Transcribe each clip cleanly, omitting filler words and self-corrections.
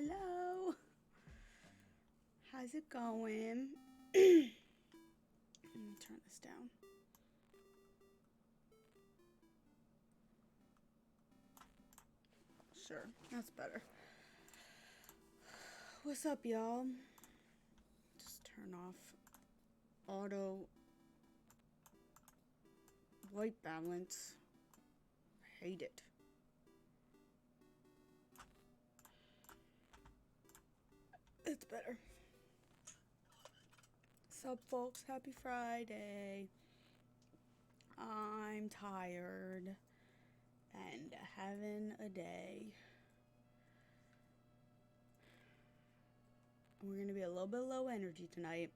Hello. How's it going? Let me turn this down. Sure, that's better. What's up, y'all? Just turn off auto white balance. I hate it. It's better. Sup, folks? Happy Friday. I'm tired and having a day. We're gonna be a little bit low energy tonight,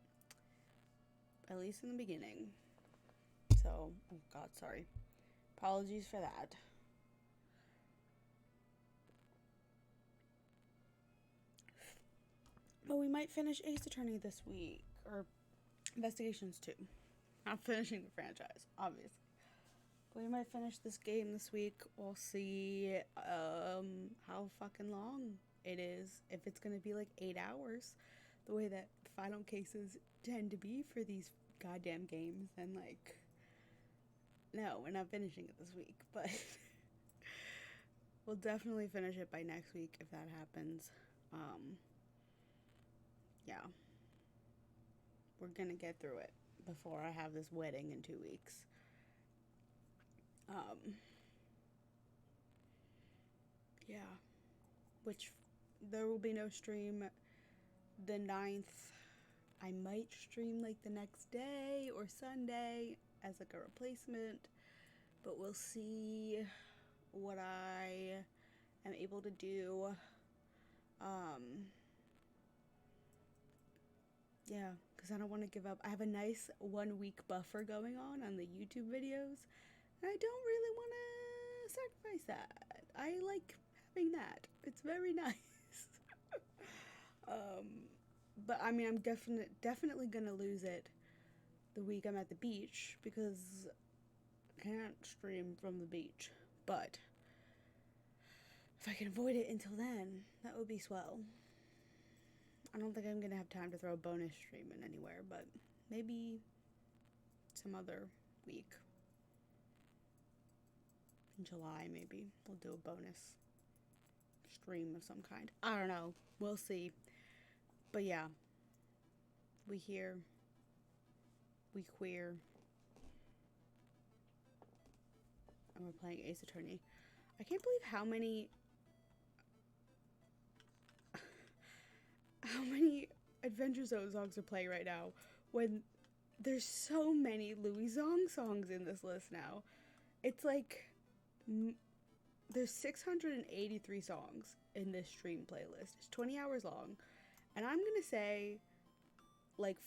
at least in the beginning. So, oh god, sorry. Apologies for that. But we might finish Ace Attorney this week, or Investigations 2. Not finishing the franchise, obviously. But we might finish this game this week. We'll see how fucking long it is. If it's gonna be like 8 hours, the way that final cases tend to be for these goddamn games, then like, no, we're not finishing it this week. But we'll definitely finish it by next week if that happens. Yeah. We're gonna get through it before I have this wedding in 2 weeks. Yeah. Which there will be no stream the 9th. I might stream like the next day or Sunday as like a replacement, but we'll see what I am able to do. Yeah, because I don't want to give up. I have a nice 1 week buffer going on the YouTube videos, and I don't really want to sacrifice that. I like having that. It's very nice. But I mean, I'm definitely gonna lose it the week I'm at the beach because I can't stream from the beach. But if I can avoid it until then, that would be swell. I don't think I'm gonna have time to throw a bonus stream in anywhere, but maybe some other week. In July, maybe we'll do a bonus stream of some kind. I don't know. We'll see. But yeah, we here. We queer. And we're playing Ace Attorney. I can't believe how many Adventure Zone songs are playing right now when there's so many Louis Zong songs in this list now. It's like there's 683 songs in this stream playlist. It's 20 hours long, and I'm gonna say like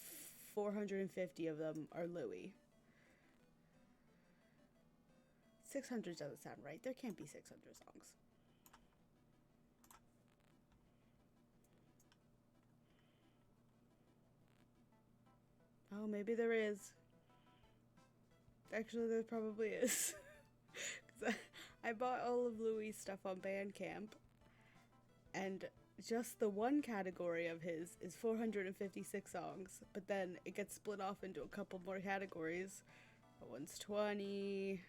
450 of them are Louis. 600 doesn't sound right. There can't be 600 songs. Oh, maybe there is. Actually, there probably is. Because I bought all of Louis' stuff on Bandcamp, and just the one category of his is 456 songs, but then it gets split off into a couple more categories. That one's 20,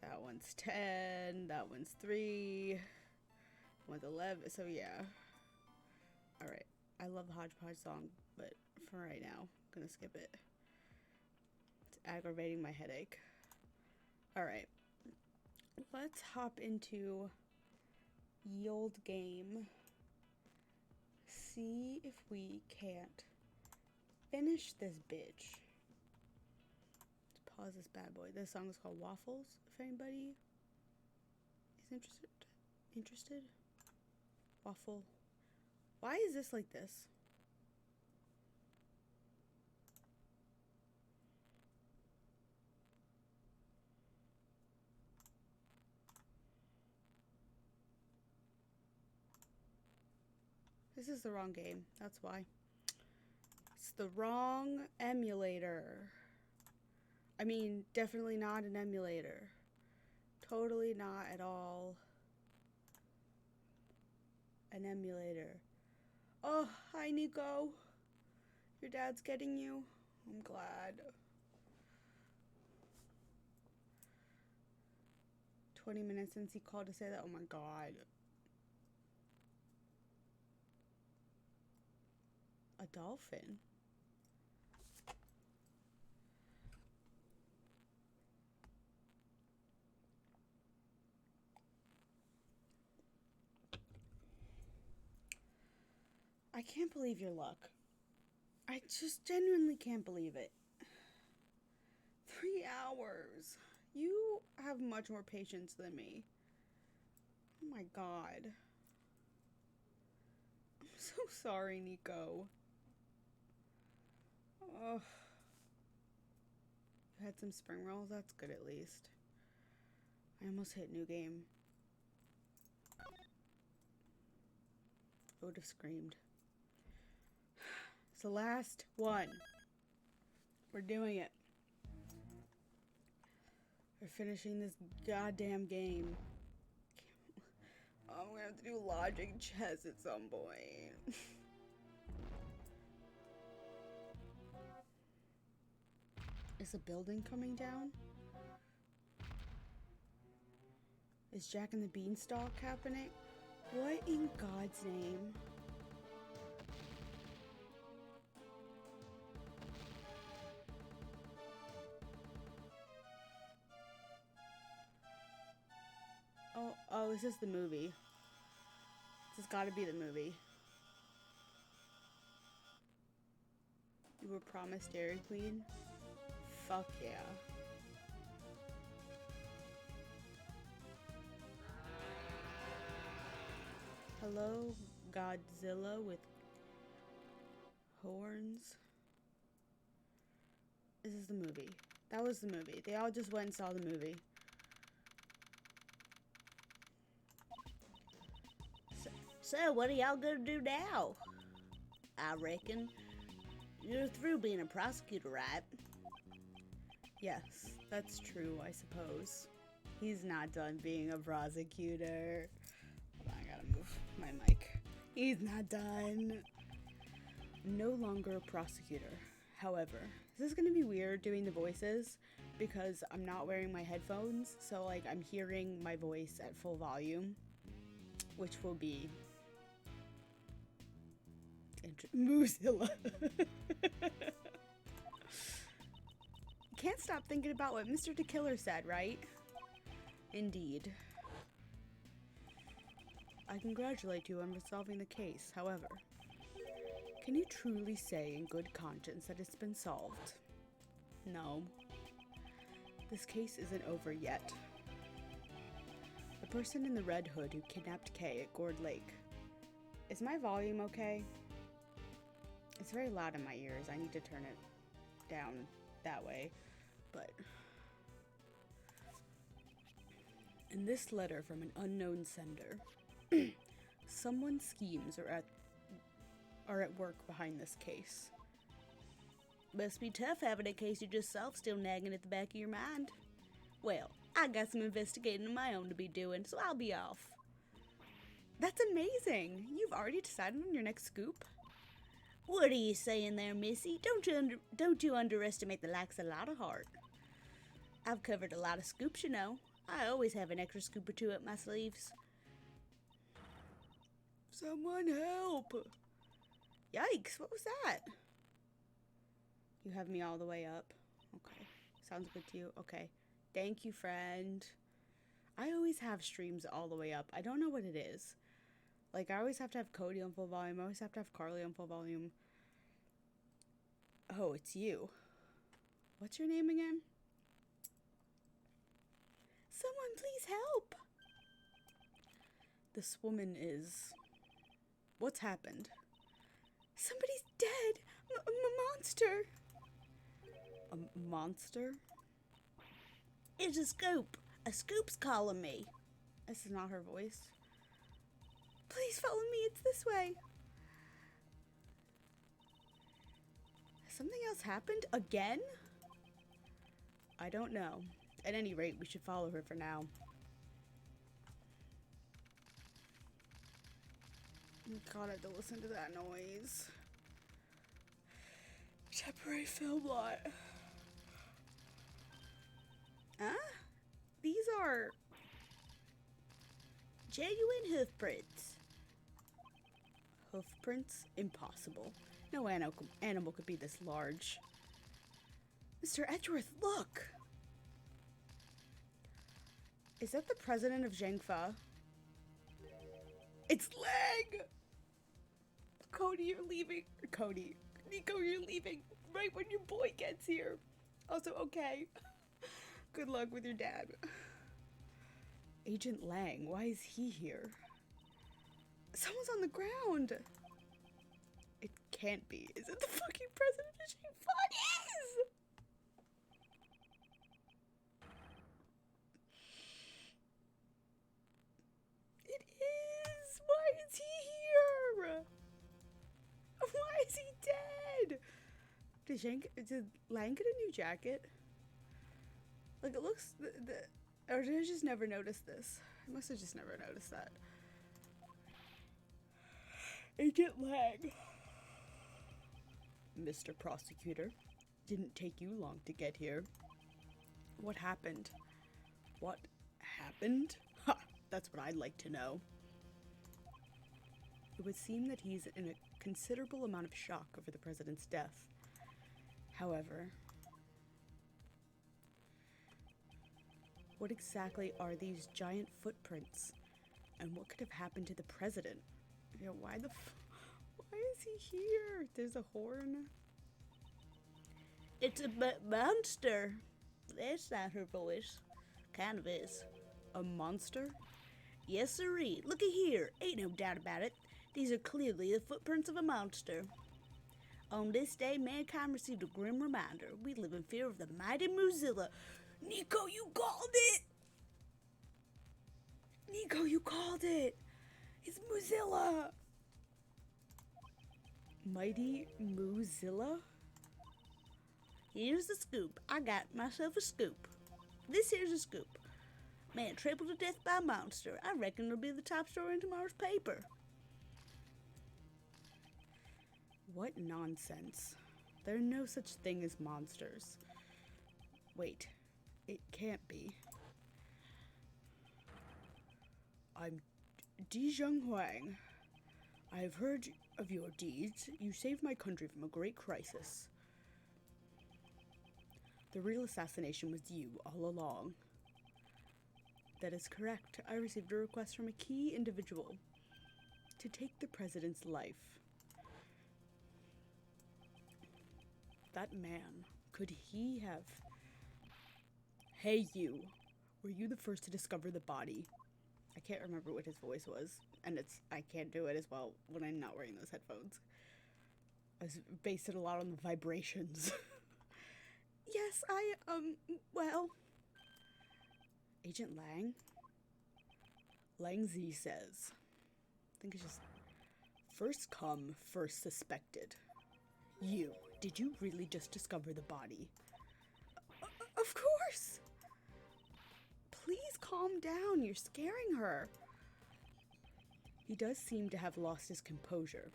that one's 10, that one's 3, that one's 11, so yeah. Alright, I love the Hodgepodge song, but for right now, I'm gonna skip it. It's aggravating my headache. Alright, let's hop into ye old game. See if we can't finish this bitch. Let's pause this bad boy. This song is called Waffles, if anybody is interested. Waffle. Why is this like this? This is the wrong game. That's why. It's the wrong emulator. I mean, definitely not an emulator. Totally not at all An emulator. Oh, hi, Nico. Your dad's getting you? I'm glad. 20 minutes since he called to say that. Oh my god. A dolphin? I can't believe your luck. I just genuinely can't believe it. 3 hours. You have much more patience than me. Oh my god. I'm so sorry, Nico. Ugh. You had some spring rolls? That's good at least. I almost hit new game. I would have screamed. It's the last one. We're doing it. We're finishing this goddamn game. I'm gonna have to do logic chess at some point. Is a building coming down? Is Jack and the Beanstalk happening? What in God's name? Oh, this is the movie. This has got to be the movie. You were promised Dairy Queen? Fuck yeah. Hello, Godzilla with horns. This is the movie. That was the movie. They all just went and saw the movie. So what are y'all gonna do now? I reckon you're through being a prosecutor, right? Yes, that's true, I suppose. He's not done being a prosecutor. Hold on, I gotta move my mic. He's not done. No longer a prosecutor. However, this is gonna be weird doing the voices because I'm not wearing my headphones, so like I'm hearing my voice at full volume, which will be Moozilla. Can't stop thinking about what Mr. the Killer said, right? Indeed. I congratulate you on resolving the case. However, can you truly say in good conscience that it's been solved? No. This case isn't over yet. The person in the red hood who kidnapped Kay at Gourd Lake. Is my volume okay? It's very loud in my ears. I need to turn it down that way. But in this letter from an unknown sender, someone's schemes are at work behind this case. Must be tough having a case you just solved still nagging at the back of your mind. Well, I got some investigating of my own to be doing, so I'll be off. That's amazing! You've already decided on your next scoop? What are you saying there, Missy? Don't you underestimate the likes of Lotta Heart. I've covered a lot of scoops, you know. I always have an extra scoop or two up my sleeves. Someone help! Yikes, what was that? You have me all the way up. Okay, sounds good to you. Okay, thank you, friend. I always have streams all the way up. I don't know what it is. Like, I always have to have Cody on full volume. I always have to have Carly on full volume. Oh, it's you. What's your name again? Someone please help! This woman is... What's happened? Somebody's dead! A monster! A monster? It's a scoop! A scoop's calling me! This is not her voice. Please follow me, it's this way! Has something else happened? Again? I don't know. At any rate, we should follow her for now. God, I have to listen to that noise. Temporary film lot. Huh? These are genuine hoof prints. Hoof prints? Impossible. No animal could be this large. Mr. Edgeworth, look! Is that the president of Zhengfa? It's Lang! Cody, you're leaving. Cody. Nico, you're leaving right when your boy gets here. Also, okay. Good luck with your dad. Agent Lang, why is he here? Someone's on the ground. It can't be. Is it the fucking president of Zhengfa? Yes! It is! Why is he here? Why is he dead? Did Lang get a new jacket? Like, it looks... or did I just never notice this? I must have just never noticed that. Agent Lang. Mr. Prosecutor, didn't take you long to get here. What happened? What happened? Ha! That's what I'd like to know. It would seem that he's in a considerable amount of shock over the president's death. However, what exactly are these giant footprints? And what could have happened to the president? You know, why is he here? There's a horn. It's a monster. That's not her voice. Kind of is. A monster? Yes, sirree. Looky here. Ain't no doubt about it. These are clearly the footprints of a monster. On this day, mankind received a grim reminder. We live in fear of the mighty Mozilla. Nico, you called it! Nico, you called it! It's Mozilla! Mighty Mozilla? Here's the scoop. I got myself a scoop. This here's a scoop. Man trampled to death by a monster. I reckon it'll be the top story in tomorrow's paper. What nonsense. There are no such thing as monsters. Wait, it can't be. I'm Dijung Huang. I have heard of your deeds. You saved my country from a great crisis. The real assassination was you all along. That is correct. I received a request from a key individual to take the president's life. That man, could he have... Hey you, were you the first to discover the body? I can't remember what his voice was, and I can't do it as well when I'm not wearing those headphones. I based it a lot on the vibrations. Yes, well... Agent Lang? Lang Z says. I think it's just... First come, first suspected. You, did you really just discover the body? Of course! Please calm down, you're scaring her. He does seem to have lost his composure.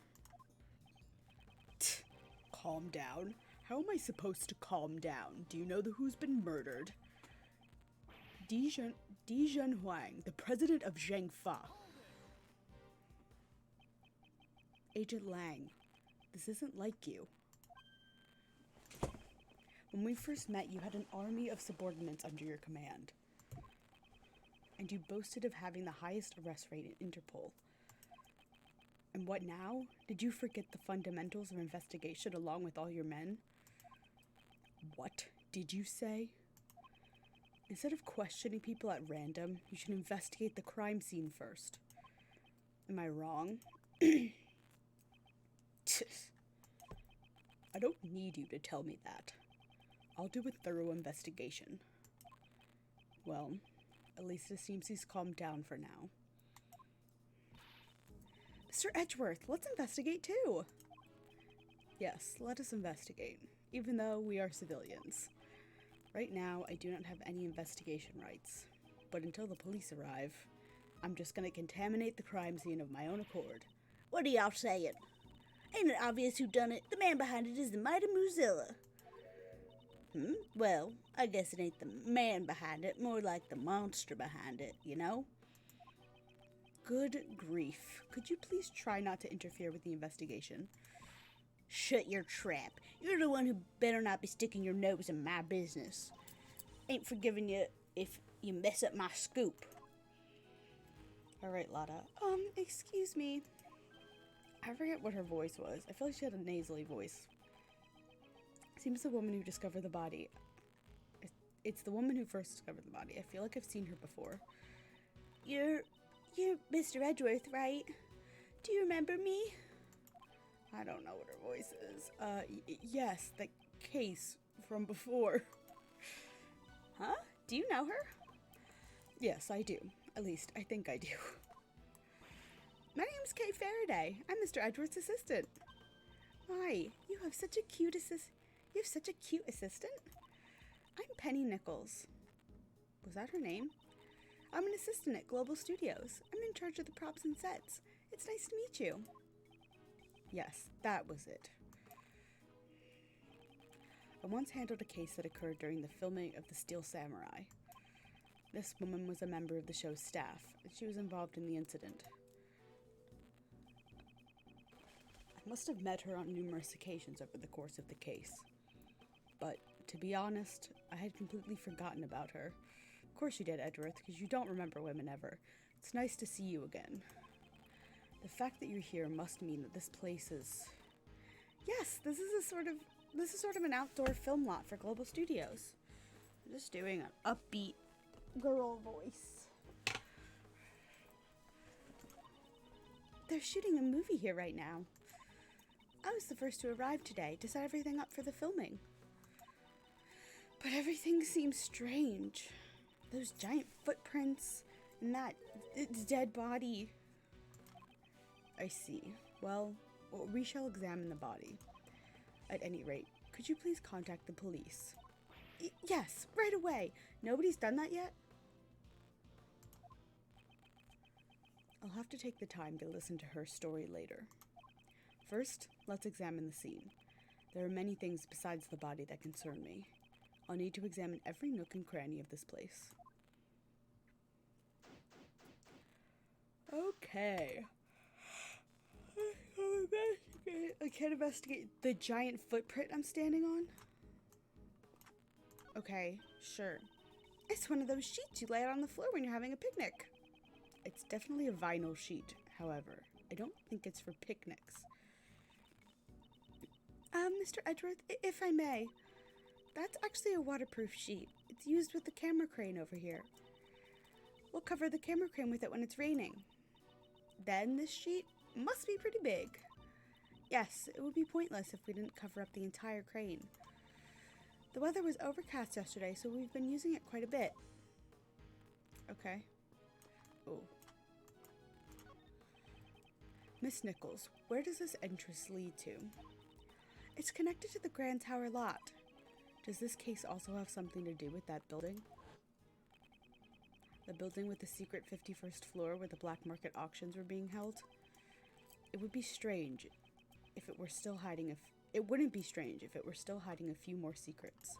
Calm down? How am I supposed to calm down? Do you know who's been murdered? Dijun Huang, the president of Zhengfa. Agent Lang, this isn't like you. When we first met, you had an army of subordinates under your command. And you boasted of having the highest arrest rate in Interpol. And what now? Did you forget the fundamentals of investigation along with all your men? What did you say? Instead of questioning people at random, you should investigate the crime scene first. Am I wrong? I don't need you to tell me that. I'll do a thorough investigation. Well, at least it seems he's calmed down for now. Mr. Edgeworth, let's investigate too. Yes, let us investigate, even though we are civilians. Right now, I do not have any investigation rights, but until the police arrive, I'm just gonna contaminate the crime scene of my own accord. What are y'all saying? Ain't it obvious who done it? The man behind it is the mighty Muzilla. Well, I guess it ain't the man behind it, more like the monster behind it, you know? Good grief. Could you please try not to interfere with the investigation? Shut your trap. You're the one who better not be sticking your nose in my business. Ain't forgiving you if you mess up my scoop. Alright, Lotta. Excuse me. I forget what her voice was. I feel like she had a nasally voice. Seems the woman who discovered the body. It's the woman who first discovered the body. I feel like I've seen her before. You're Mr. Edgeworth, right? Do you remember me? I don't know what her voice is. Yes, the case from before. Huh? Do you know her? Yes, I do. At least, I think I do. My name's Kay Faraday. I'm Mr. Edgeworth's assistant. Why, you have such a cute assistant. I'm Penny Nichols. Was that her name? I'm an assistant at Global Studios. I'm in charge of the props and sets. It's nice to meet you. Yes, that was it. I once handled a case that occurred during the filming of The Steel Samurai. This woman was a member of the show's staff, and she was involved in the incident. I must have met her on numerous occasions over the course of the case. But, to be honest, I had completely forgotten about her. Of course you did, Edgeworth, because you don't remember women ever. It's nice to see you again. The fact that you're here must mean that this place is... Yes, this is sort of an outdoor film lot for Global Studios. I'm just doing an upbeat girl voice. They're shooting a movie here right now. I was the first to arrive today to set everything up for the filming. But everything seems strange. Those giant footprints and that dead body. I see. Well, we shall examine the body. At any rate, could you please contact the police? Yes, right away. Nobody's done that yet? I'll have to take the time to listen to her story later. First, let's examine the scene. There are many things besides the body that concern me. I'll need to examine every nook and cranny of this place. Okay. I can't investigate the giant footprint I'm standing on. Okay, sure. It's one of those sheets you lay out on the floor when you're having a picnic. It's definitely a vinyl sheet, however. I don't think it's for picnics. Mr. Edgeworth, if I may, that's actually a waterproof sheet. It's used with the camera crane over here. We'll cover the camera crane with it when it's raining. Then this sheet must be pretty big. Yes, it would be pointless if we didn't cover up the entire crane. The weather was overcast yesterday, so we've been using it quite a bit. Okay. Oh. Miss Nichols, where does this entrance lead to? It's connected to the Grand Tower lot. Does this case also have something to do with that building? The building with the secret 51st floor where the black market auctions were being held? It would be strange if it were still hiding it wouldn't be strange if it were still hiding a few more secrets.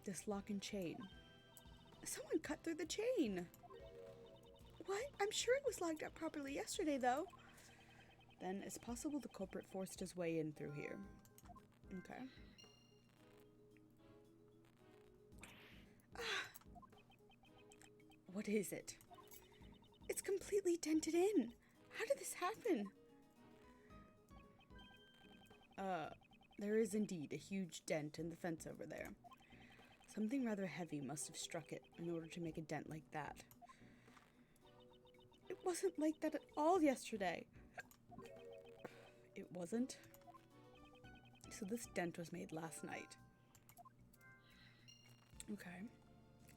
This lock and chain. Someone cut through the chain. What? I'm sure it was locked up properly yesterday, though. Then it's possible the culprit forced his way in through here. Okay. What is it? It's completely dented in. How did this happen? There is indeed a huge dent in the fence over there. Something rather heavy must have struck it in order to make a dent like that. It wasn't like that at all yesterday. It wasn't? So this dent was made last night. Okay.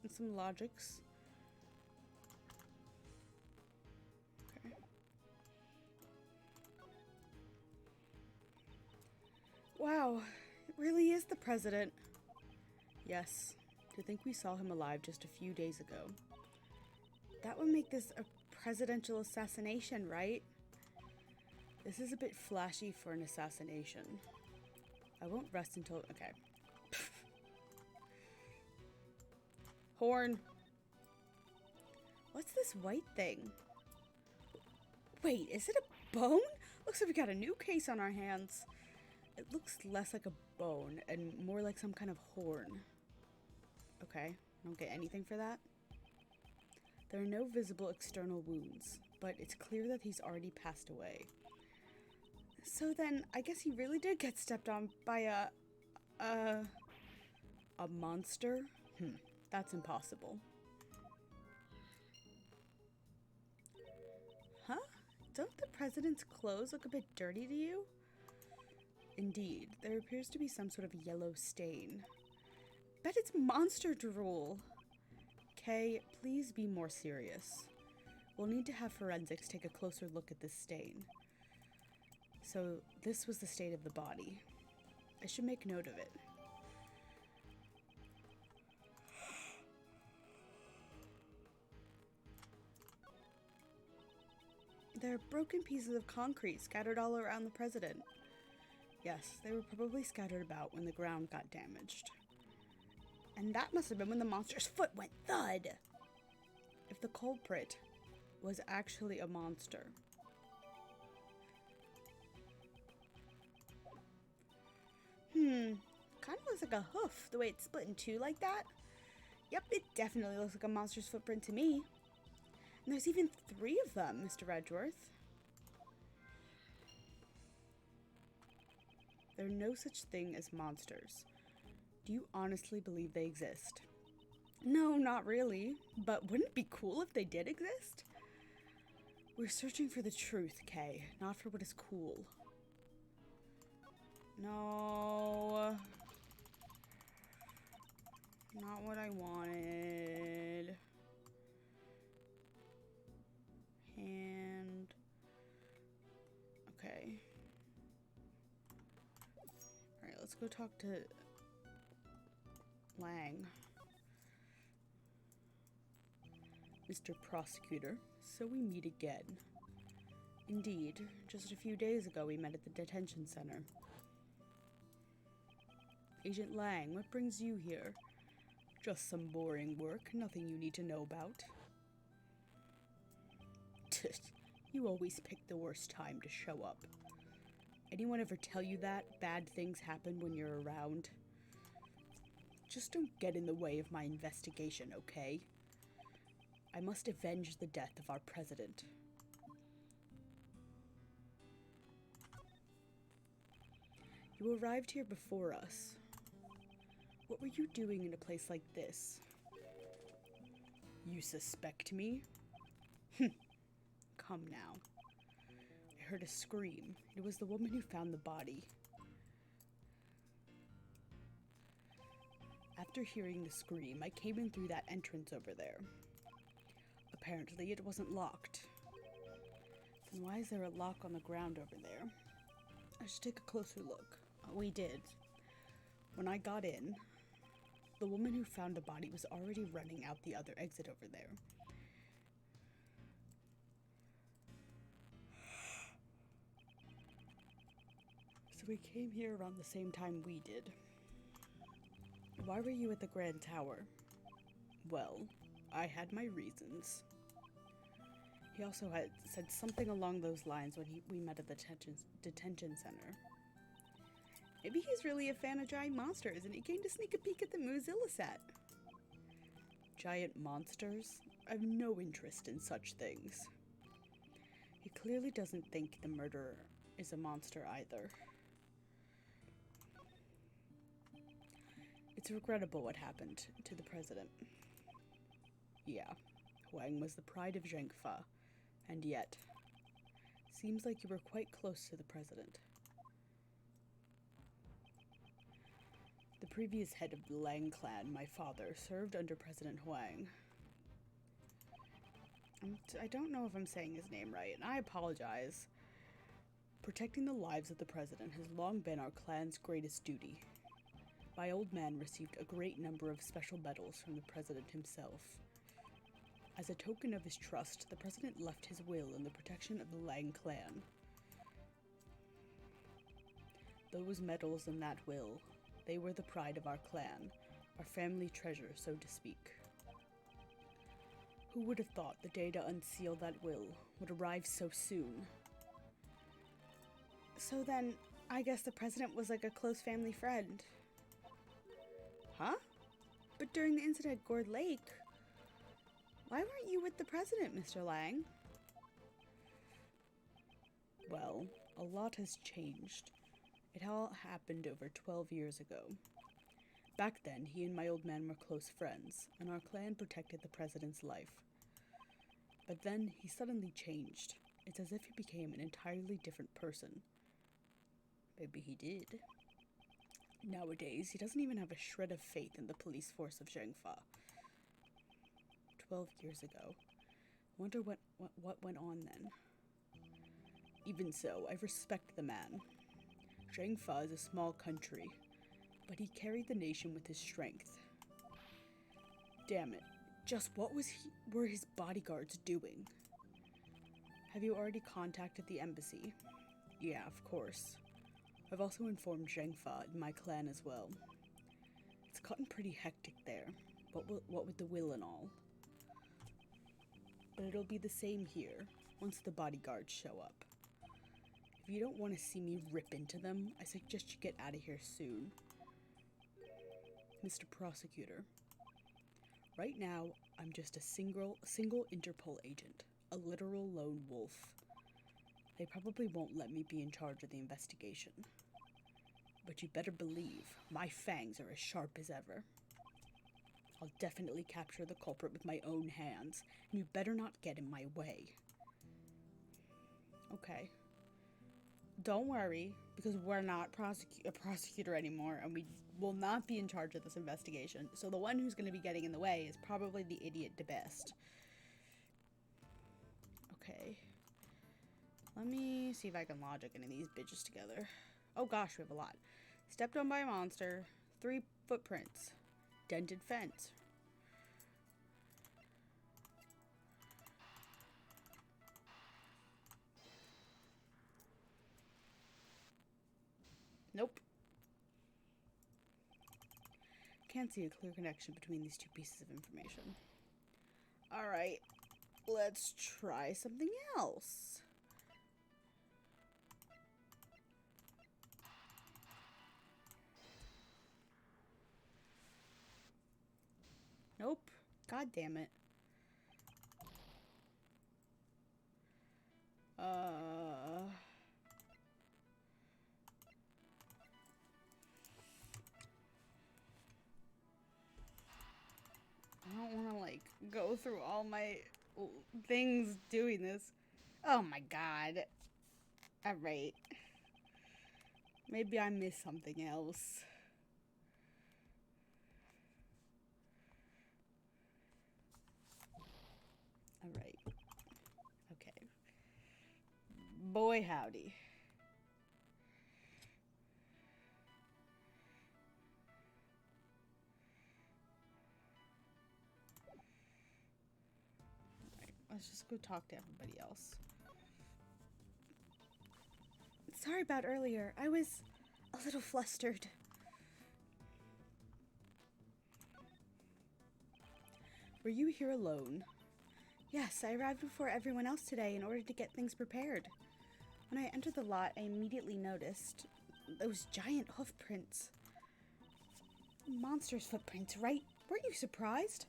And some logics. Okay. Wow, it really is the president. Yes. To think we saw him alive just a few days ago. That would make this a presidential assassination, right? This is a bit flashy for an assassination. I won't rest until... Okay. Horn. What's this white thing? Wait, is it a bone? Looks like we got a new case on our hands. It looks less like a bone and more like some kind of horn. Okay, I don't get anything for that. There are no visible external wounds, but it's clear that he's already passed away. So then, I guess he really did get stepped on by a monster? That's impossible. Huh? Don't the president's clothes look a bit dirty to you? Indeed, there appears to be some sort of yellow stain. Bet it's monster drool. Kay, please be more serious. We'll need to have forensics take a closer look at this stain. So, this was the state of the body. I should make note of it. There are broken pieces of concrete scattered all around the president. Yes, they were probably scattered about when the ground got damaged. And that must have been when the monster's foot went thud! If the culprit was actually a monster. Kind of looks like a hoof, the way it's split in two like that. Yep, it definitely looks like a monster's footprint to me. And there's even 3 of them, Mr. Edgeworth. There are no such thing as monsters. Do you honestly believe they exist? No, not really. But wouldn't it be cool if they did exist? We're searching for the truth, Kay, not for what is cool. No. Not what I wanted. And... okay. Alright, let's go talk to Lang. Mr. Prosecutor, so we meet again. Indeed, just a few days ago we met at the detention center. Agent Lang, what brings you here? Just some boring work, nothing you need to know about. You always pick the worst time to show up. Anyone ever tell you that bad things happen when you're around? Just don't get in the way of my investigation, okay? I must avenge the death of our president. You arrived here before us. What were you doing in a place like this? You suspect me? Come now. I heard a scream. It was the woman who found the body. After hearing the scream, I came in through that entrance over there. Apparently, it wasn't locked. Then why is there a lock on the ground over there? I should take a closer look. We did. When I got in, the woman who found the body was already running out the other exit over there. So we came here around the same time we did. Why were you at the Grand Tower? Well, I had my reasons. He also had said something along those lines when we met at the detention center. Maybe he's really a fan of giant monsters and he came to sneak a peek at the Mozilla set. Giant monsters? I've no interest in such things. He clearly doesn't think the murderer is a monster either. It's regrettable what happened to the president. Yeah, Huang was the pride of Zhengfa, and yet, seems like you were quite close to the president. The previous head of the Lang clan, my father, served under President Huang. I don't know if I'm saying his name right, and I apologize. Protecting the lives of the president has long been our clan's greatest duty. My old man received a great number of special medals from the president himself. As a token of his trust, the president left his will in the protection of the Lang clan. Those medals and that will, they were the pride of our clan, our family treasure, so to speak. Who would have thought the day to unseal that will would arrive so soon? So then, I guess the president was like a close family friend. Huh? But during the incident at Gourd Lake, why weren't you with the president, Mr. Lang? Well, a lot has changed. It all happened over 12 years ago. Back then, he and my old man were close friends, and our clan protected the president's life. But then, he suddenly changed. It's as if he became an entirely different person. Maybe he did. Nowadays, he doesn't even have a shred of faith in the police force of Zhengfa. 12 years ago. Wonder what went on then. Even so, I respect the man. Zhengfa is a small country, but he carried the nation with his strength. Damn it, just what were his bodyguards doing? Have you already contacted the embassy? Yeah, of course. I've also informed Zhengfa and my clan as well. It's gotten pretty hectic there, what with the will and all. But it'll be the same here, once the bodyguards show up. If you don't want to see me rip into them, I suggest you get out of here soon. Mr. Prosecutor, right now, I'm just a single Interpol agent, a literal lone wolf. They probably won't let me be in charge of the investigation. But you better believe, my fangs are as sharp as ever. I'll definitely capture the culprit with my own hands, and you better not get in my way. Okay. Don't worry, because we're not a prosecutor anymore, and we will not be in charge of this investigation. So the one who's going to be getting in the way is probably the idiot de best. Okay. Let me see if I can logic any of these bitches together. Oh gosh, we have a lot. Stepped on by a monster. 3 footprints. Dented fence. Nope. Can't see a clear connection between these 2 pieces of information. Alright. Let's try something else. Nope. God damn it. I don't want to, like, go through all my things doing this. Oh my god. Alright. Maybe I missed something else. Alright. Okay. Boy howdy. Alright, let's just go talk to everybody else. Sorry about earlier. I was a little flustered. Were you here alone? Yes, I arrived before everyone else today in order to get things prepared. When I entered the lot, I immediately noticed those giant hoof prints. Monsters' footprints, right? Weren't you surprised?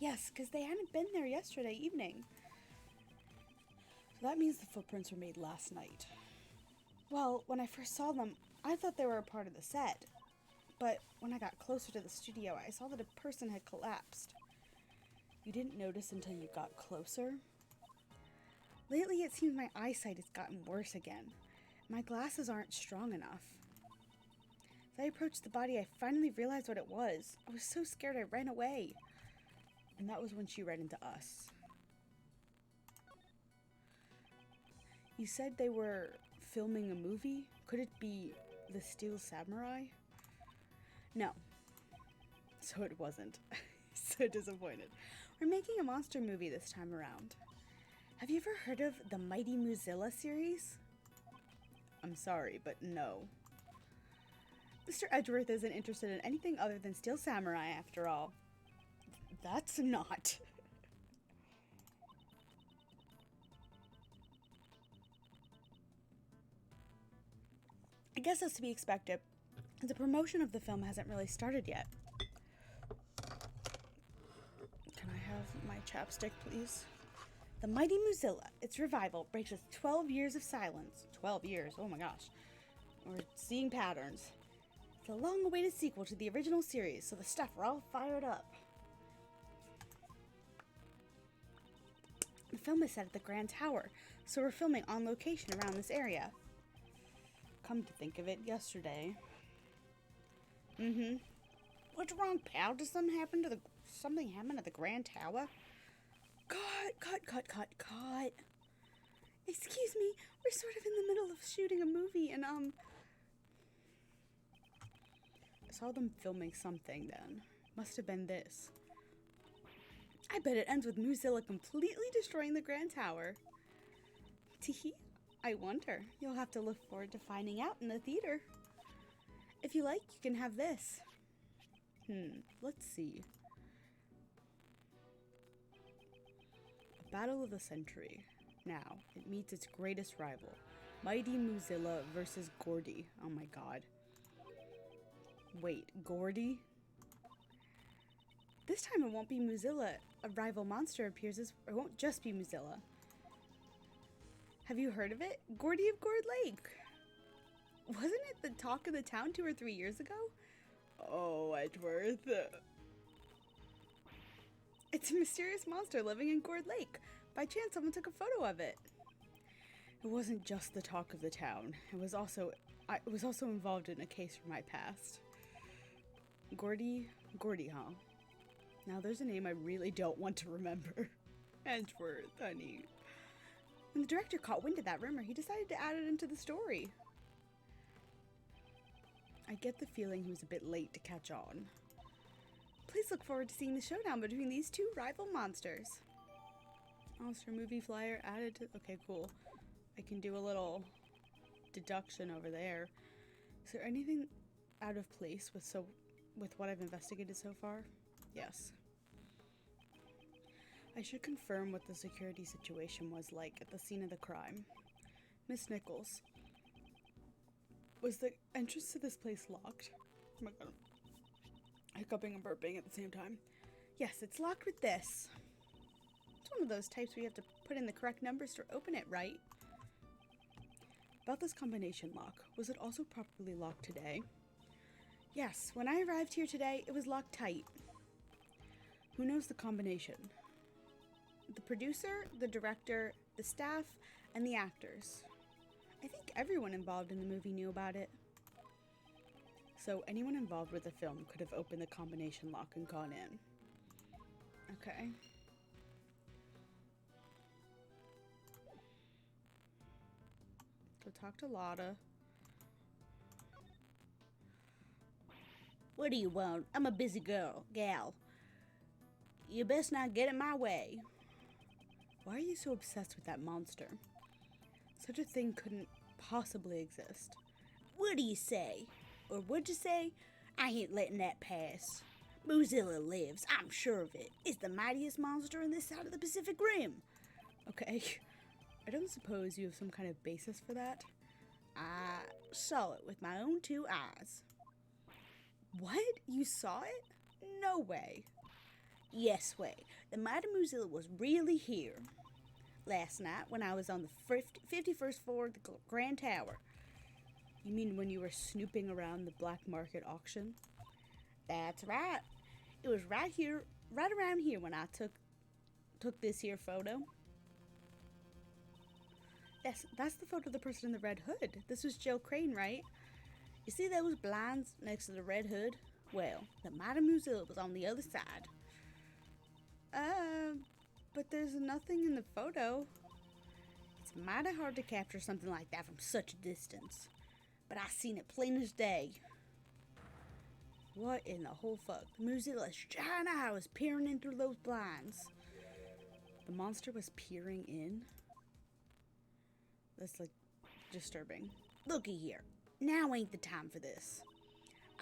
Yes, because they hadn't been there yesterday evening. So that means the footprints were made last night. Well, when I first saw them, I thought they were a part of the set. But when I got closer to the studio, I saw that a person had collapsed. You didn't notice until you got closer? Lately, it seems my eyesight has gotten worse again. My glasses aren't strong enough. As I approached the body, I finally realized what it was. I was so scared I ran away. And that was when she ran into us. You said they were filming a movie? Could it be The Steel Samurai? No. So it wasn't. So disappointed. We're making a monster movie this time around. Have you ever heard of the Mighty Mozilla series? I'm sorry, but no. Mr. Edgeworth isn't interested in anything other than Steel Samurai, after all. That's not. I guess that's to be expected. The promotion of the film hasn't really started yet. Can I have my chapstick, please? The Mighty Mozilla, its revival, breaks with 12 years of silence. 12 years, oh my gosh. We're seeing patterns. It's a long-awaited sequel to the original series, so the stuff are all fired up. The film is set at the Grand Tower, so we're filming on location around this area. Come to think of it, yesterday. What's wrong, pal? Did something happen at the Grand Tower? Cut. Excuse me, we're sort of in the middle of shooting a movie, and I saw them filming something then. Must have been this. I bet it ends with Mozilla completely destroying the Grand Tower. Teehee. I wonder. You'll have to look forward to finding out in the theater. If you like, you can have this. Let's see. A battle of the century. Now, it meets its greatest rival. Mighty Mozilla versus Gordy. Oh my god. Wait, Gordy? This time it won't be Mozilla. A rival monster appears as... It won't just be Mozilla. Have you heard of it? Gordy of Gourd Lake. Wasn't it the talk of the town 2 or 3 years ago? Oh, Edgeworth. It's a mysterious monster living in Gourd Lake. By chance, someone took a photo of it. It wasn't just the talk of the town. I was also involved in a case from my past. Gordy, huh? Now there's a name I really don't want to remember. Edgeworth, honey. When the director caught wind of that rumor, he decided to add it into the story. I get the feeling he was a bit late to catch on. Please look forward to seeing the showdown between these two rival monsters. Monster movie flyer added to... Okay, cool. I can do a little deduction over there. Is there anything out of place with what I've investigated so far? Yes. I should confirm what the security situation was like at the scene of the crime. Miss Nichols. Was the entrance to this place locked? Oh my god. Hiccuping and burping at the same time. Yes, it's locked with this. It's one of those types where you have to put in the correct numbers to open it, right? About this combination lock, was it also properly locked today? Yes, when I arrived here today, it was locked tight. Who knows the combination? The producer, the director, the staff, and the actors. I think everyone involved in the movie knew about it. So anyone involved with the film could have opened the combination lock and gone in. Okay. Go talk to Lotta. What do you want? I'm a busy gal. You best not get in my way. Why are you so obsessed with that monster? Such a thing couldn't possibly exist. What do you say? Or what'd you say? I ain't letting that pass. Mozilla lives, I'm sure of it. It's the mightiest monster in this side of the Pacific Rim. Okay. I don't suppose you have some kind of basis for that? I saw it with my own 2 eyes. What? You saw it? No way. Yes way. The mighty Mozilla was really here. Last night when I was on the 51st floor of the Grand Tower. You mean when you were snooping around the black market auction? That's right. It was right around here when I took this here photo. That's the photo of the person in the red hood. This was Jill Crane, right? You see those blinds next to the red hood? Well, the mighty Mozilla was on the other side. But there's nothing in the photo. It's mighty hard to capture something like that from such a distance. But I seen it plain as day. What in the whole fuck? Mozilla, shine eye was peering in through those blinds. The monster was peering in? That's, like, disturbing. Looky here. Now ain't the time for this.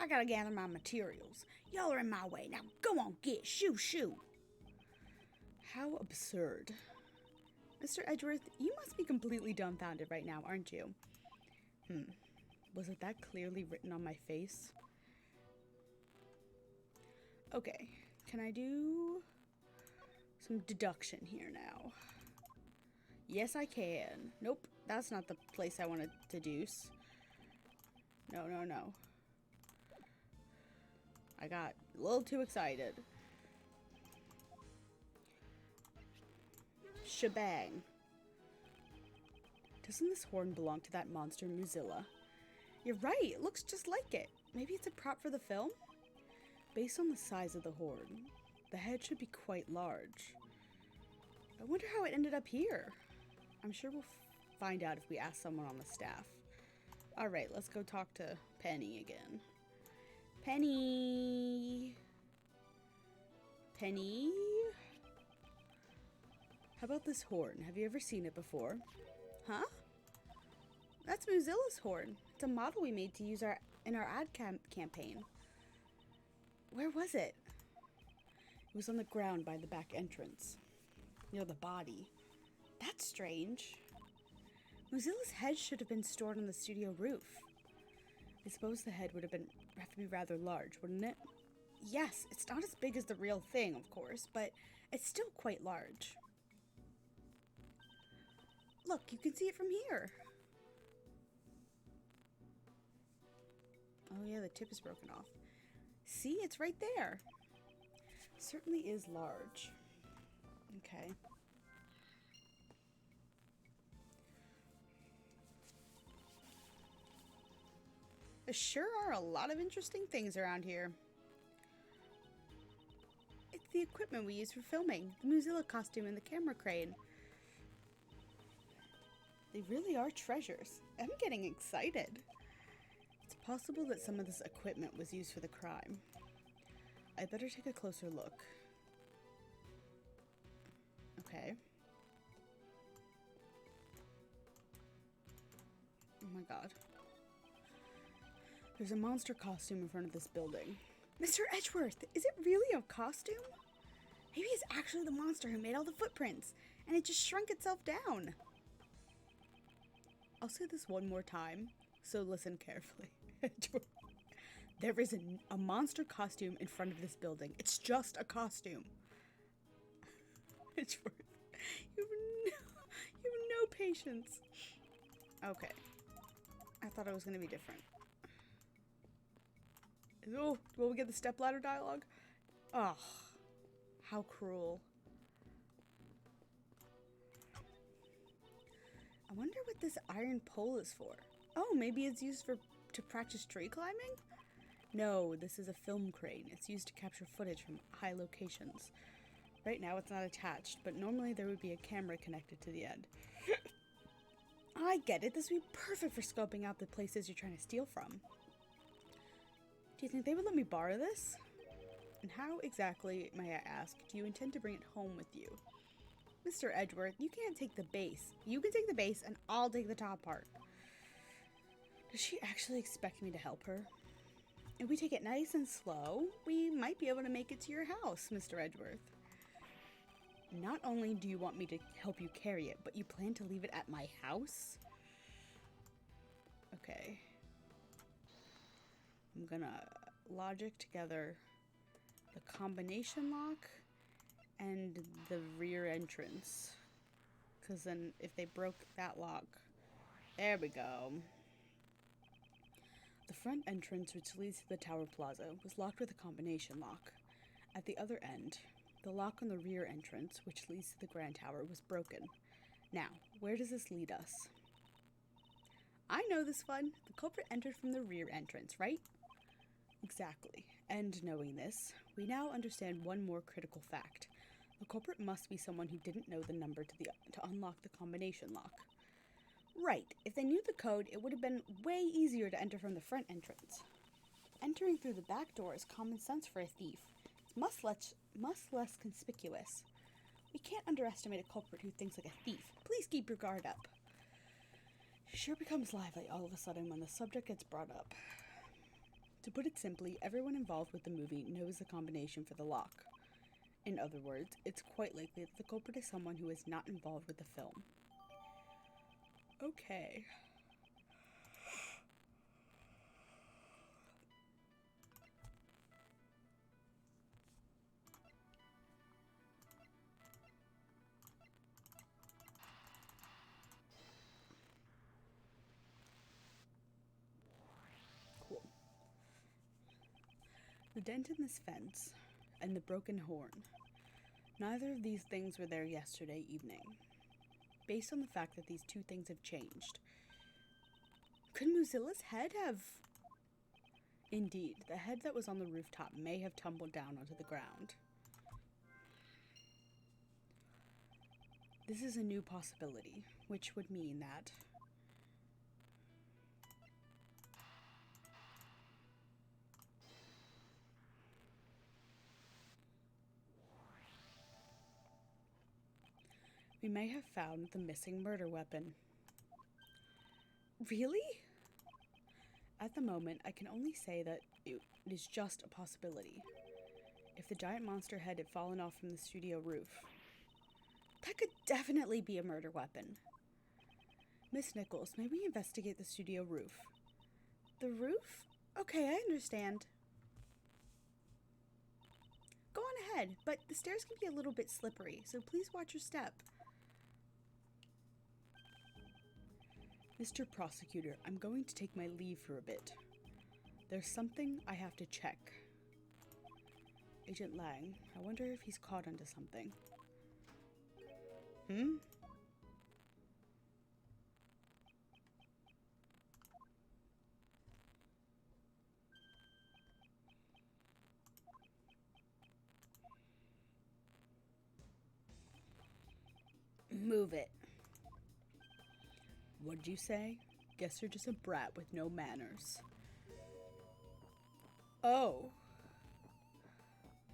I gotta gather my materials. Y'all are in my way. Now go on, get. Shoo, shoo. How absurd. Mr. Edgeworth, you must be completely dumbfounded right now, aren't you? Was it that clearly written on my face? Okay, can I do some deduction here now? Yes, I can. Nope, that's not the place I want to deduce. No. I got a little too excited. Shebang. Doesn't this horn belong to that monster Mozilla? You're right, it looks just like it. Maybe it's a prop for the film? Based on the size of the horn, the head should be quite large. I wonder how it ended up here. I'm sure we'll find out if we ask someone on the staff. Alright, let's go talk to Penny again. Penny? Penny? How about this horn? Have you ever seen it before? Huh? That's Mozilla's horn. It's a model we made to use in our ad campaign. Where was it? It was on the ground by the back entrance, near the body. That's strange. Mozilla's head should have been stored on the studio roof. I suppose the head would have to be rather large, wouldn't it? Yes, it's not as big as the real thing, of course, but it's still quite large. Look, you can see it from here. Oh yeah, the tip is broken off. See, it's right there. Certainly is large. Okay. There sure are a lot of interesting things around here. It's the equipment we use for filming, the Mozilla costume and the camera crane. They really are treasures. I'm getting excited. It's possible that some of this equipment was used for the crime. I better take a closer look. Okay. Oh my god. There's a monster costume in front of this building. Mr. Edgeworth, is it really a costume? Maybe it's actually the monster who made all the footprints, and it just shrunk itself down. I'll say this one more time, so listen carefully. There is a monster costume in front of this building. It's just a costume. Edgeworth, you have no patience. Okay. I thought it was going to be different. Oh, will we get the stepladder dialogue? Oh, how cruel. I wonder what this iron pole is for. Oh, maybe it's used to practice tree climbing? No, this is a film crane. It's used to capture footage from high locations. Right now it's not attached, but normally there would be a camera connected to the end. I get it. This would be perfect for scoping out the places you're trying to steal from. Do you think they would let me borrow this? And how exactly, may I ask, do you intend to bring it home with you? Mr. Edgeworth, you can't take the base. You can take the base and I'll take the top part. Does she actually expect me to help her? If we take it nice and slow, we might be able to make it to your house, Mr. Edgeworth. Not only do you want me to help you carry it, but you plan to leave it at my house? Okay. I'm gonna logic together the combination lock and the rear entrance. Because then if they broke that lock... There we go. The front entrance, which leads to the Tower Plaza, was locked with a combination lock. At the other end, the lock on the rear entrance, which leads to the Grand Tower, was broken. Now, where does this lead us? I know this one. The culprit entered from the rear entrance, right? Exactly. And knowing this, we now understand one more critical fact. The culprit must be someone who didn't know the number to unlock the combination lock. Right. If they knew the code, it would have been way easier to enter from the front entrance. Entering through the back door is common sense for a thief. It's much less conspicuous. We can't underestimate a culprit who thinks like a thief. Please keep your guard up. She sure becomes lively all of a sudden when the subject gets brought up. To put it simply, everyone involved with the movie knows the combination for the lock. In other words, it's quite likely that the culprit is someone who is not involved with the film. Okay. Cool. The dent in this fence and the broken horn. Neither of these things were there yesterday evening. Based on the fact that these two things have changed, could Muzilla's head have... Indeed, the head that was on the rooftop may have tumbled down onto the ground. This is a new possibility, which would mean that... we may have found the missing murder weapon. Really? At the moment, I can only say that it is just a possibility. If the giant monster head had fallen off from the studio roof, that could definitely be a murder weapon. Miss Nichols, may we investigate the studio roof? The roof? Okay, I understand. Go on ahead, but the stairs can be a little bit slippery, so please watch your step. Mr. Prosecutor, I'm going to take my leave for a bit. There's something I have to check. Agent Lang, I wonder if he's caught onto something. Move it. What'd you say? Guess you're just a brat with no manners. Oh.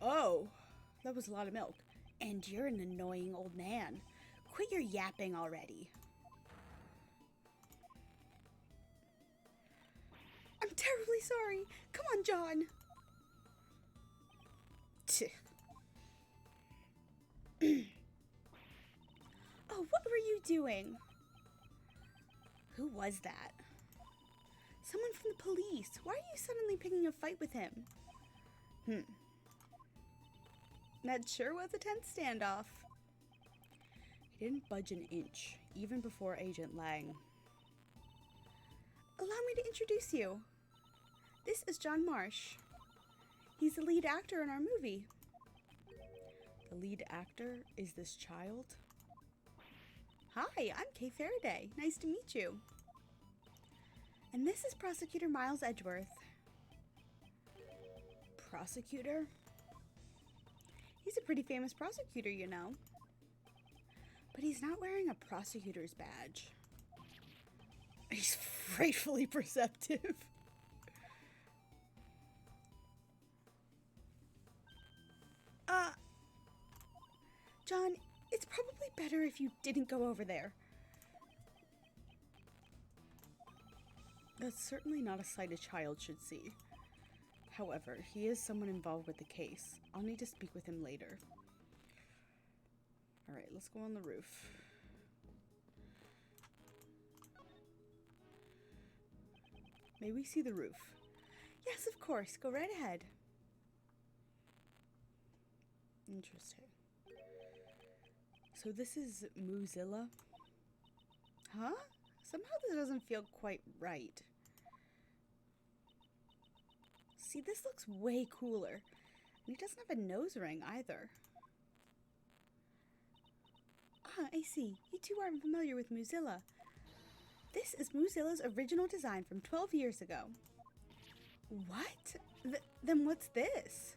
Oh. That was a lot of milk. And you're an annoying old man. Quit your yapping already. I'm terribly sorry. Come on, John. Oh, what were you doing? Who was that? Someone from the police. Why are you suddenly picking a fight with him? That sure was a tense standoff. He didn't budge an inch, even before Agent Lang. Allow me to introduce you. This is John Marsh. He's the lead actor in our movie. The lead actor is this child? Hi, I'm Kay Faraday. Nice to meet you. And this is Prosecutor Miles Edgeworth. Prosecutor? He's a pretty famous prosecutor, you know. But he's not wearing a prosecutor's badge. He's frightfully perceptive. John, it's probably better if you didn't go over there. That's certainly not a sight a child should see. However, he is someone involved with the case. I'll need to speak with him later. Alright, let's go on the roof. May we see the roof? Yes, of course. Go right ahead. Interesting. So this is Muzilla? Huh? Somehow this doesn't feel quite right. See, this looks way cooler. And he doesn't have a nose ring either. Ah, I see. You two aren't familiar with Muzilla. This is Muzilla's original design from 12 years ago. What? Then what's this?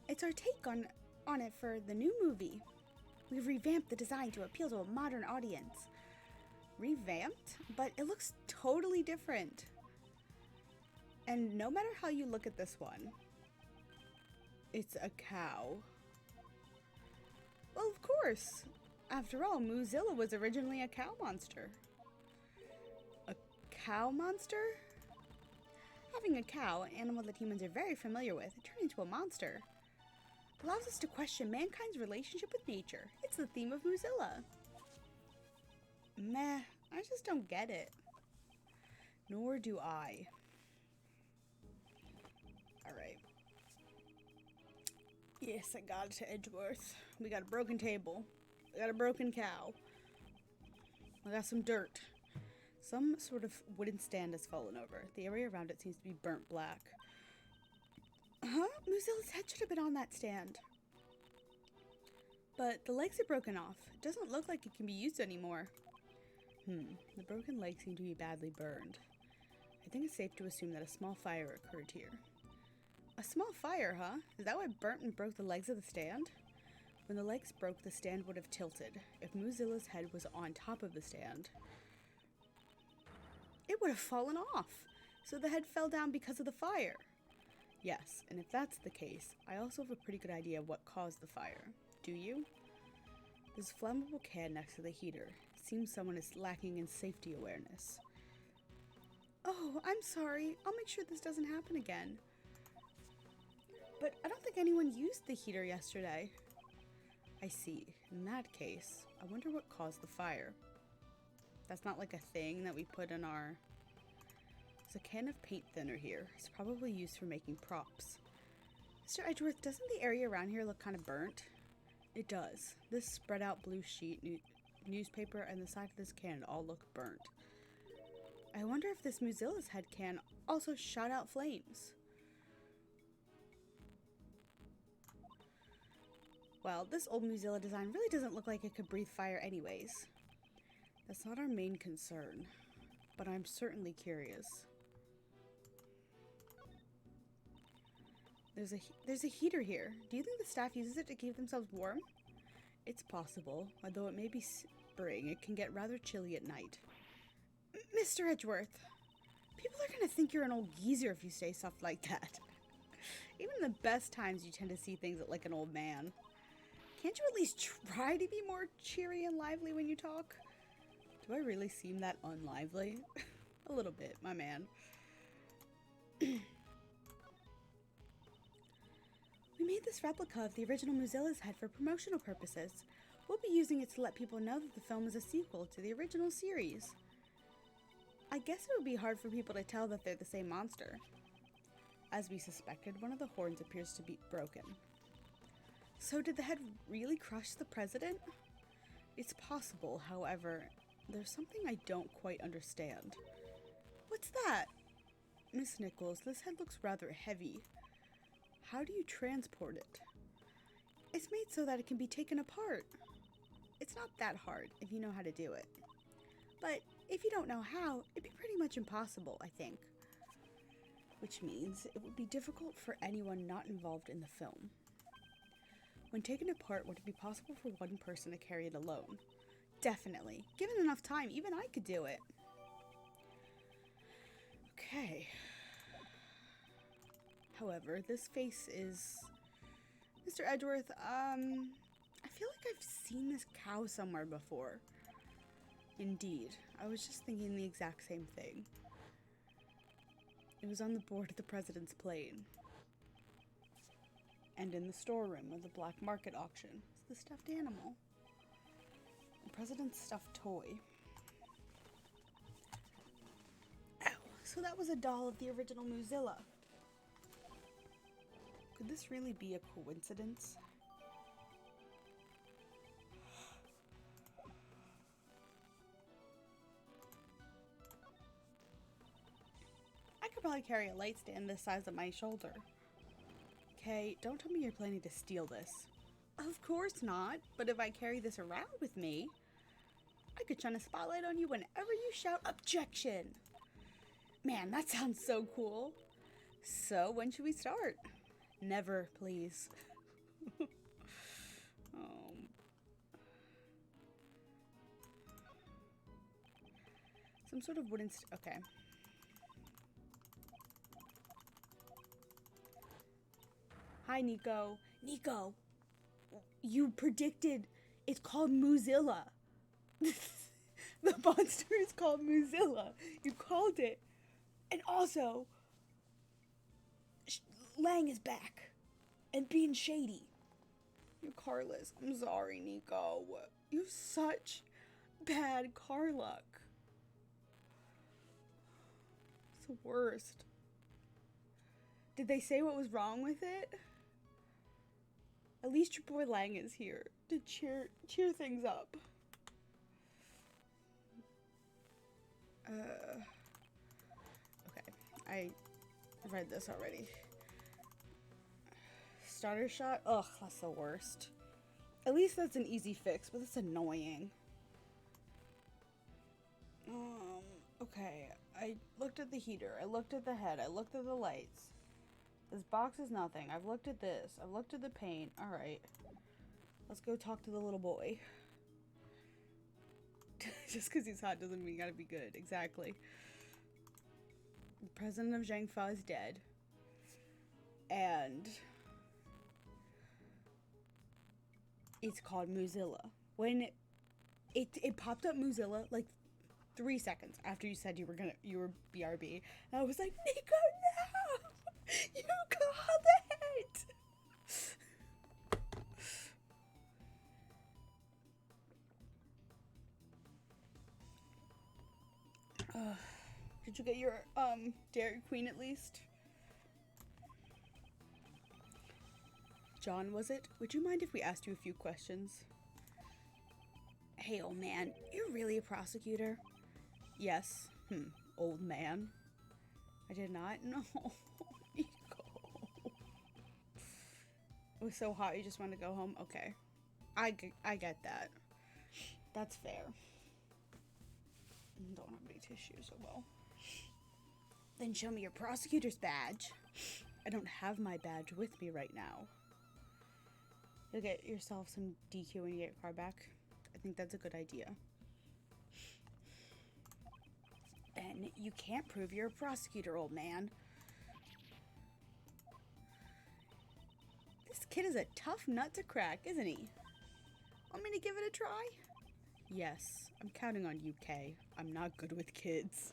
It's our take on it for the new movie. We've revamped the design to appeal to a modern audience. Revamped? But it looks totally different. And no matter how you look at this one, it's a cow. Well, of course. After all, Moozilla was originally a cow monster. A cow monster? Having a cow, an animal that humans are very familiar with, turn into a monster allows us to question mankind's relationship with nature. It's the theme of Moozilla. Meh, I just don't get it. Nor do I. Alright. Yes, I got it to Edgeworth. We got a broken table. We got a broken cow. We got some dirt. Some sort of wooden stand has fallen over. The area around it seems to be burnt black. Huh? Moozilla's head should have been on that stand. But the legs are broken off. It doesn't look like it can be used anymore. The broken legs seem to be badly burned. I think it's safe to assume that a small fire occurred here. A small fire, huh? Is that what burnt and broke the legs of the stand? When the legs broke, the stand would have tilted. If Moozilla's head was on top of the stand, it would have fallen off. So the head fell down because of the fire. Yes, and if that's the case, I also have a pretty good idea of what caused the fire. Do you? There's a flammable can next to the heater. It seems someone is lacking in safety awareness. Oh, I'm sorry. I'll make sure this doesn't happen again. But I don't think anyone used the heater yesterday. I see. In that case, I wonder what caused the fire. That's not like a thing that we put in our... There's a can of paint thinner here. It's probably used for making props. Mr. Edgeworth, doesn't the area around here look kind of burnt? It does. This spread out blue sheet, newspaper, and the side of this can all look burnt. I wonder if this Moozilla's head can also shot out flames. Well, this old Moozilla design really doesn't look like it could breathe fire anyways. That's not our main concern, but I'm certainly curious. There's a heater here. Do you think the staff uses it to keep themselves warm? It's possible, although it may be spring, it can get rather chilly at night. Mr. Edgeworth, people are gonna think you're an old geezer if you say stuff like that. Even in the best times, you tend to see things like an old man. Can't you at least try to be more cheery and lively when you talk? Do I really seem that unlively? A little bit, my man. We made this replica of the original Moozilla's head for promotional purposes. We'll be using it to let people know that the film is a sequel to the original series. I guess it would be hard for people to tell that they're the same monster. As we suspected, one of the horns appears to be broken. So did the head really crush the president? It's possible, however, there's something I don't quite understand. What's that? Miss Nichols, this head looks rather heavy. How do you transport it? It's made so that it can be taken apart. It's not that hard if you know how to do it. But if you don't know how, it'd be pretty much impossible, I think. Which means it would be difficult for anyone not involved in the film. When taken apart, would it be possible for one person to carry it alone? Definitely. Given enough time, even I could do it. Okay. However, this face is... Mr. Edgeworth, I feel like I've seen this cow somewhere before. Indeed. I was just thinking the exact same thing. It was on the board of the president's plane. And in the storeroom of the black market auction. It's the stuffed animal. The president's stuffed toy. Ow. So that was a doll of the original Moozilla. Could this really be a coincidence? I could probably carry a light stand this size on my shoulder. Okay, don't tell me you're planning to steal this. Of course not, but if I carry this around with me, I could shine a spotlight on you whenever you shout objection. Man, that sounds so cool. So, when should we start? Never, please. Some sort of wooden... okay. Hi, Nico. Nico, you predicted it's called Mozilla. The monster is called Mozilla. You called it. And also, Lang is back and being shady. You're carless. I'm sorry, Nico. You have such bad car luck. It's the worst. Did they say what was wrong with it? At least your boy Lang is here to cheer things up. Okay, I read this already. Starter shot? Ugh, that's the worst. At least that's an easy fix, but it's annoying. Okay, I looked at the heater, I looked at the head, I looked at the lights. This box is nothing. I've looked at this, I've looked at the paint. Alright, let's go talk to the little boy. Just because he's hot doesn't mean he gotta be good. Exactly. The president of Zhangfa is dead. And it's called Mozilla. When it popped up Mozilla like 3 seconds after you said you were BRB. And I was like, Nico, no! You called it! Did you get your Dairy Queen at least? John, was it? Would you mind if we asked you a few questions? Hey, old man, you're really a prosecutor? Yes. Old man. I did not? No. Nico. It was so hot you just want to go home? Okay. I get that. That's fair. Don't have any tissue, so well. Then show me your prosecutor's badge. I don't have my badge with me right now. You'll get yourself some DQ when you get your car back. I think that's a good idea. Then you can't prove you're a prosecutor, old man. This kid is a tough nut to crack, isn't he? Want me to give it a try? Yes, I'm counting on you, Kay. I'm not good with kids.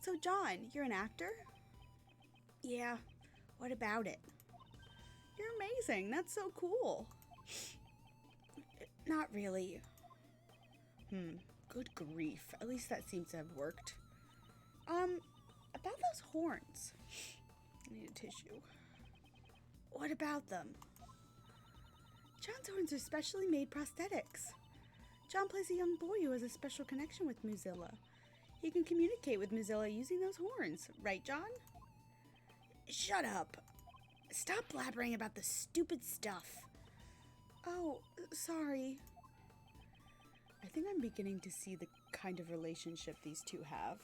So, John, you're an actor? Yeah, what about it? You're amazing. That's so cool. Not really. Good grief. At least that seems to have worked. About those horns. I need a tissue. What about them? John's horns are specially made prosthetics. John plays a young boy who has a special connection with Mozilla. He can communicate with Mozilla using those horns. Right, John? Shut up. Stop blabbering about the stupid stuff. Oh, sorry. I think I'm beginning to see the kind of relationship these two have.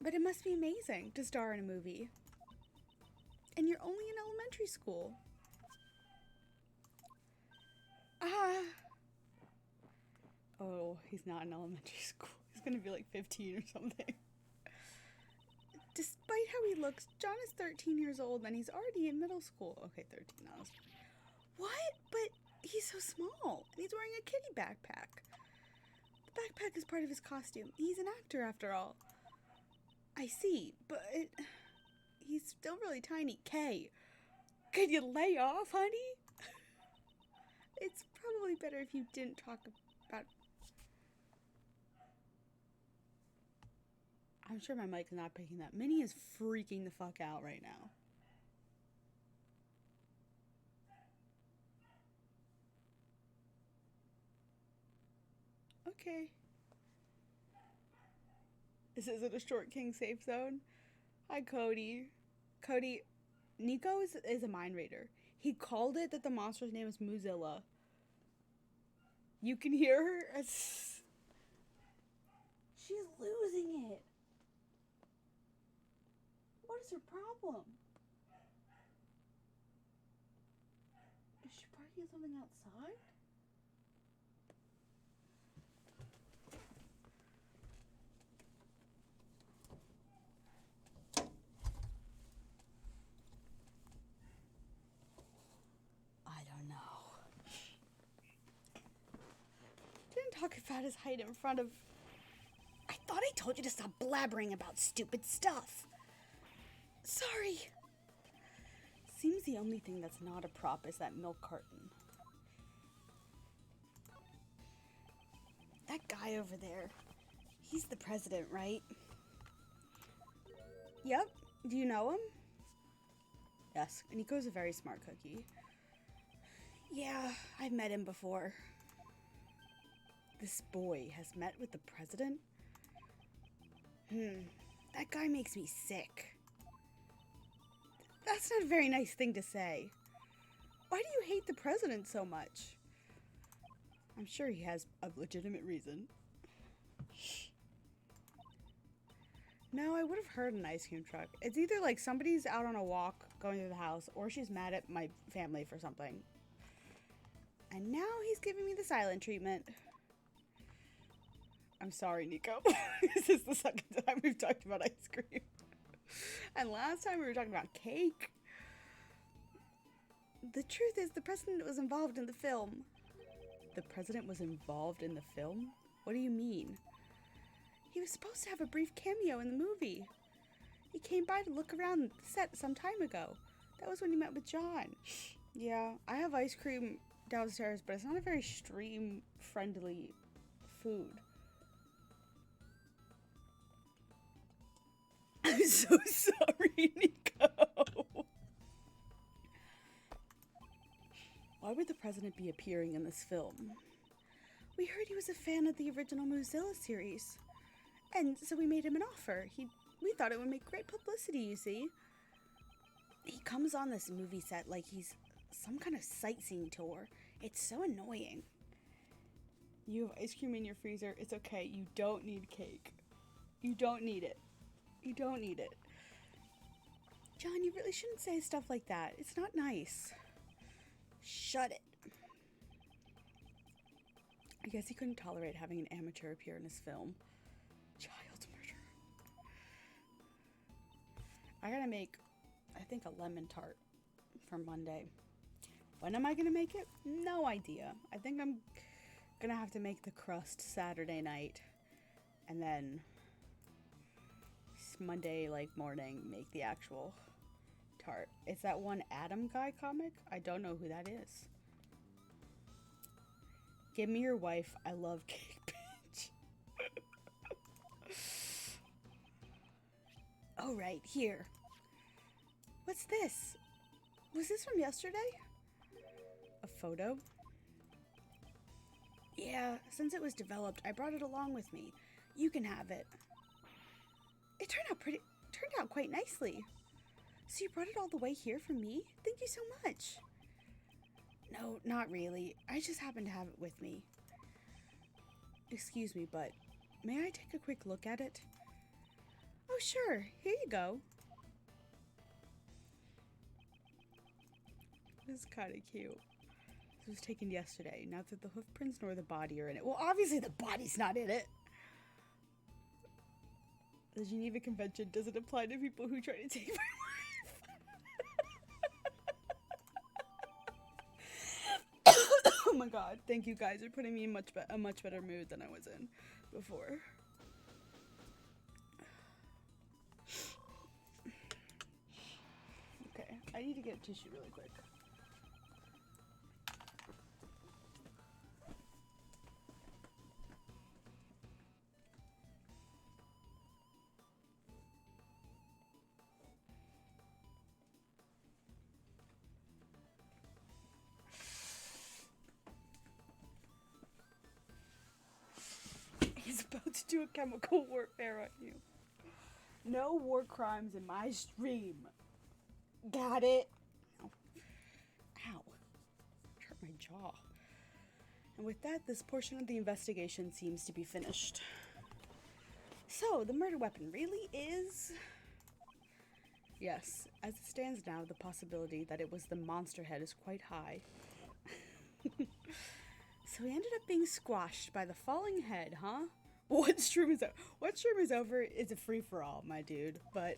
But it must be amazing to star in a movie. And you're only in elementary school. Oh, he's not in elementary school. He's gonna be like 15 or something. Despite how he looks, John is 13 years old and he's already in middle school. Okay, 13 now. What? But he's so small and he's wearing a kitty backpack. The backpack is part of his costume. He's an actor after all. I see, but he's still really tiny. Kay, could you lay off, honey? It's probably better if you didn't talk about... I'm sure my mic is not picking that. Minnie is freaking the fuck out right now. Okay. This isn't a Short King safe zone. Hi, Cody. Cody, Nico is a mind raider. He called it that the monster's name is Mozilla. You can hear her? She's losing it. What is her problem? Is she parking something outside? talk about his height in front of... I thought I told you to stop blabbering about stupid stuff. Sorry. Seems the only thing that's not a prop is that milk carton. That guy over there, he's the president, right? Yep. Do you know him? Yes, and Nico's a very smart cookie. Yeah, I've met him before. This boy has met with the president? That guy makes me sick. That's not a very nice thing to say. Why do you hate the president so much? I'm sure he has a legitimate reason. No, I would have heard an ice cream truck. It's either like somebody's out on a walk going through the house, or she's mad at my family for something. And now he's giving me the silent treatment. I'm sorry, Nico. This is the second time we've talked about ice cream. And last time we were talking about cake. The truth is, the president was involved in the film. The president was involved in the film? What do you mean? He was supposed to have a brief cameo in the movie. He came by to look around the set some time ago. That was when he met with John. Yeah, I have ice cream downstairs, but it's not a very stream-friendly food. I'm so sorry, Nico. Why would the president be appearing in this film? We heard he was a fan of the original Mozilla series. And so we made him an offer. We thought it would make great publicity, you see. He comes on this movie set like he's some kind of sightseeing tour. It's so annoying. You have ice cream in your freezer. It's okay. You don't need cake. You don't need it. You don't need it. John, you really shouldn't say stuff like that. It's not nice. Shut it. I guess he couldn't tolerate having an amateur appear in his film. Child murder. I gotta make, I think, a lemon tart for Monday. When am I gonna make it? No idea. I think I'm gonna have to make the crust Saturday night. And then Monday, morning, make the actual tart. It's that one Adam guy comic? I don't know who that is. Give me your wife. I love cake, bitch. Oh, right, here. What's this? Was this from yesterday? A photo? Yeah, since it was developed, I brought it along with me. You can have it. It turned out quite nicely. So you brought it all the way here for me? Thank you so much. No, not really. I just happened to have it with me. Excuse me, but may I take a quick look at it? Oh, sure. Here you go. This is kind of cute. This was taken yesterday. Neither the hoof prints nor the body are in it. Well, obviously the body's not in it. The Geneva Convention doesn't apply to people who try to take my wife. Oh my god. Thank you guys for putting me in a much better mood than I was in before. Okay, I need to get a tissue really quick. He's about to do a chemical warfare on you. No war crimes in my stream. Got it? Ow. Hurt my jaw. And with that, this portion of the investigation seems to be finished. So, the murder weapon really is... Yes, as it stands now, the possibility that it was the monster head is quite high. So he ended up being squashed by the falling head, huh? What stream is over is a free-for-all, my dude, but...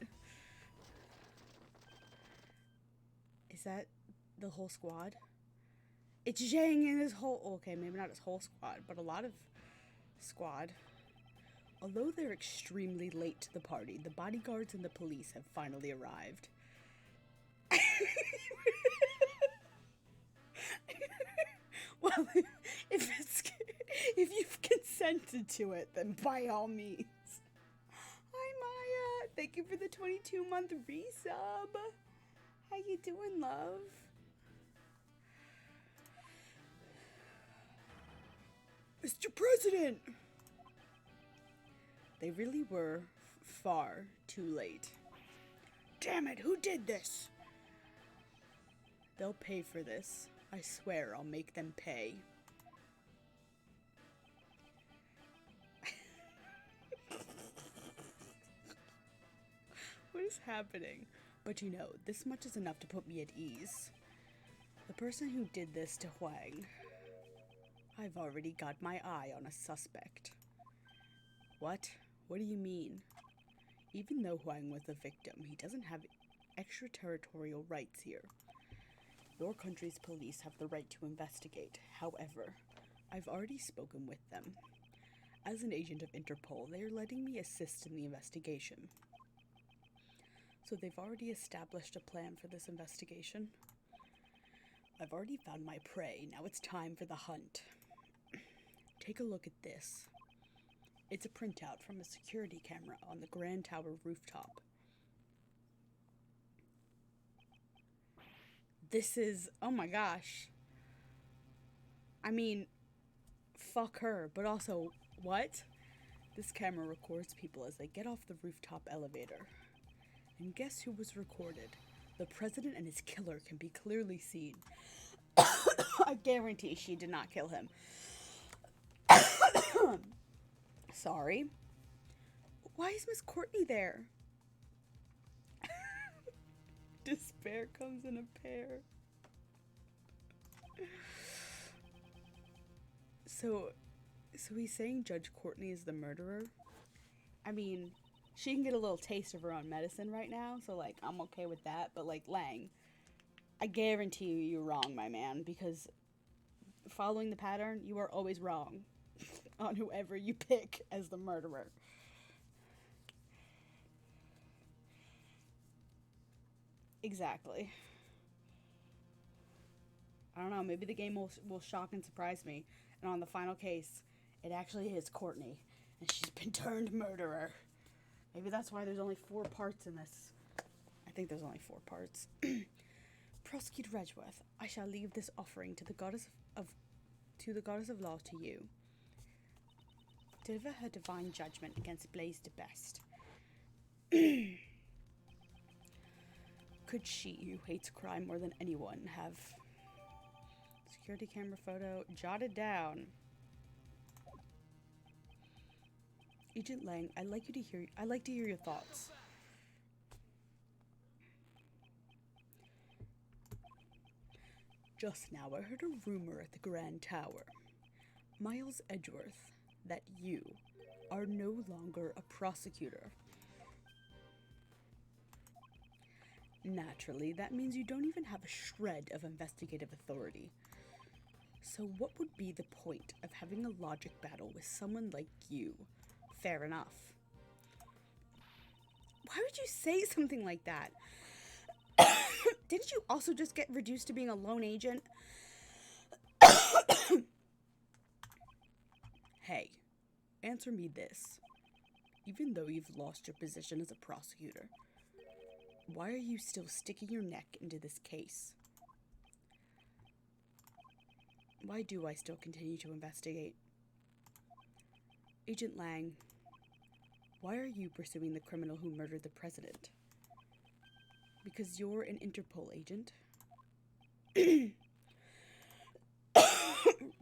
Is that the whole squad? It's Zhang and his whole... Okay, maybe not his whole squad, but a lot of Squad. Although they're extremely late to the party, the bodyguards and the police have finally arrived. Well, if you've consented to it, then by all means. Hi, Maya. Thank you for the 22-month resub. How you doing, love? Mr. President! They really were far too late. Damn it, who did this? They'll pay for this. I swear I'll make them pay. What is happening? But you know, this much is enough to put me at ease. The person who did this to Huang, I've already got my eye on a suspect. What? What do you mean? Even though Huang was the victim, he doesn't have extraterritorial rights here. Your country's police have the right to investigate. However, I've already spoken with them. As an agent of Interpol, they are letting me assist in the investigation. So they've already established a plan for this investigation. I've already found my prey. Now it's time for the hunt. Take a look at this. It's a printout from a security camera on the Grand Tower rooftop. This is, oh my gosh. I mean, fuck her, but also, what? This camera records people as they get off the rooftop elevator. And guess who was recorded? The president and his killer can be clearly seen. I guarantee she did not kill him. Sorry. Why is Miss Courtney there? Despair comes in a pair. So he's saying Judge Courtney is the murderer? I mean, she can get a little taste of her own medicine right now, so, like, I'm okay with that. But, like, Lang, I guarantee you're wrong, my man, because following the pattern, you are always wrong on whoever you pick as the murderer. Exactly. I don't know, maybe the game will shock and surprise me, and on the final case, it actually is Courtney, and she's been turned murderer. Maybe that's why there's only 4 parts in this. I think there's only 4 parts. Prosecutor Edgeworth, I shall leave this offering to the goddess of law to you. Deliver her divine judgment against Blaise de Best. Could she, who hates crime more than anyone, have security camera photo jotted down? Agent Lang, I'd like to hear your thoughts. Just now I heard a rumor at the Grand Tower. Miles Edgeworth, that you are no longer a prosecutor. Naturally, that means you don't even have a shred of investigative authority. So what would be the point of having a logic battle with someone like you? Fair enough. Why would you say something like that? Didn't you also just get reduced to being a lone agent? Hey, answer me this. Even though you've lost your position as a prosecutor, why are you still sticking your neck into this case? Why do I still continue to investigate? Agent Lang, why are you pursuing the criminal who murdered the president? Because you're an Interpol agent?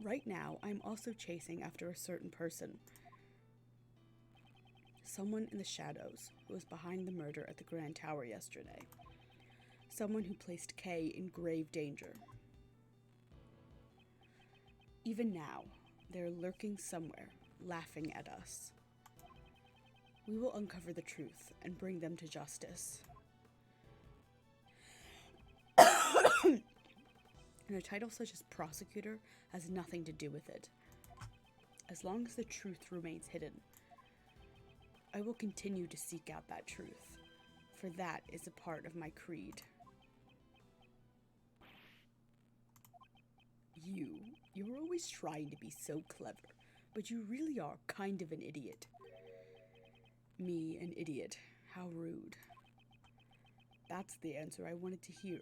Right now, I'm also chasing after a certain person. Someone in the shadows who was behind the murder at the Grand Tower yesterday. Someone who placed Kay in grave danger. Even now, they're lurking somewhere, laughing at us. We will uncover the truth and bring them to justice. And a title such as prosecutor has nothing to do with it. As long as the truth remains hidden, I will continue to seek out that truth, for that is a part of my creed. You're always trying to be so clever, but you really are kind of an idiot. Me, an idiot. How rude. That's the answer I wanted to hear.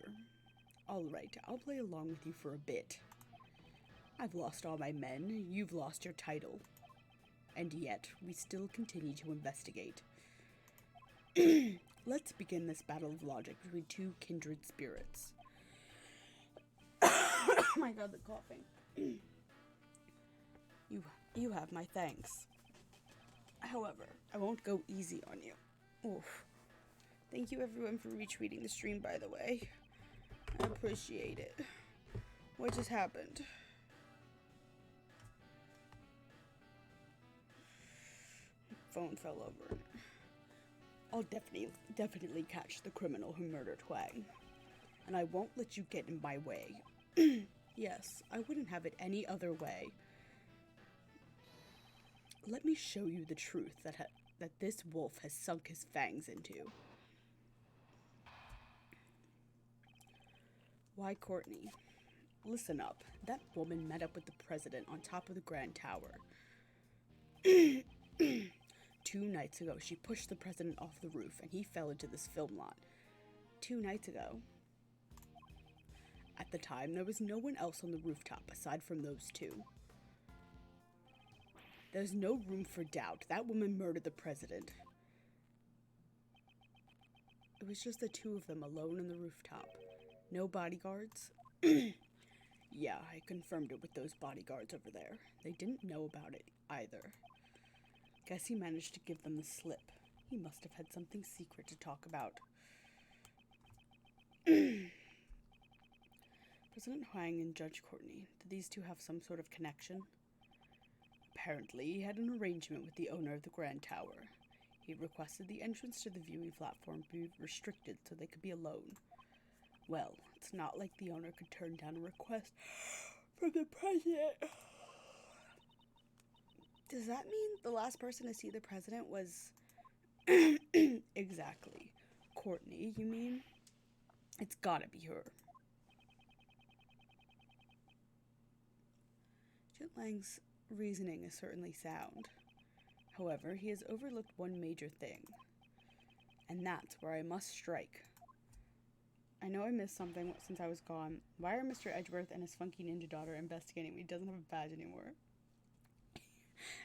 Alright, I'll play along with you for a bit. I've lost all my men, you've lost your title. And yet, we still continue to investigate. Let's begin this battle of logic between two kindred spirits. Oh my god, the coughing. You have my thanks. However, I won't go easy on you. Oof. Thank you everyone for retweeting the stream, by the way. I appreciate it. What just happened? Phone fell over. I'll definitely catch the criminal who murdered Huang. And I won't let you get in my way. Yes, I wouldn't have it any other way. Let me show you the truth that this wolf has sunk his fangs into. Why, Courtney? Listen up. That woman met up with the president on top of the Grand Tower. 2 nights ago, she pushed the president off the roof and he fell into this film lot. 2 nights ago. At the time, there was no one else on the rooftop aside from those two. There's no room for doubt. That woman murdered the president. It was just the 2 of them alone on the rooftop. No bodyguards? Yeah, I confirmed it with those bodyguards over there. They didn't know about it either. Guess he managed to give them the slip. He must have had something secret to talk about. President Huang and Judge Courtney, did these two have some sort of connection? Apparently, he had an arrangement with the owner of the Grand Tower. He requested the entrance to the viewing platform be restricted so they could be alone. Well, it's not like the owner could turn down a request from the president. Does that mean the last person to see the president was... Exactly. Courtney, you mean? It's gotta be her. Jin Lang's reasoning is certainly sound. However, he has overlooked one major thing. And that's where I must strike. I know I missed something since I was gone. Why are Mr. Edgeworth and his funky ninja daughter investigating me? He doesn't have a badge anymore.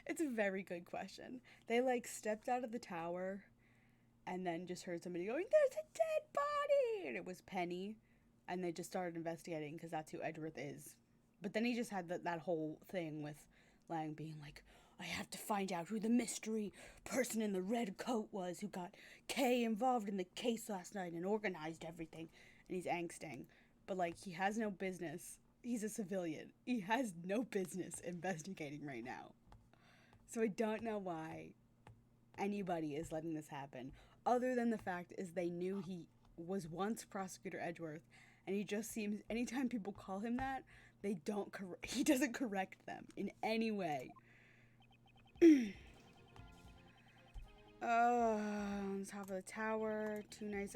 It's a very good question. They, stepped out of the tower and then just heard somebody going, "There's a dead body!" And it was Penny. And they just started investigating because that's who Edgeworth is. But then he just had that whole thing with Lang being like, I have to find out who the mystery person in the red coat was who got Kay involved in the case last night and organized everything. And he's angsting. But, he has no business. He's a civilian. He has no business investigating right now. So I don't know why anybody is letting this happen. Other than the fact is they knew he was once Prosecutor Edgeworth. And he just seems, anytime people call him that, he doesn't correct them in any way. On top of the tower, 2 nights.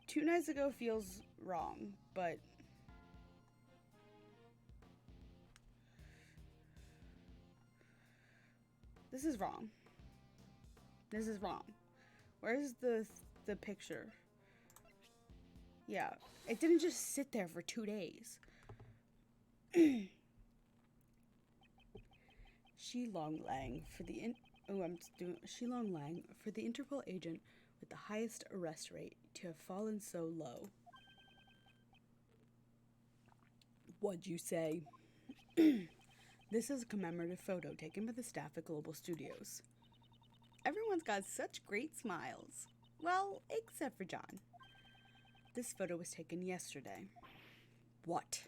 2 nights ago feels wrong, but this is wrong. This is wrong. Where's the picture? Yeah, it didn't just sit there for 2 days. Shilong Lang for the Shilong Lang for the Interpol agent with the highest arrest rate to have fallen so low. What'd you say? This is a commemorative photo taken by the staff at Global Studios. Everyone's got such great smiles. Well, except for John. This photo was taken yesterday. What?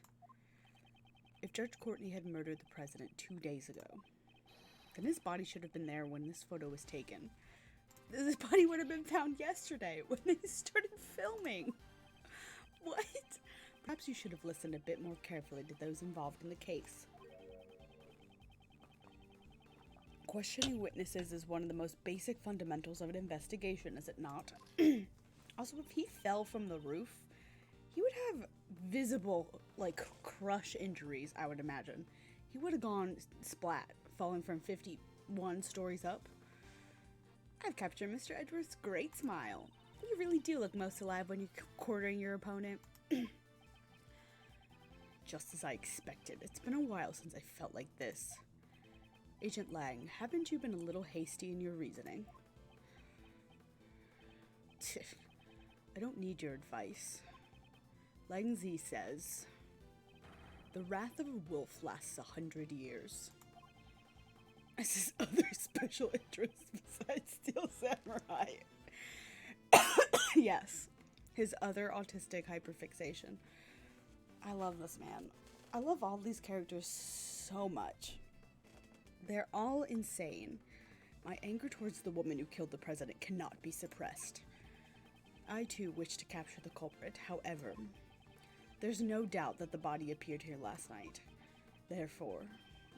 If Judge Courtney had murdered the president 2 days ago, then his body should have been there when this photo was taken. His body would have been found yesterday when they started filming. What? Perhaps you should have listened a bit more carefully to those involved in the case. Questioning witnesses is one of the most basic fundamentals of an investigation, is it not? Also, if he fell from the roof, he would have visible, like, crush injuries, I would imagine. He would have gone splat, falling from 51 stories up. I've captured Mr. Edgeworth's great smile. You really do look most alive when you're quartering your opponent. Just as I expected. It's been a while since I felt like this. Agent Lang, haven't you been a little hasty in your reasoning? I don't need your advice. Lang Zi says, the wrath of a wolf lasts 100 years. As his other special interests besides Steel Samurai. Yes, his other autistic hyperfixation. I love this man. I love all these characters so much. They're all insane. My anger towards the woman who killed the president cannot be suppressed. I too wish to capture the culprit, however, there's no doubt that the body appeared here last night. Therefore,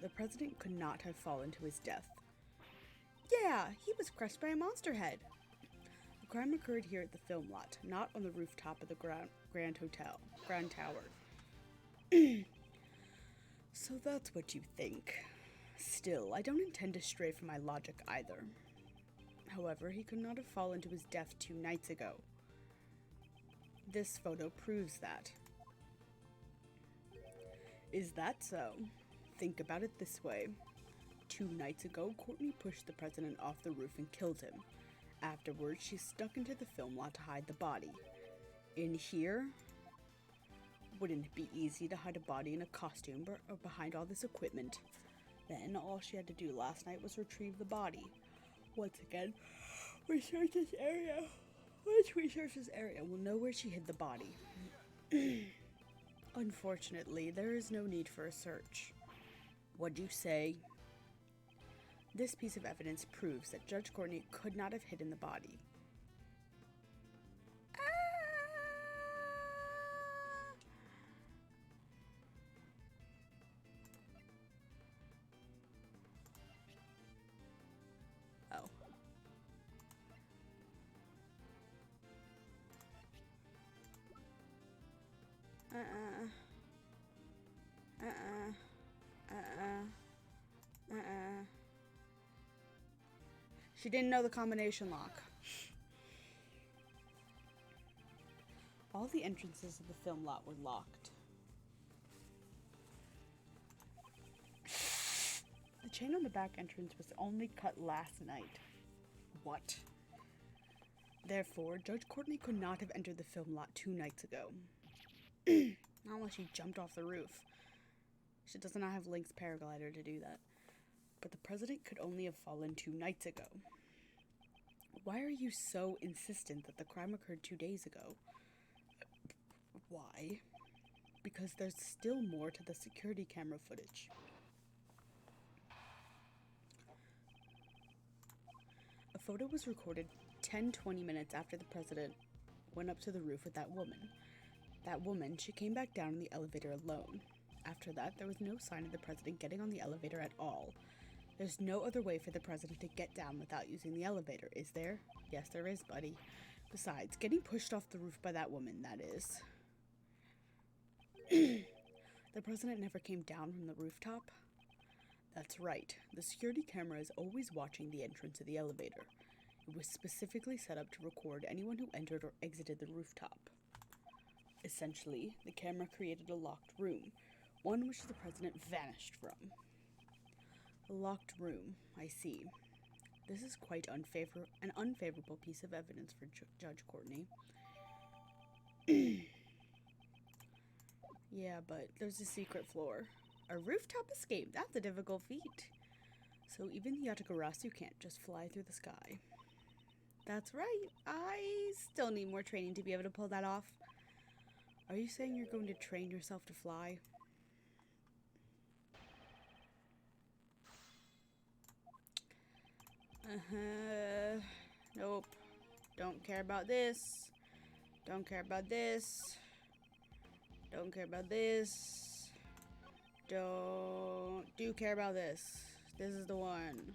the president could not have fallen to his death. Yeah, he was crushed by a monster head. The crime occurred here at the film lot, not on the rooftop of the Grand Tower. So that's what you think. Still, I don't intend to stray from my logic either. However, he could not have fallen to his death 2 nights ago. This photo proves that. Is that so? Think about it this way. 2 nights ago, Courtney pushed the president off the roof and killed him. Afterwards, she stuck into the film lot to hide the body. In here, wouldn't it be easy to hide a body in a costume or behind all this equipment? Then all she had to do last night was retrieve the body. Once again, research this area. Once we search this area, we'll know where she hid the body. Unfortunately, there is no need for a search. What'd you say? This piece of evidence proves that Judge Courtney could not have hidden the body. Oh. She didn't know the combination lock. All the entrances of the film lot were locked. The chain on the back entrance was only cut last night. What? Therefore, Judge Courtney could not have entered the film lot 2 nights ago. Not unless she jumped off the roof. She does not have Link's paraglider to do that. But the president could only have fallen 2 nights ago. Why are you so insistent that the crime occurred 2 days ago? Why? Because there's still more to the security camera footage. A photo was recorded 10-20 minutes after the president went up to the roof with that woman. That woman, she came back down in the elevator alone. After that, there was no sign of the president getting on the elevator at all. There's no other way for the president to get down without using the elevator, is there? Yes, there is, buddy. Besides, getting pushed off the roof by that woman, that is. The president never came down from the rooftop? That's right. The security camera is always watching the entrance of the elevator. It was specifically set up to record anyone who entered or exited the rooftop. Essentially, the camera created a locked room, one which the president vanished from. A locked room, I see. This is quite an unfavorable piece of evidence for Judge Courtney. Yeah, but there's a secret floor. A rooftop escape, that's a difficult feat. So even the Yatagarasu can't just fly through the sky. That's right, I still need more training to be able to pull that off. Are you saying you're going to train yourself to fly? Nope. Don't care about this. Don't care about this. Don't care about this. Do care about this. This is the one.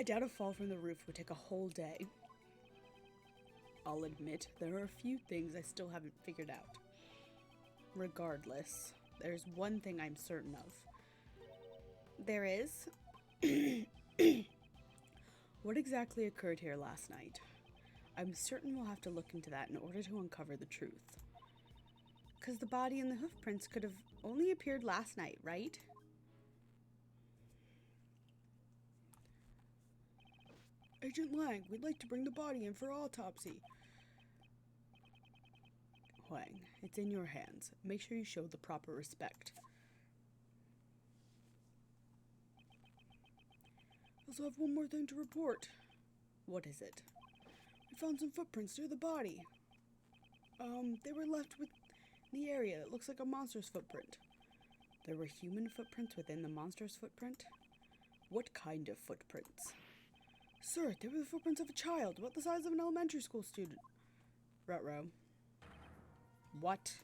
I doubt a fall from the roof would take a whole day. I'll admit, there are a few things I still haven't figured out. Regardless, there's one thing I'm certain of. There is? What exactly occurred here last night? I'm certain we'll have to look into that in order to uncover the truth. Because the body and the hoof prints could have only appeared last night, right? Agent Lang, we'd like to bring the body in for autopsy. Huang, it's in your hands. Make sure you show the proper respect. I also have one more thing to report. What is it? We found some footprints near the body. They were left with the area that looks like a monster's footprint. There were human footprints within the monster's footprint? What kind of footprints? Sir, they were the footprints of a child, about the size of an elementary school student. Ruh-roh. What?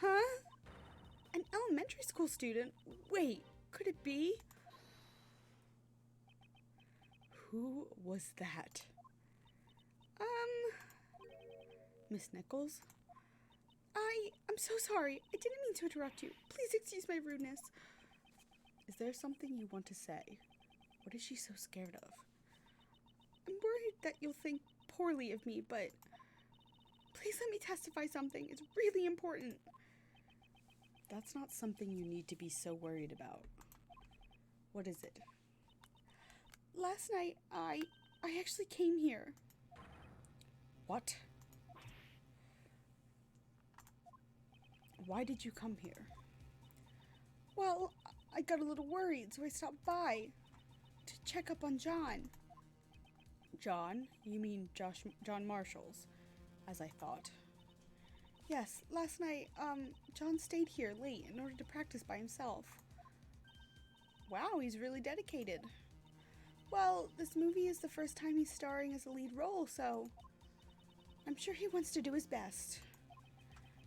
Huh? An elementary school student? Wait, could it be? Who was that? Miss Nichols? I'm so sorry. I didn't mean to interrupt you. Please excuse my rudeness. Is there something you want to say? What is she so scared of? I'm worried that you'll think poorly of me, but please let me testify something. It's really important. That's not something you need to be so worried about. What is it? Last night, I actually came here. What? Why did you come here? Well, I got a little worried, so I stopped by to check up on John. John? You mean John Marshall's, as I thought. Yes, last night, John stayed here late in order to practice by himself. Wow, he's really dedicated. Well, this movie is the first time he's starring as a lead role, so I'm sure he wants to do his best.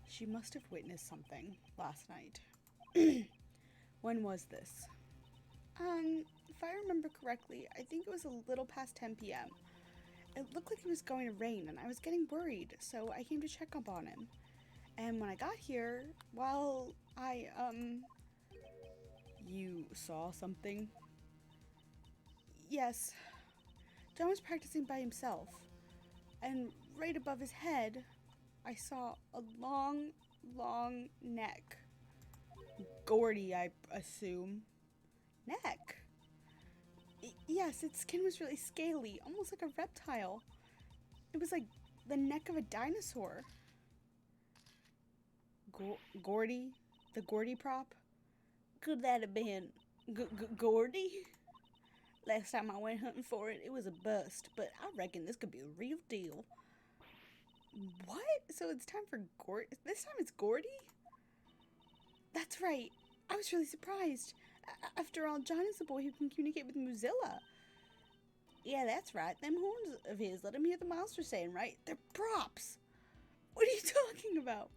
She must have witnessed something last night. When was this? If I remember correctly, I think it was a little past 10 p.m. It looked like it was going to rain, and I was getting worried, so I came to check up on him. And when I got here, well, You saw something? Yes. John was practicing by himself, and right above his head, I saw a long, long neck. Gordy, I assume. Neck? Yes, its skin was really scaly, almost like a reptile. It was like the neck of a dinosaur. Gordy? The Gordy prop? Could that have been Gordy? Last time I went hunting for it, it was a bust, but I reckon this could be a real deal. What? So it's time for Gordy? This time it's Gordy? That's right. I was really surprised. After all, John is the boy who can communicate with Mozilla. Yeah, that's right. Them horns of his let him hear the monster saying, right? They're props. What are you talking about?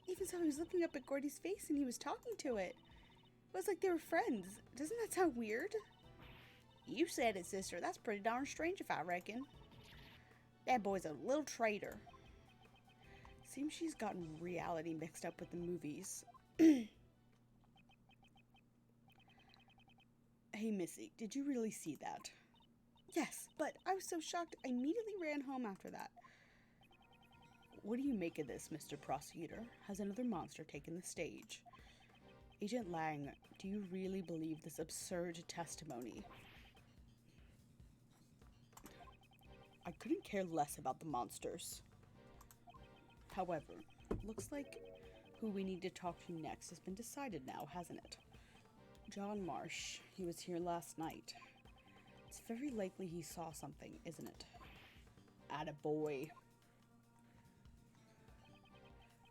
Even so, he was looking up at Gordy's face and he was talking to it. It was like they were friends. Doesn't that sound weird? You said it, sister. That's pretty darn strange if I reckon. That boy's a little traitor. Seems she's gotten reality mixed up with the movies. Hey, Missy, did you really see that? Yes, but I was so shocked I immediately ran home after that. What do you make of this, Mr. Prosecutor? Has another monster taken the stage? Agent Lang, do you really believe this absurd testimony? I couldn't care less about the monsters. However, looks like who we need to talk to next has been decided now, hasn't it? John Marsh. He was here last night. It's very likely he saw something, isn't it? Attaboy.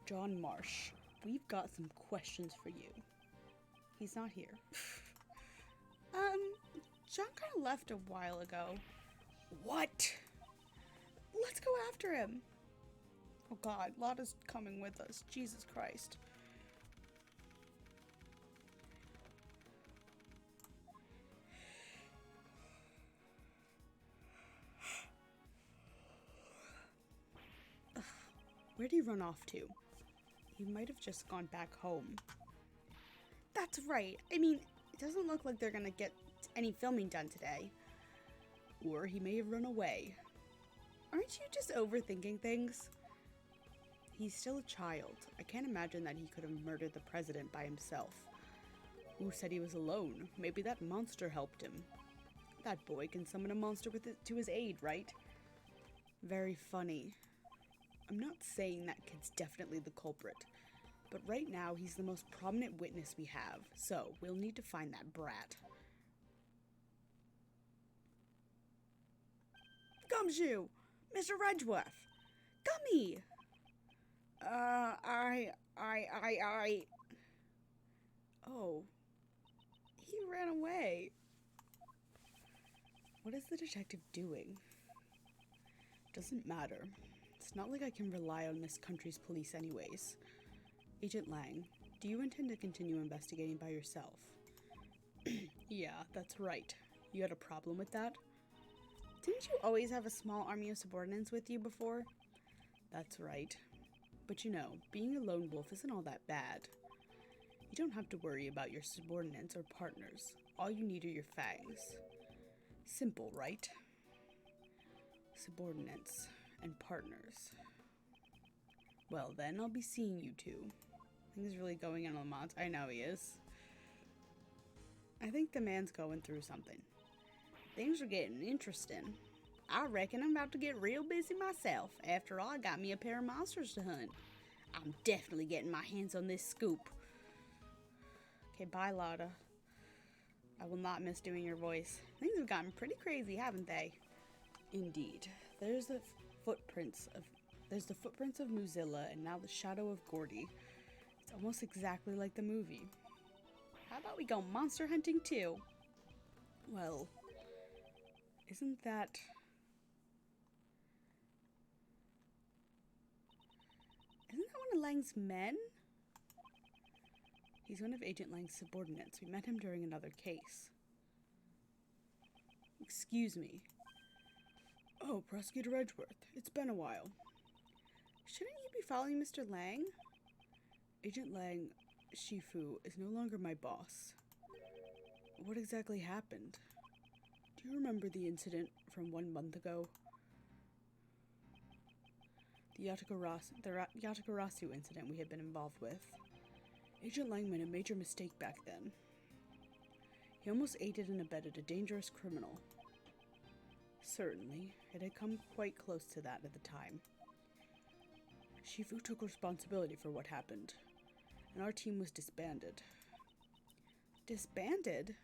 John Marsh, we've got some questions for you. He's not here. John kind of left a while ago. What? Let's go after him. Oh God, Lotta's coming with us. Jesus Christ. Where'd he run off to? He might have just gone back home. That's right. I mean, it doesn't look like they're gonna get any filming done today. Or he may have run away. Aren't you just overthinking things? He's still a child. I can't imagine that he could have murdered the president by himself. Who said he was alone? Maybe that monster helped him. That boy can summon a monster to his aid, right? Very funny. I'm not saying that kid's definitely the culprit, but right now he's the most prominent witness we have, so we'll need to find that brat. Gumshoe! Mr. Edgeworth! Gummy! Oh. He ran away. What is the detective doing? Doesn't matter. It's not like I can rely on this country's police anyways. Agent Lang, do you intend to continue investigating by yourself? Yeah, that's right. You had a problem with that? Didn't you always have a small army of subordinates with you before? That's right. But you know, being a lone wolf isn't all that bad. You don't have to worry about your subordinates or partners. All you need are your fangs. Simple, right? Subordinates and partners. Well then, I'll be seeing you two. Things really going on Lamont. I know he is. I think the man's going through something. Things are getting interesting. I reckon I'm about to get real busy myself. After all, I got me a pair of monsters to hunt. I'm definitely getting my hands on this scoop. Okay, bye, Lotta. I will not miss doing your voice. Things have gotten pretty crazy, haven't they? Indeed. There's the footprints of Mozilla and now the shadow of Gordy. It's almost exactly like the movie. How about we go monster hunting too? Well, isn't that one of Lang's men? He's one of Agent Lang's subordinates. We met him during another case. Excuse me. Oh, Prosecutor Edgeworth. It's been a while. Shouldn't you be following Mr. Lang? Agent Lang, Shifu, is no longer my boss. What exactly happened? Do you remember the incident from 1 month ago? The Yatakarasu incident we had been involved with. Agent Lang made a major mistake back then. He almost aided and abetted a dangerous criminal. Certainly, it had come quite close to that at the time. Shifu took responsibility for what happened, and our team was disbanded. Disbanded?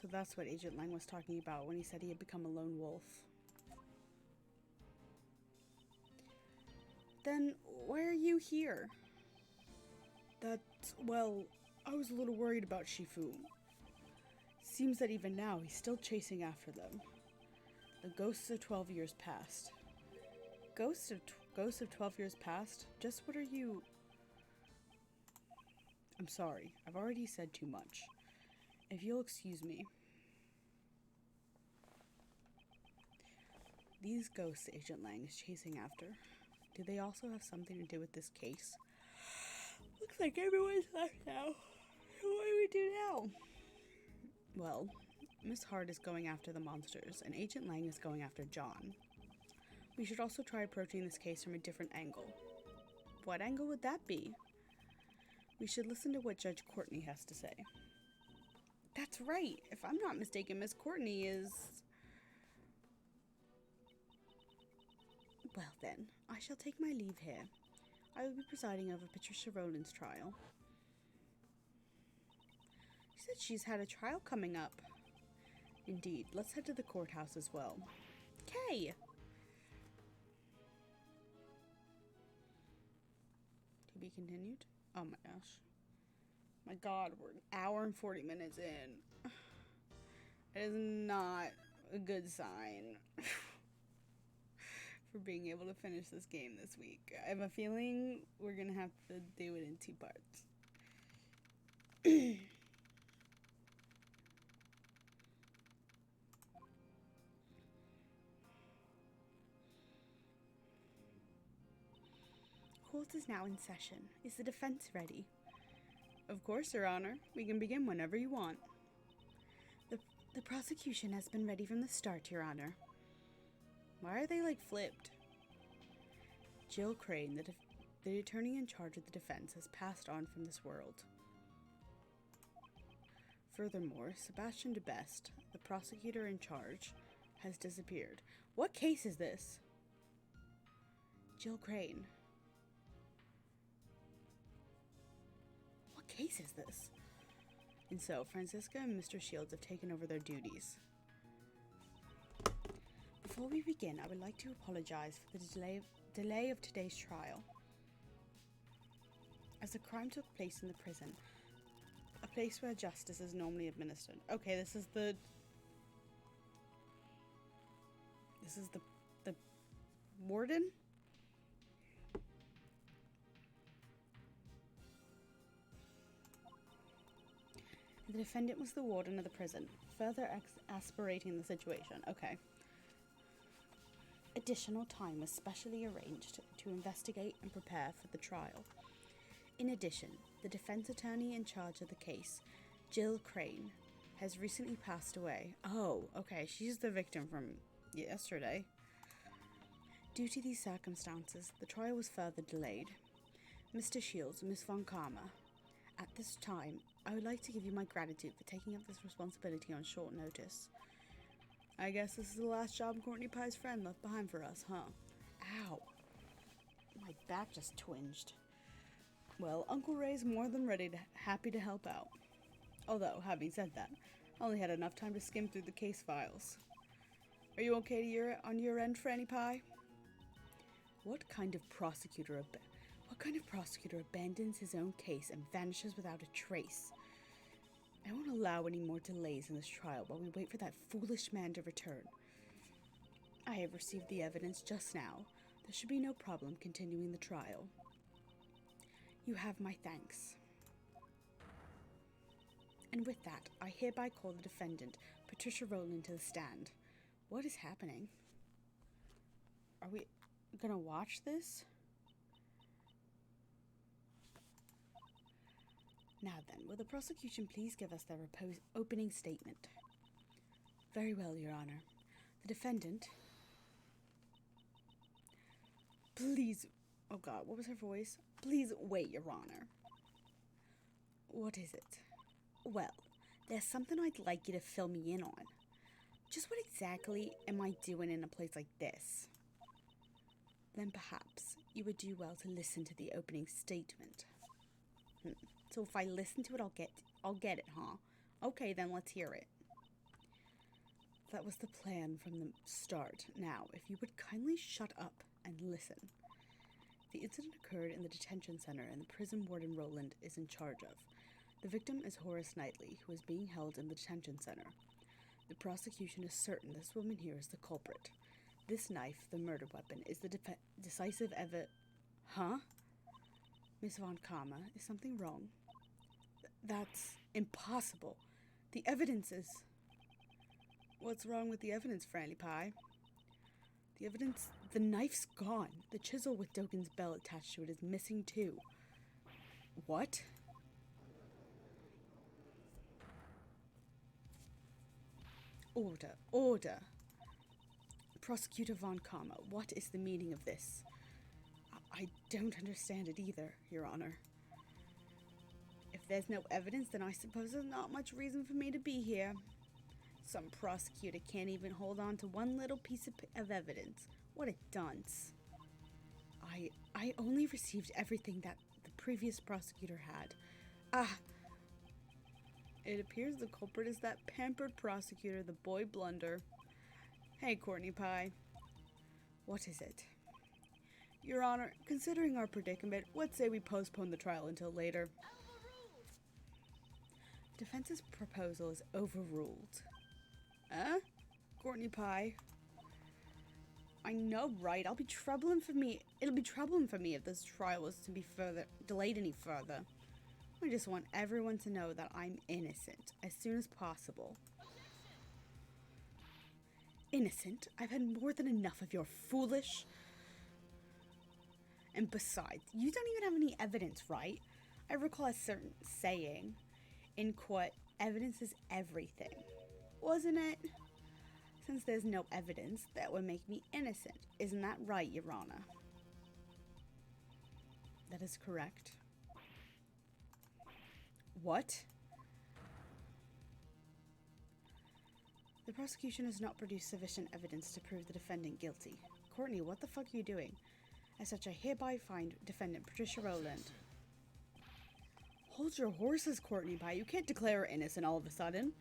So that's what Agent Lang was talking about when he said he had become a lone wolf. Then why are you here? Well, I was a little worried about Shifu. Seems that even now he's still chasing after them. The ghosts of 12 years past. Ghosts of 12 years past? Just what are you... I'm sorry, I've already said too much. If you'll excuse me. These ghosts Agent Lang is chasing after, do they also have something to do with this case? Looks like everyone's left now. What do we do now? Well, Miss Hart is going after the monsters, and Agent Lang is going after John. We should also try approaching this case from a different angle. What angle would that be? We should listen to what Judge Courtney has to say. That's right. If I'm not mistaken, Miss Courtney is... Well then, I shall take my leave here. I will be presiding over Patricia Rowland's trial. She said she's had a trial coming up. Indeed, let's head to the courthouse as well. Okay. To be continued? Oh my gosh. My god, we're an hour and 40 minutes in. It is not a good sign for being able to finish this game this week. I have a feeling we're gonna have to do it in 2 parts. Shields is now in session. Is the defense ready? Of course, Your Honor. We can begin whenever you want. The prosecution has been ready from the start, Your Honor. Why are they, like, flipped? Jill Crane, the attorney in charge of the defense, has passed on from this world. Furthermore, Sebastian de Best, the prosecutor in charge, has disappeared. What case is this? Jill Crane. What case is this? And so, Francisca and Mr. Shields have taken over their duties. Before we begin, I would like to apologize for the delay of today's trial. As the crime took place in the prison, a place where justice is normally administered. Okay, this is the warden? The defendant was the warden of the prison, further aspirating the situation. Okay. Additional time was specially arranged to investigate and prepare for the trial. In addition, the defense attorney in charge of the case, Jill Crane, has recently passed away. Oh, okay, she's the victim from yesterday. Due to these circumstances, the trial was further delayed. Mr. Shields, Miss Von Karma, at this time, I would like to give you my gratitude for taking up this responsibility on short notice. I guess this is the last job Courtney Pye's friend left behind for us, huh? Ow. My back just twinged. Well, Uncle Ray's more than happy to help out. Although, having said that, I only had enough time to skim through the case files. Are you okay on your end, Franny Pye? What kind of prosecutor abandons his own case and vanishes without a trace? I won't allow any more delays in this trial while we wait for that foolish man to return. I have received the evidence just now. There should be no problem continuing the trial. You have my thanks. And with that, I hereby call the defendant, Patricia Rowland, to the stand. What is happening? Are we gonna watch this? Now then, will the prosecution please give us their opening statement? Very well, Your Honor. The defendant... Please... Oh God, what was her voice? Please wait, Your Honor. What is it? Well, there's something I'd like you to fill me in on. Just what exactly am I doing in a place like this? Then perhaps you would do well to listen to the opening statement. So if I listen to it, I'll get it, huh? Okay, then let's hear it. That was the plan from the start. Now, if you would kindly shut up and listen. The incident occurred in the detention center and the prison warden Rowland is in charge of. The victim is Horace Knightley, who is being held in the detention center. The prosecution is certain this woman here is the culprit. This knife, the murder weapon, is the decisive Huh? Miss Von Karma, is something wrong? That's impossible. The evidence is... What's wrong with the evidence, Franny Pye? The evidence... The knife's gone. The chisel with Dogen's bell attached to it is missing too. What? Order. Order. Prosecutor Von Karma, what is the meaning of this? I don't understand it either, Your Honor. If there's no evidence, then I suppose there's not much reason for me to be here. Some prosecutor can't even hold on to one little piece of evidence. What a dunce. I only received everything that the previous prosecutor had. It appears the culprit is that pampered prosecutor, the boy Blunder. Hey, Courtney Pye. What is it? Your Honor, considering our predicament, let's say we postpone the trial until later. Defense's proposal is overruled. Courtney Pye? I know, right? It'll be troubling for me if this trial was to be delayed any further. I just want everyone to know that I'm innocent as soon as possible. Innocent? I've had more than enough of your foolish... And besides, you don't even have any evidence, right? I recall a certain saying in court, evidence is everything. Wasn't it? Since there's no evidence, that would make me innocent. Isn't that right, Your Honor? That is correct. What? The prosecution has not produced sufficient evidence to prove the defendant guilty. Courtney, what the fuck are you doing? As such, I hereby find defendant Patricia Rowland. Hold your horses, Courtney Pye. You can't declare her innocent all of a sudden.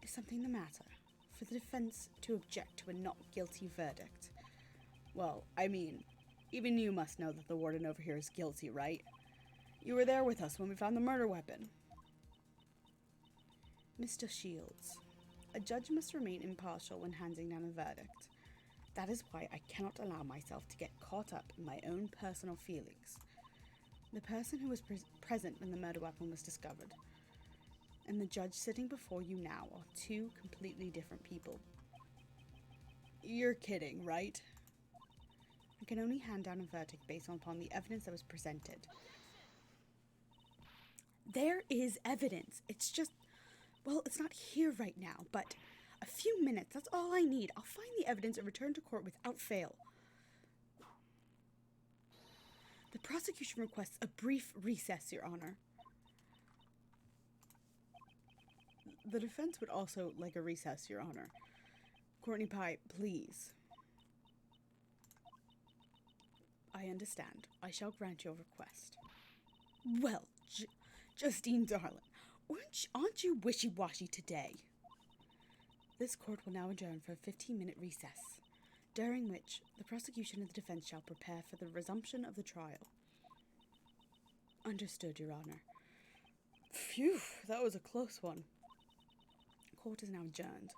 Is something the matter? For the defense to object to a not guilty verdict. Well, I mean, even you must know that the warden over here is guilty, right? You were there with us when we found the murder weapon. Mr. Shields, a judge must remain impartial when handing down a verdict. That is why I cannot allow myself to get caught up in my own personal feelings. The person who was present when the murder weapon was discovered and the judge sitting before you now are two completely different people. You're kidding, right? I can only hand down a verdict based upon the evidence that was presented. There is evidence. It's just, well, it's not here right now, but a few minutes, that's all I need. I'll find the evidence and return to court without fail. The prosecution requests a brief recess, Your Honor. The defense would also like a recess, Your Honor. Courtney Pye, please. I understand. I shall grant your request. Well, Justine, darling, aren't you wishy-washy today? This court will now adjourn for a 15-minute recess, during which the prosecution and the defense shall prepare for the resumption of the trial. Understood, Your Honor. Phew, that was a close one. Court is now adjourned.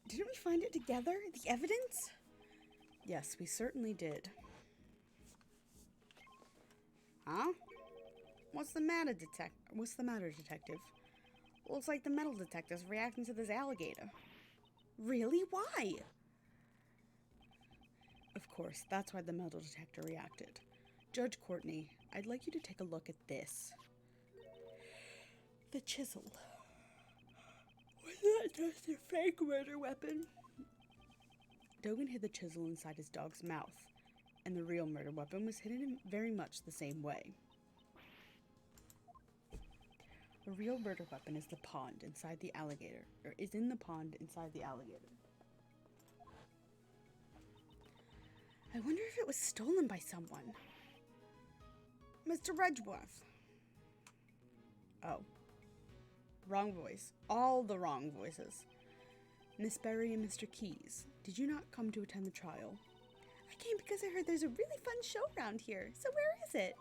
Didn't we find it together? The evidence? Yes, we certainly did. Huh? What's the matter, detective? Looks like the metal detective's reacting to this alligator. Really? Why? Of course, that's why the metal detector reacted. Judge Courtney, I'd like you to take a look at this. The chisel. Was that just a fake murder weapon? Dogan hid the chisel inside his dog's mouth, and the real murder weapon was hidden in very much the same way. The real murder weapon is the pond inside the alligator, or is in the pond inside the alligator. I wonder if it was stolen by someone. Mr. Edgeworth. Oh. Wrong voice. All the wrong voices. Miss Berry and Mr. Keyes, did you not come to attend the trial? I came because I heard there's a really fun show around here. So where is it?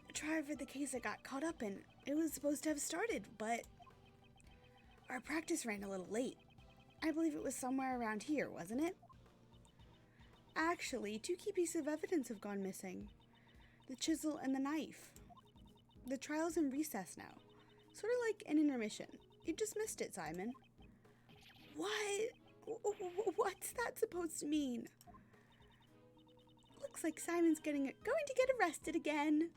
A trial for the case I got caught up in. It was supposed to have started, but our practice ran a little late. I believe it was somewhere around here, wasn't it? Actually, two key pieces of evidence have gone missing. The chisel and the knife. The trial's in recess now. Sort of like an intermission. You just missed it, Simon. What? What's that supposed to mean? Looks like Simon's going to get arrested again.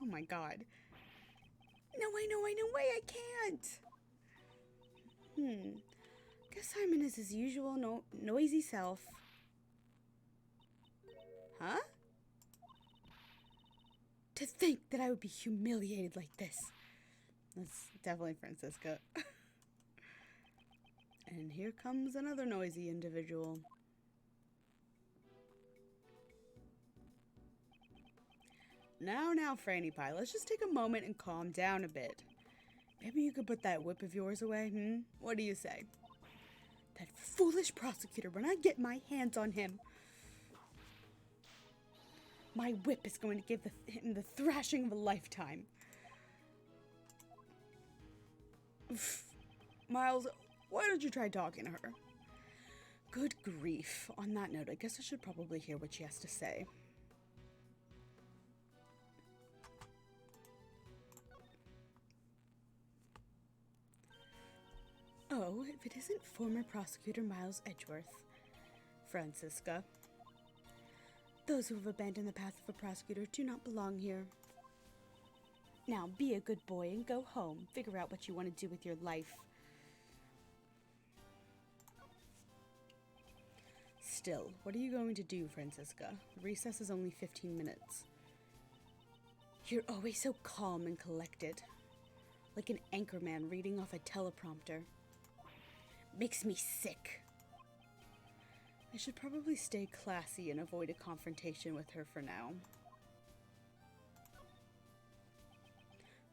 Oh my god. No way, I can't. Guess Simon is his usual noisy self. Huh? To think that I would be humiliated like this. That's definitely Francisca. And here comes another noisy individual. Now, Franny Pie, let's just take a moment and calm down a bit. Maybe you could put that whip of yours away, What do you say? That foolish prosecutor, when I get my hands on him, my whip is going to give him the thrashing of a lifetime. Miles, why don't you try talking to her? Good grief. On that note, I guess I should probably hear what she has to say. So, if it isn't former prosecutor Miles Edgeworth, Francisca. Those who have abandoned the path of a prosecutor do not belong here. Now, be a good boy and go home. Figure out what you want to do with your life. Still, what are you going to do, Francisca? The recess is only 15 minutes. You're always so calm and collected. Like an anchorman reading off a teleprompter. Makes me sick. I should probably stay classy and avoid a confrontation with her for now.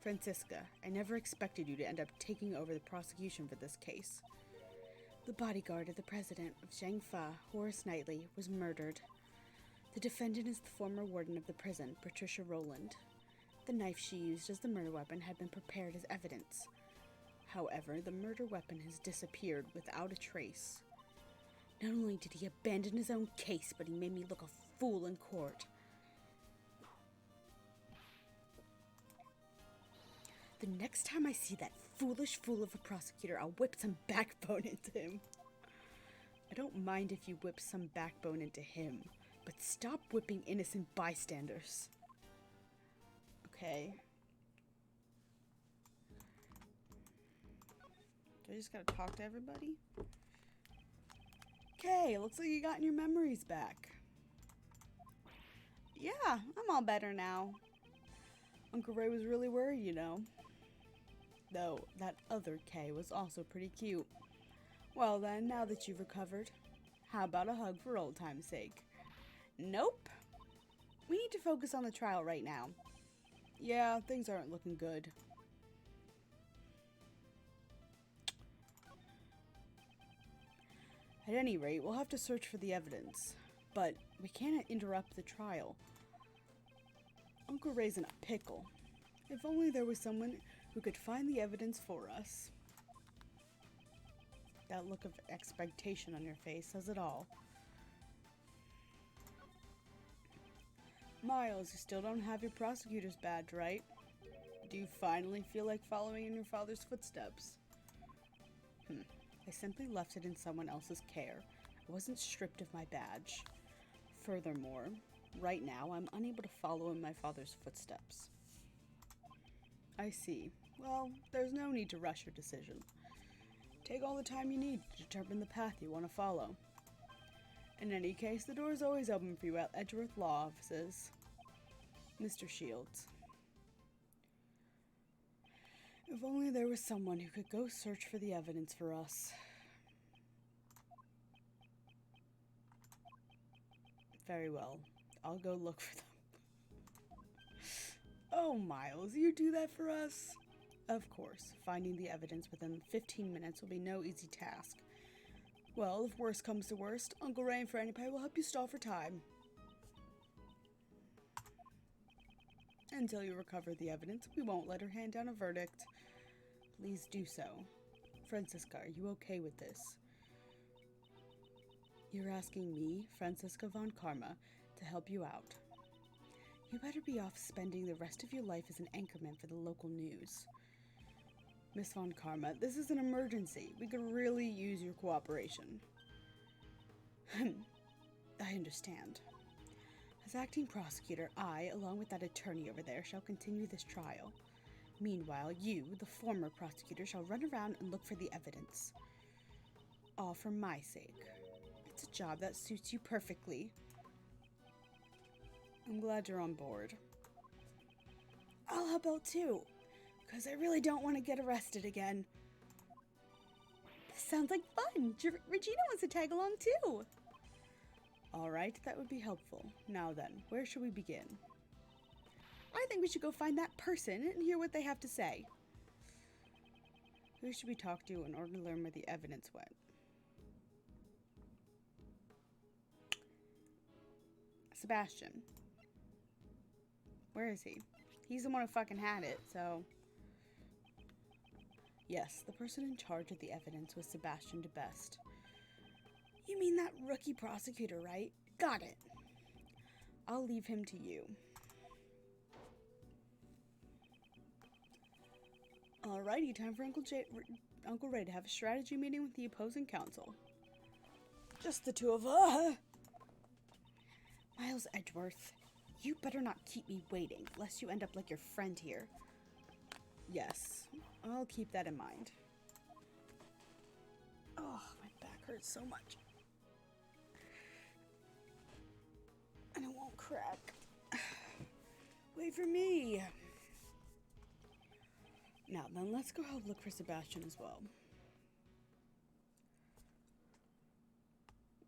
Francisca, I never expected you to end up taking over the prosecution for this case. The bodyguard of the president of Zhangfa, Horace Knightley, was murdered. The defendant is the former warden of the prison, Patricia Rowland. The knife she used as the murder weapon had been prepared as evidence. However, the murder weapon has disappeared without a trace. Not only did he abandon his own case, but he made me look a fool in court. The next time I see that foolish fool of a prosecutor, I'll whip some backbone into him. I don't mind if you whip some backbone into him, but stop whipping innocent bystanders. Okay. Do I just gotta talk to everybody? Okay, looks like you gotten your memories back. Yeah, I'm all better now. Uncle Ray was really worried, you know. Though, that other K was also pretty cute. Well then, now that you've recovered, how about a hug for old time's sake? Nope. We need to focus on the trial right now. Yeah, things aren't looking good. At any rate, we'll have to search for the evidence. But we can't interrupt the trial. Uncle Ray's in a pickle. If only there was someone who could find the evidence for us. That look of expectation on your face says it all. Miles, you still don't have your prosecutor's badge, right? Do you finally feel like following in your father's footsteps? I simply left it in someone else's care. I wasn't stripped of my badge. Furthermore, right now I'm unable to follow in my father's footsteps. I see. Well, there's no need to rush your decision. Take all the time you need to determine the path you want to follow. In any case, the door is always open for you at Edgeworth Law Offices. Mr. Shields. If only there was someone who could go search for the evidence for us. Very well. I'll go look for them. Oh, Miles, you do that for us? Of course. Finding the evidence within 15 minutes will be no easy task. Well, if worst comes to worst, Uncle Ray and Franny Pie will help you stall for time. Until you recover the evidence, we won't let her hand down a verdict. Please do so. Francisca, are you okay with this? You're asking me, Francisca von Karma, to help you out. You better be off spending the rest of your life as an anchorman for the local news. Miss von Karma, this is an emergency. We could really use your cooperation. I understand. As acting prosecutor, I, along with that attorney over there, shall continue this trial. Meanwhile, you, the former prosecutor, shall run around and look for the evidence. All for my sake. It's a job that suits you perfectly. I'm glad you're on board. I'll help out too, because I really don't want to get arrested again. This sounds like fun. Regina wants to tag along too. All right, that would be helpful. Now then, where should we begin? I think we should go find that person and hear what they have to say. Who should we talk to in order to learn where the evidence went? Sebastian. Where is he? He's the one who fucking had it, so... Yes, the person in charge of the evidence was Sebastian DeBest. You mean that rookie prosecutor, right? Got it. I'll leave him to you. Alrighty, time for Uncle Ray to have a strategy meeting with the opposing council. Just the two of us. Miles Edgeworth, you better not keep me waiting, lest you end up like your friend here. Yes, I'll keep that in mind. Oh, my back hurts so much. And it won't crack. Wait for me. Now then, let's go help look for Sebastian as well.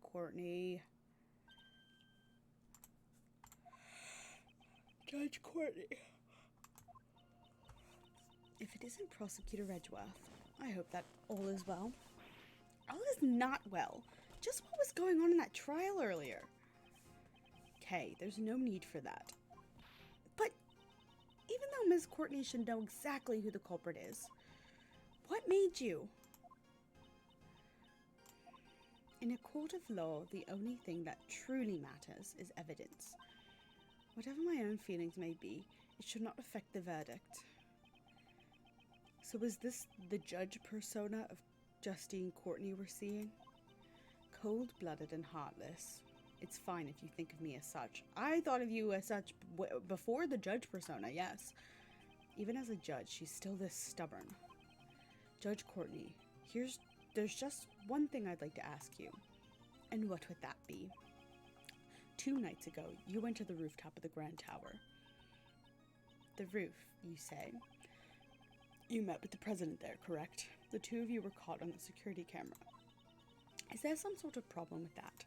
Courtney. Judge Courtney. If it isn't Prosecutor Edgeworth, I hope that all is well. All is not well. Just what was going on in that trial earlier? Okay, there's no need for that. But even though Miss Courtney should know exactly who the culprit is, what made you? In a court of law, the only thing that truly matters is evidence. Whatever my own feelings may be, it should not affect the verdict. So is this the judge persona of Justine Courtney we're seeing? Cold-blooded and heartless. It's fine if you think of me as such. I thought of you as such before the judge persona, yes. Even as a judge, she's still this stubborn. Judge Courtney, there's just one thing I'd like to ask you. And what would that be? 2 nights ago, you went to the rooftop of the Grand Tower. The roof, you say. You met with the president there, correct? The 2 of you were caught on the security camera. Is there some sort of problem with that?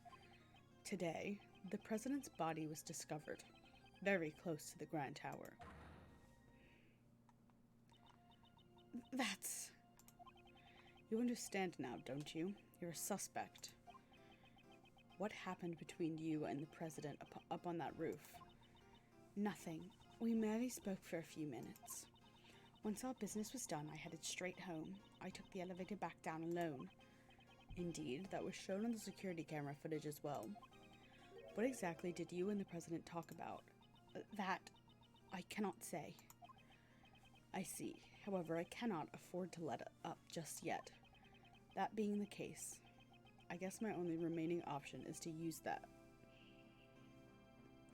Today, the president's body was discovered, very close to the Grand Tower. That's... You understand now, don't you? You're a suspect. What happened between you and the president up on that roof? Nothing. We merely spoke for a few minutes. Once our business was done, I headed straight home. I took the elevator back down alone. Indeed, that was shown on the security camera footage as well. What exactly did you and the president talk about? That I cannot say. I see. However, I cannot afford to let it up just yet. That being the case, I guess my only remaining option is to use that.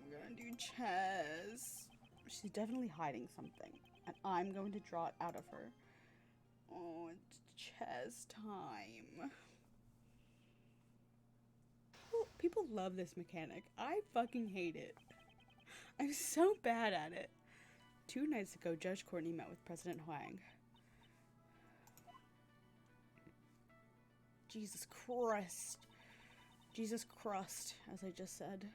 I'm gonna do chess. She's definitely hiding something, and I'm going to draw it out of her. Oh, it's chess time. People love this mechanic. I fucking hate it. I'm so bad at it. 2 nights ago, Judge Courtney met with President Huang. Jesus Christ. Jesus Christ, as I just said.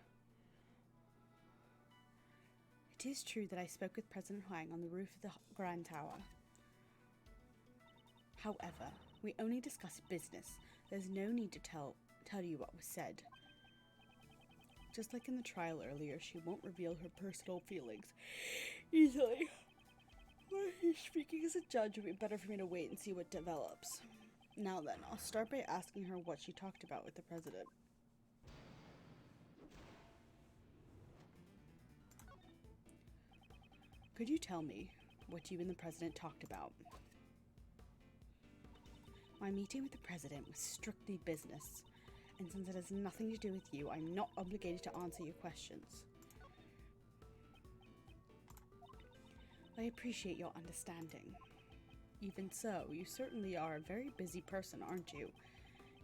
It is true that I spoke with President Huang on the roof of the Grand Tower. However, we only discussed business. There's no need to tell you what was said. Just like in the trial earlier, she won't reveal her personal feelings easily. Speaking as a judge, it would be better for me to wait and see what develops. Now then, I'll start by asking her what she talked about with the president. Could you tell me what you and the president talked about? My meeting with the president was strictly business, and since it has nothing to do with you, I'm not obligated to answer your questions. I appreciate your understanding. Even so, you certainly are a very busy person, aren't you?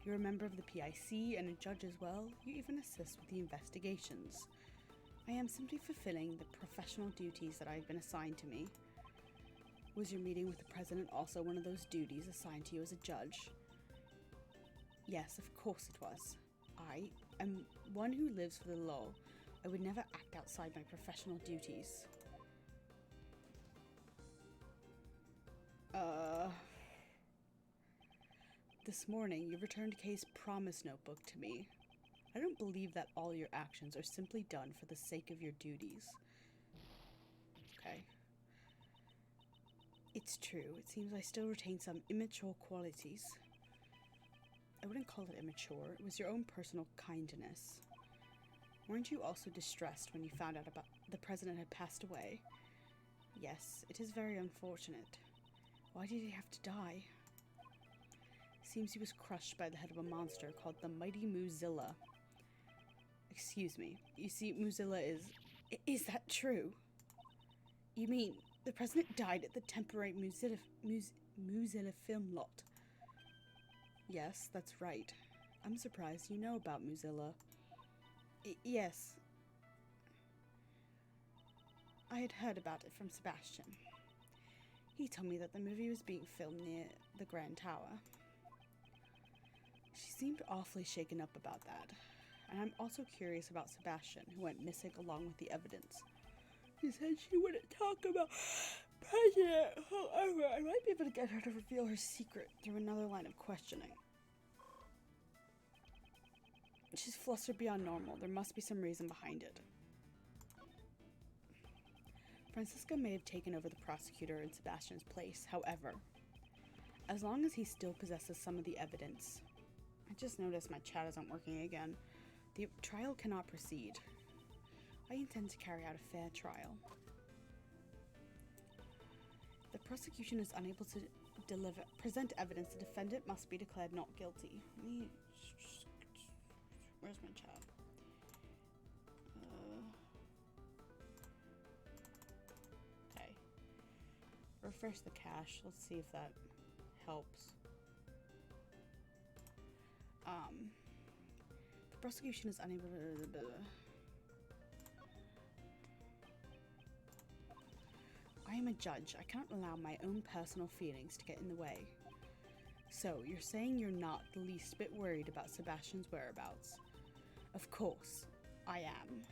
You're a member of the PIC and a judge as well. You even assist with the investigations. I am simply fulfilling the professional duties that I've been assigned to me. Was your meeting with the president also one of those duties assigned to you as a judge? Yes, of course it was. I am one who lives for the law. I would never act outside my professional duties. This morning, you returned Kay's promise notebook to me. I don't believe that all your actions are simply done for the sake of your duties. Okay. It's true. It seems I still retain some immature qualities. I wouldn't call it immature. It was your own personal kindness. Weren't you also distressed when you found out about the president had passed away? Yes, it is very unfortunate. Why did he have to die? Seems he was crushed by the head of a monster called the Mighty Muzilla. Excuse me. You see, Muzilla is... Is that true? You mean the president died at the temporary Muzilla film lot? Yes, that's right. I'm surprised you know about Muzilla. Yes. I had heard about it from Sebastian. He told me that the movie was being filmed near the Grand Tower. She seemed awfully shaken up about that. And I'm also curious about Sebastian, who went missing along with the evidence. She said she wouldn't talk about President. However, I might be able to get her to reveal her secret through another line of questioning. She's flustered beyond normal. There must be some reason behind it. Francisca may have taken over the prosecutor in Sebastian's place. However, as long as he still possesses some of the evidence... I just noticed my chat isn't working again. The trial cannot proceed. I intend to carry out a fair trial. The prosecution is unable to present evidence. The defendant must be declared not guilty. Where's my chat? Okay. Refresh the cache. Let's see if that helps. The prosecution is unable to... I am a judge. I cannot allow my own personal feelings to get in the way. So, you're saying you're not the least bit worried about Sebastian's whereabouts? Of course, I am.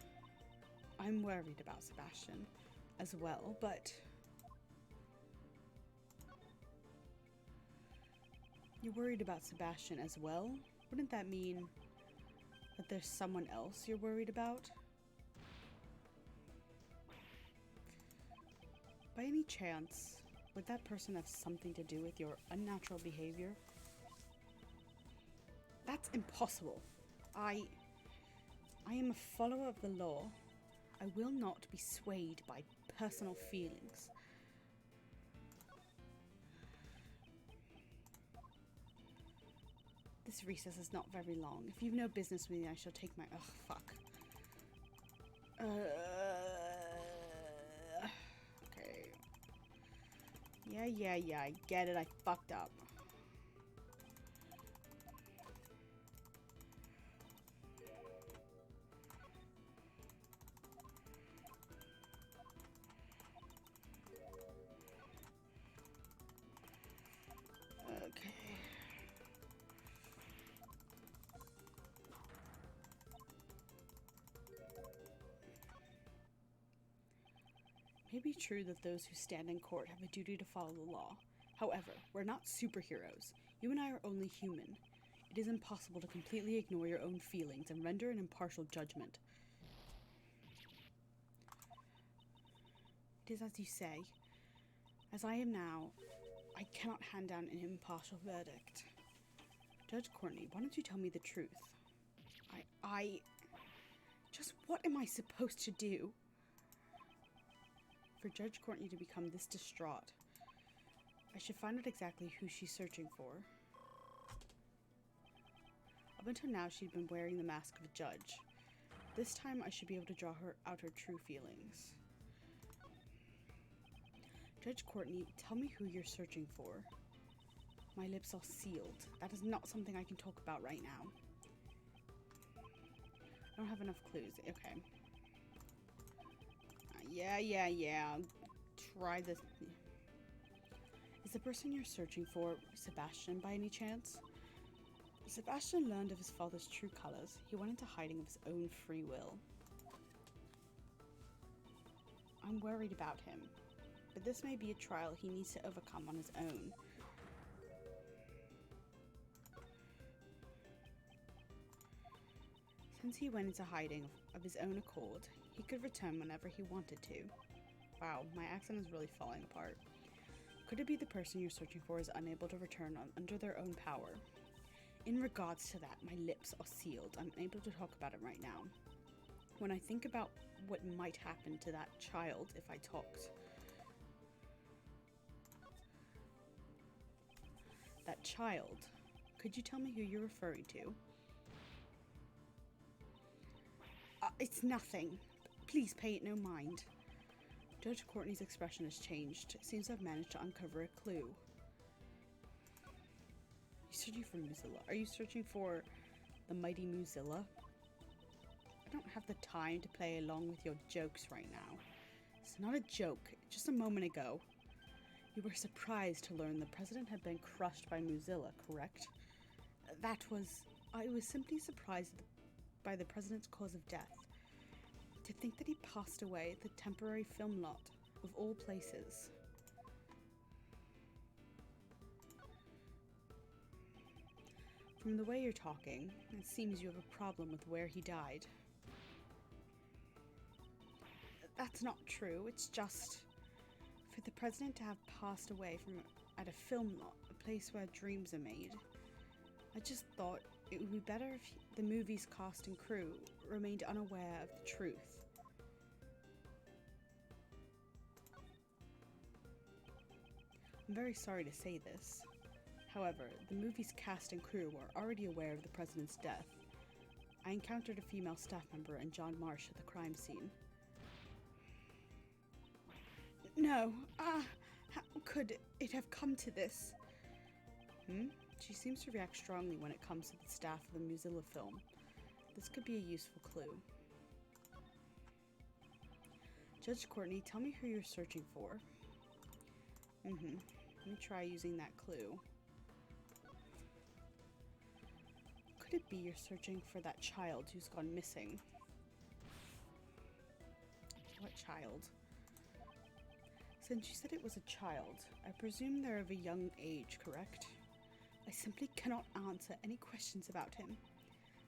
I'm worried about Sebastian as well, but... You're worried about Sebastian as well? Wouldn't that mean that there's someone else you're worried about? By any chance, would that person have something to do with your unnatural behavior? That's impossible. I am a follower of the law. I will not be swayed by personal feelings. This recess is not very long. If you've no business with me, I shall take my... Ugh, fuck. Okay. Yeah, I get it. I fucked up. Okay. It may be true that those who stand in court have a duty to follow the law. However, we're not superheroes. You and I are only human. It is impossible to completely ignore your own feelings and render an impartial judgment. It is as you say. As I am now, I cannot hand down an impartial verdict. Judge Courtney, why don't you tell me the truth? Just what am I supposed to do? For Judge Courtney to become this distraught, I should find out exactly who she's searching for. Up until now, she'd been wearing the mask of a judge. This time, I should be able to draw out her true feelings. Judge Courtney, tell me who you're searching for. My lips are sealed. That is not something I can talk about right now. I don't have enough clues. Okay. Yeah. Try this. Is the person you're searching for Sebastian by any chance? Sebastian learned of his father's true colors. He went into hiding of his own free will. I'm worried about him, but this may be a trial he needs to overcome on his own. Since he went into hiding of his own accord, he could return whenever he wanted to. Wow, my accent is really falling apart. Could it be the person you're searching for is unable to return under their own power? In regards to that, my lips are sealed. I'm unable to talk about it right now. When I think about what might happen to that child if I talked, That child. Could you tell me who you're referring to? It's nothing. Please pay it no mind. Judge Courtney's expression has changed. It seems I've managed to uncover a clue. You're searching for Mozilla. Are you searching for the mighty Mozilla? I don't have the time to play along with your jokes right now. It's not a joke. Just a moment ago, you were surprised to learn the president had been crushed by Mozilla, correct? I was simply surprised by the president's cause of death. To think that he passed away at the temporary film lot, of all places. From the way you're talking, it seems you have a problem with where he died. That's not true. It's just for the president to have passed away at a film lot, a place where dreams are made. I just thought it would be better if the movie's cast and crew remained unaware of the truth. I'm very sorry to say this. However, the movie's cast and crew were already aware of the president's death. I encountered a female staff member and John Marsh at the crime scene. No, how could it have come to this? She seems to react strongly when it comes to the staff of the Mozilla film. This could be a useful clue. Judge Courtney, tell me who you're searching for. Let me try using that clue. Could it be you're searching for that child who's gone missing? What child? Since you said it was a child, I presume they're of a young age, correct? I simply cannot answer any questions about him.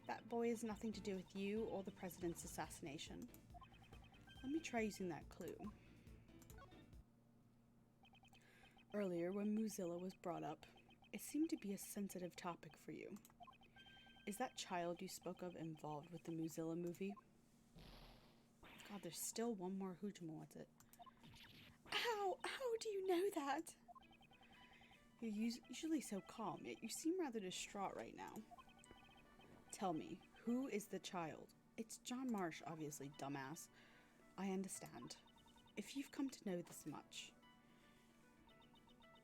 That boy has nothing to do with you or the president's assassination. Let me try using that clue. Earlier, when Mozilla was brought up, it seemed to be a sensitive topic for you. Is that child you spoke of involved with the Mozilla movie? God, there's still one more hoochamo at it. How do you know that? You're usually so calm, yet you seem rather distraught right now. Tell me, who is the child? It's John Marsh, obviously, dumbass. I understand. If you've come to know this much,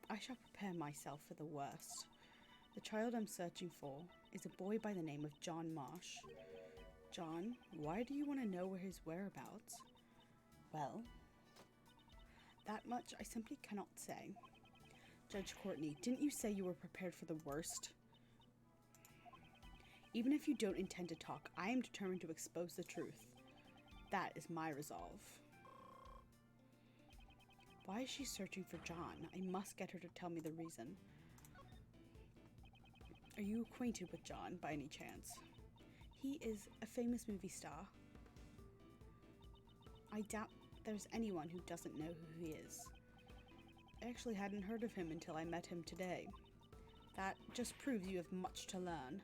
I shall prepare myself for the worst. The child I'm searching for is a boy by the name of John Marsh. John, why do you want to know his whereabouts? Well, that much I simply cannot say. Judge Courtney, didn't you say you were prepared for the worst? Even if you don't intend to talk, I am determined to expose the truth. That is my resolve. Why is she searching for John? I must get her to tell me the reason. Are you acquainted with John by any chance? He is a famous movie star. I doubt there's anyone who doesn't know who he is. I actually hadn't heard of him until I met him today. That just proves you have much to learn.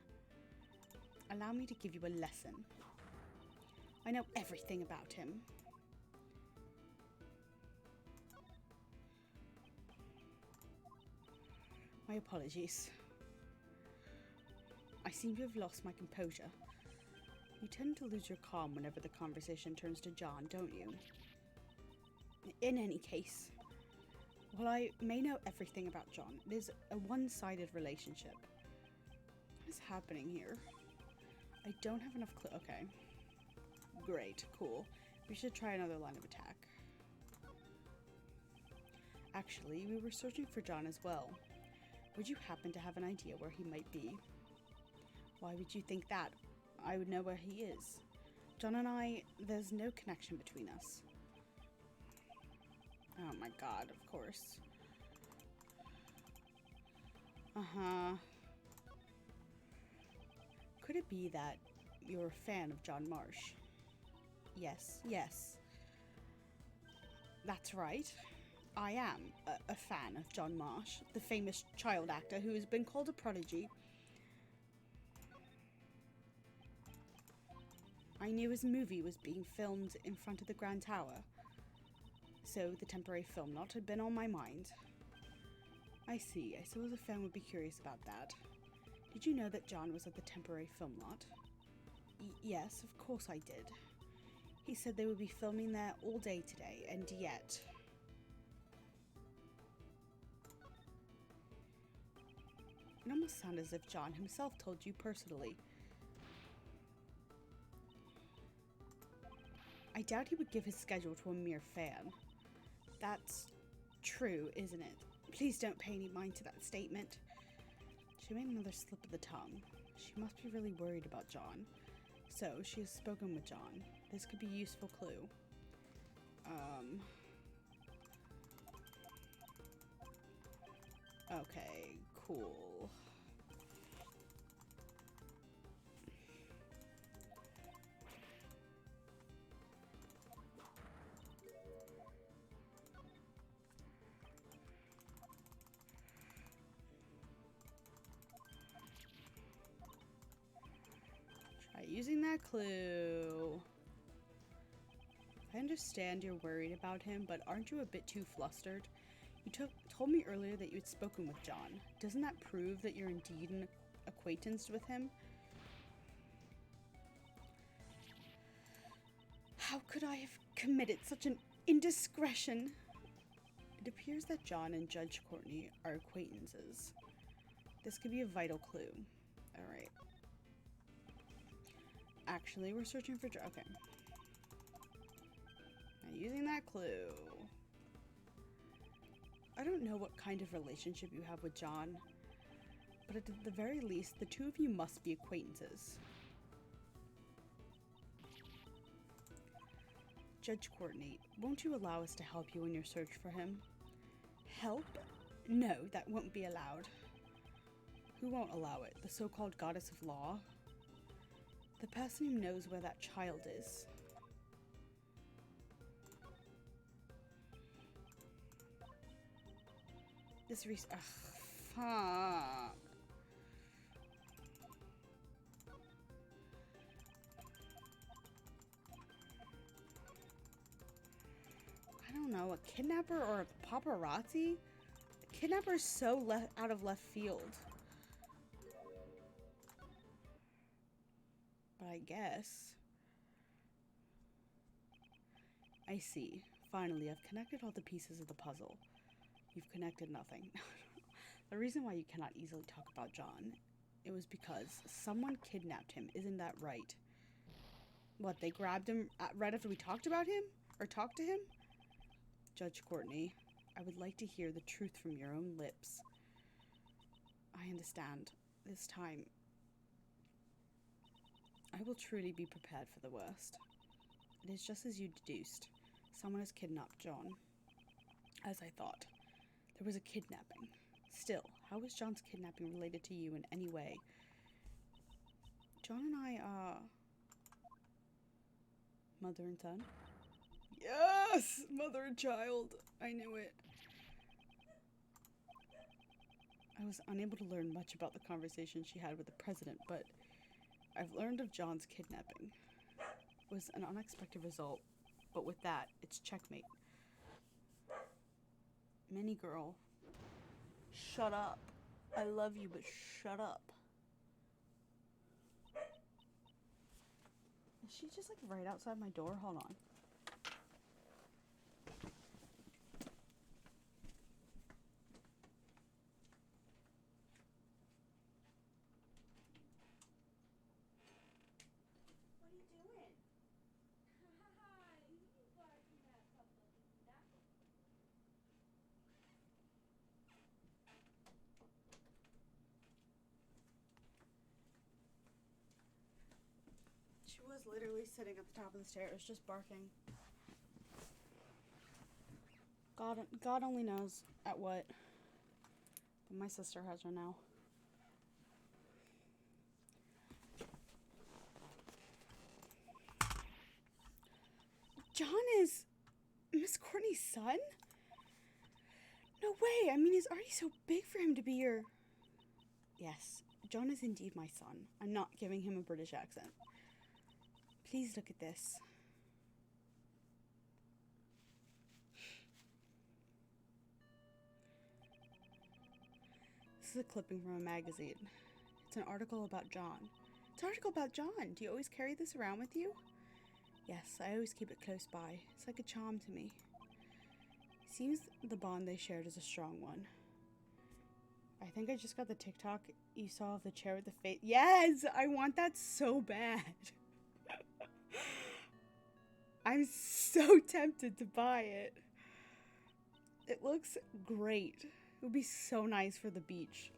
Allow me to give you a lesson. I know everything about him. My apologies. I seem to have lost my composure. You tend to lose your calm whenever the conversation turns to John, don't you? In any case, while I may know everything about John, it is a one-sided relationship. What is happening here? I don't have enough clue. Okay. Great. Cool. We should try another line of attack. Actually, we were searching for John as well. Would you happen to have an idea where he might be? Why would you think that? I would know where he is. John and I, there's no connection between us. Oh my god, of course. Uh-huh. Could it be that you're a fan of John Marsh? Yes, yes. That's right. I am a fan of John Marsh, the famous child actor who has been called a prodigy. I knew his movie was being filmed in front of the Grand Tower, so the temporary film lot had been on my mind. I see. I suppose a fan would be curious about that. Did you know that John was at the temporary film lot? Yes, of course I did. He said they would be filming there all day today, and yet... It almost sounded as if John himself told you personally. I doubt he would give his schedule to a mere fan. That's true, isn't it? Please don't pay any mind to that statement. She made another slip of the tongue. She must be really worried about John. So, she has spoken with John. This could be a useful clue. Okay, cool. Try using that clue. I understand you're worried about him, but aren't you a bit too flustered? You told me earlier that you had spoken with John. Doesn't that prove that you're indeed an acquaintance with him? How could I have committed such an indiscretion? It appears that John and Judge Courtney are acquaintances. This could be a vital clue. Alright. Actually, we're searching for... Okay. Now, using that clue... I don't know what kind of relationship you have with John, but at the very least, the two of you must be acquaintances. Judge Courtney, won't you allow us to help you in your search for him? Help? No, that won't be allowed. Who won't allow it? The so-called goddess of law? The person who knows where that child is. This fuck. I don't know, a kidnapper or a paparazzi? A kidnapper is so out of left field. But I guess. I see. Finally, I've connected all the pieces of the puzzle. You've connected nothing. The reason why you cannot easily talk about John, it was because someone kidnapped him, isn't that right? What, they grabbed him right after we talked about him? Or talked to him? Judge Courtney, I would like to hear the truth from your own lips. I understand. This time, I will truly be prepared for the worst. It is just as you deduced. Someone has kidnapped John. As I thought. There was a kidnapping. Still, how is John's kidnapping related to you in any way? John and I are... mother and son? Yes! Mother and child! I knew it. I was unable to learn much about the conversation she had with the president, but I've learned of John's kidnapping. It was an unexpected result, but with that, it's checkmate. Mini girl. Shut up. I love you, but shut up. Is she just like right outside my door? Hold on. What are you doing? She was literally sitting at the top of the stairs, just barking. God only knows at what. But my sister has her now. John is Miss Courtney's son? No way. I mean, he's already so big for him to be your... Yes, John is indeed my son. I'm not giving him a British accent. Please look at this. This is a clipping from a magazine. It's an article about John. It's an article about John. Do you always carry this around with you? Yes, I always keep it close by. It's like a charm to me. Seems the bond they shared is a strong one. I think I just got the TikTok you saw of the chair with the face. Yes! I want that so bad. I'm so tempted to buy it. It looks great. It would be so nice for the beach.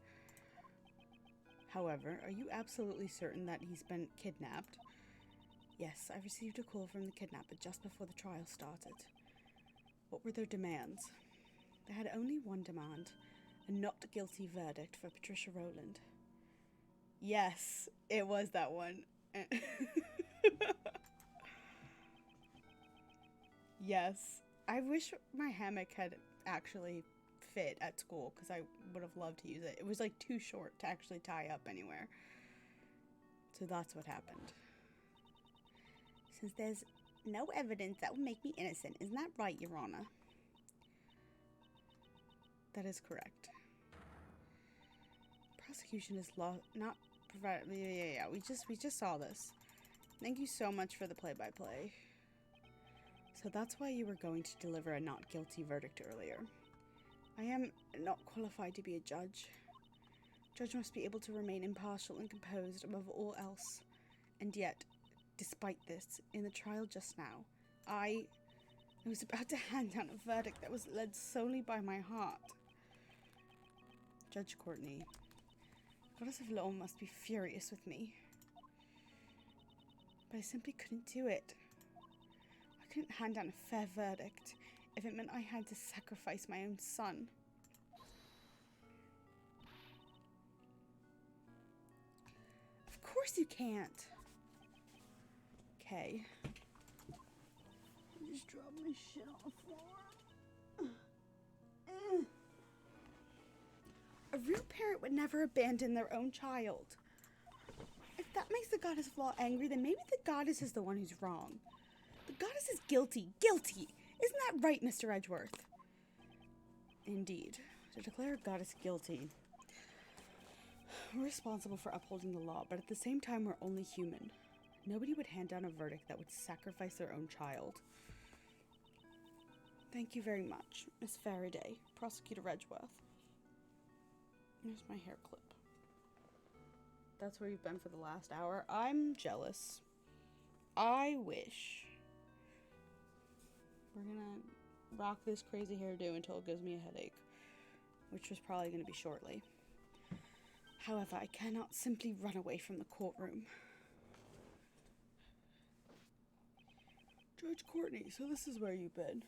However, are you absolutely certain that he's been kidnapped? Yes, I received a call from the kidnapper just before the trial started. What were their demands? They had only one demand, a not guilty verdict for Patricia Rowland. Yes, it was that one. Yes, I wish my hammock had actually fit at school because I would have loved to use it. It was like too short to actually tie up anywhere. So that's what happened. Since there's no evidence that would make me innocent, isn't that right, Your Honor? That is correct. Prosecution is not provided. Yeah. We just saw this. Thank you so much for the play-by-play. So that's why you were going to deliver a not guilty verdict earlier. I am not qualified to be a judge. Judge must be able to remain impartial and composed above all else. And yet, despite this, in the trial just now, I was about to hand down a verdict that was led solely by my heart. Judge Courtney, Goddess of Law must be furious with me. But I simply couldn't do it. I couldn't hand down a fair verdict if it meant I had to sacrifice my own son. Of course you can't. Okay. I just dropped my shit on the floor. A real parent would never abandon their own child. If that makes the Goddess of Law angry, then maybe the goddess is the one who's wrong. The goddess is guilty. Guilty! Isn't that right, Mr. Edgeworth? Indeed. To declare a goddess guilty, we're responsible for upholding the law, but at the same time, we're only human. Nobody would hand down a verdict that would sacrifice their own child. Thank you very much, Miss Faraday, Prosecutor Edgeworth. Here's my hair clip. That's where you've been for the last hour. I'm jealous. I wish. We're gonna rock this crazy hairdo until it gives me a headache, which was probably gonna be shortly. However, I cannot simply run away from the courtroom. Judge Courtney, so this is where you've been.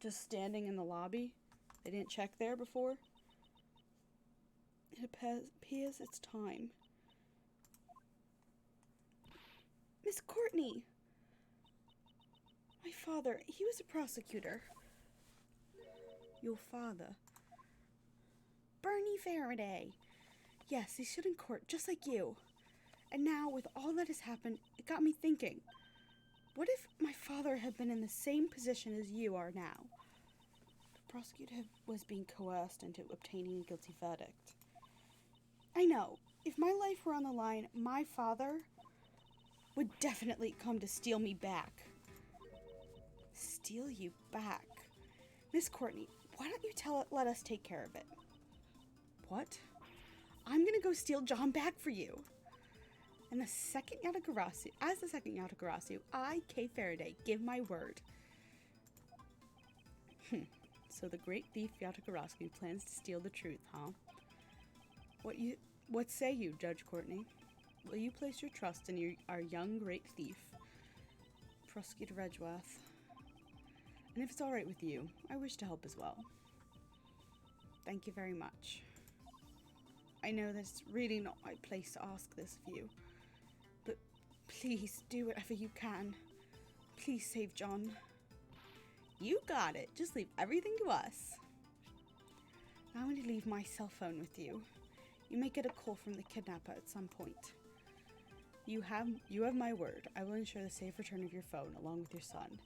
Just standing in the lobby? They didn't check there before? It appears it's time. Miss Courtney! My father, he was a prosecutor. Your father? Bernie Faraday. Yes, he stood in court just like you. And now, with all that has happened, it got me thinking. What if my father had been in the same position as you are now? The prosecutor was being coerced into obtaining a guilty verdict. I know. If my life were on the line, my father would definitely come to steal me back. Steal you back? Miss Courtney, why don't you let us take care of it? What? I'm gonna go steal John back for you. And the second Yatagarasu, I, Kay Faraday, give my word. So the great thief Yatagarasu plans to steal the truth, huh? What say you, Judge Courtney? Will you place your trust in our young great thief, Prosecutor Edgeworth? And if it's all right with you, I wish to help as well. Thank you very much. I know that it's really not my place to ask this of you, but please do whatever you can. Please save John. You got it. Just leave everything to us. I'm going to leave my cell phone with you. You may get a call from the kidnapper at some point. You have my word. I will ensure the safe return of your phone along with your son.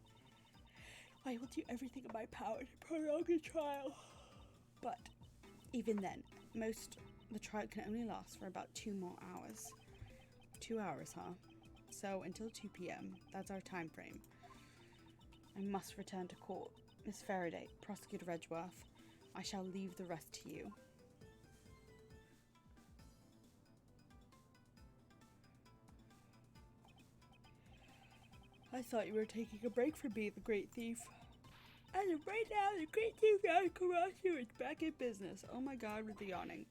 I will do everything in my power to prolong the trial. But Even then, the trial can only last for about 2 more hours. 2 hours, huh? So, until 2 p.m. That's our time frame. I must return to court. Miss Faraday, Prosecutor Edgeworth, I shall leave the rest to you. I thought you were taking a break from being the great thief. As of right now, the great thief Yatagarasu is back in business. Oh my god, with the yawning.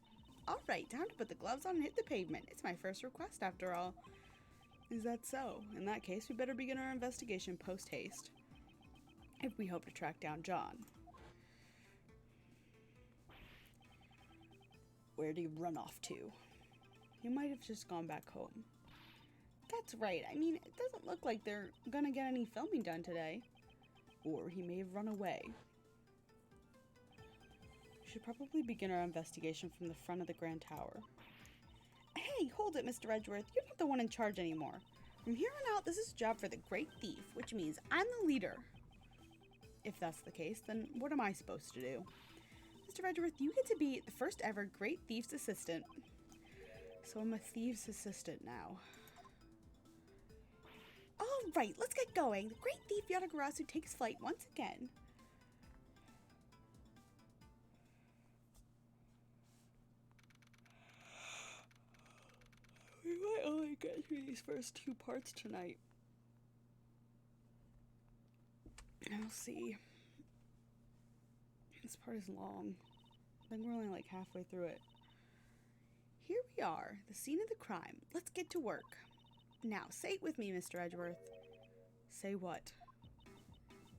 Alright, time to put the gloves on and hit the pavement. It's my first request after all. Is that so? In that case, we better begin our investigation post-haste. If we hope to track down John. Where'd he run off to? He might have just gone back home. That's right. I mean, it doesn't look like they're gonna get any filming done today. Or he may have run away. We should probably begin our investigation from the front of the Grand Tower. Hey, hold it, Mr. Edgeworth. You're not the one in charge anymore. From here on out, this is a job for the Great Thief, which means I'm the leader. If that's the case, then what am I supposed to do? Mr. Edgeworth, you get to be the first ever Great Thief's assistant. So I'm a thief's assistant now. All right, let's get going. The Great Thief Yatagarasu takes flight once again. We might only get through these first 2 parts tonight. I'll see. This part is long. I think we're only like halfway through it. Here we are, the scene of the crime. Let's get to work. Now, say it with me, Mr. Edgeworth. Say what?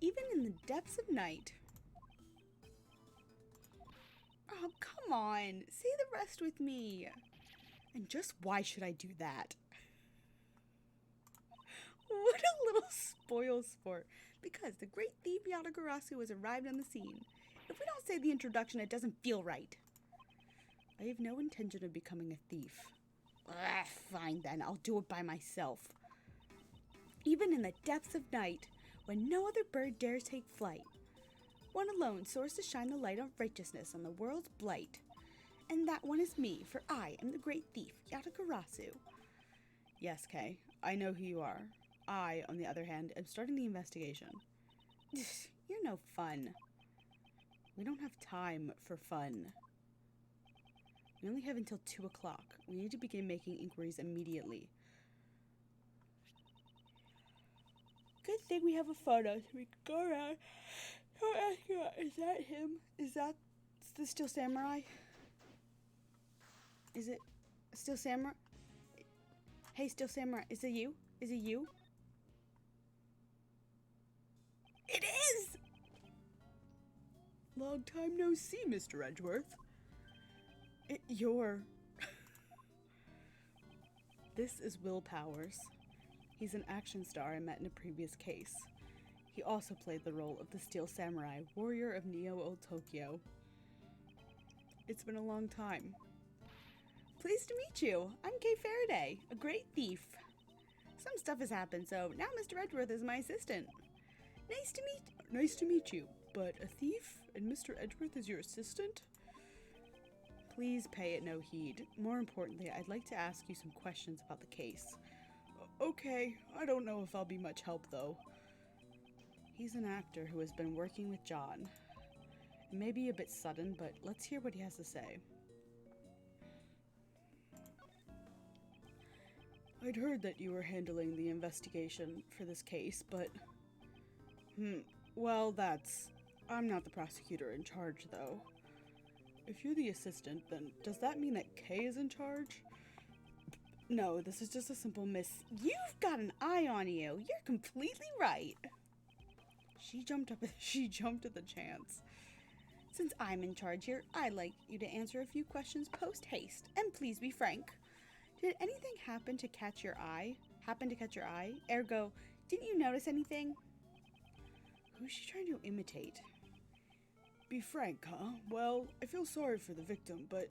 Even in the depths of night. Oh, come on. Say the rest with me. And just why should I do that? What a little spoil sport. Because the Great Thief Yatagarasu has arrived on the scene. If we don't say the introduction, it doesn't feel right. I have no intention of becoming a thief. Fine then, I'll do it by myself. Even in the depths of night, when no other bird dares take flight, one alone soars to shine the light of righteousness on the world's blight. And that one is me, for I am the Great Thief, Yatagarasu. Yes, Kay, I know who you are. I, on the other hand, am starting the investigation. You're no fun. We don't have time for fun. We only have until 2 o'clock. We need to begin making inquiries immediately. Good thing we have a photo so we can go around. Is that him? Is that the Steel Samurai? Is it Steel Samurai? Hey, Steel Samurai, is it you? Is it you? It is! Long time no see, Mr. Edgeworth. You're... This is Will Powers. He's an action star I met in a previous case. He also played the role of the Steel Samurai, warrior of Neo-Old Tokyo. It's been a long time. Pleased to meet you. I'm Kay Faraday, a great thief. Some stuff has happened, so now Mr. Edgeworth is my assistant. Nice to meet you. But a thief and Mr. Edgeworth is your assistant? Please pay it no heed. More importantly, I'd like to ask you some questions about the case. Okay, I don't know if I'll be much help though. He's an actor who has been working with John. It may be a bit sudden, but let's hear what he has to say. I'd heard that you were handling the investigation for this case, but... well, I'm not the prosecutor in charge, though. If you're the assistant, then does that mean that Kay is in charge? No, this is just a simple miss. You've got an eye on you. You're completely right. She jumped at the chance. Since I'm in charge here, I'd like you to answer a few questions post-haste, and please be frank. Did anything happen to catch your eye? Ergo, didn't you notice anything? Who's she trying to imitate? Be frank, huh? Well, I feel sorry for the victim, but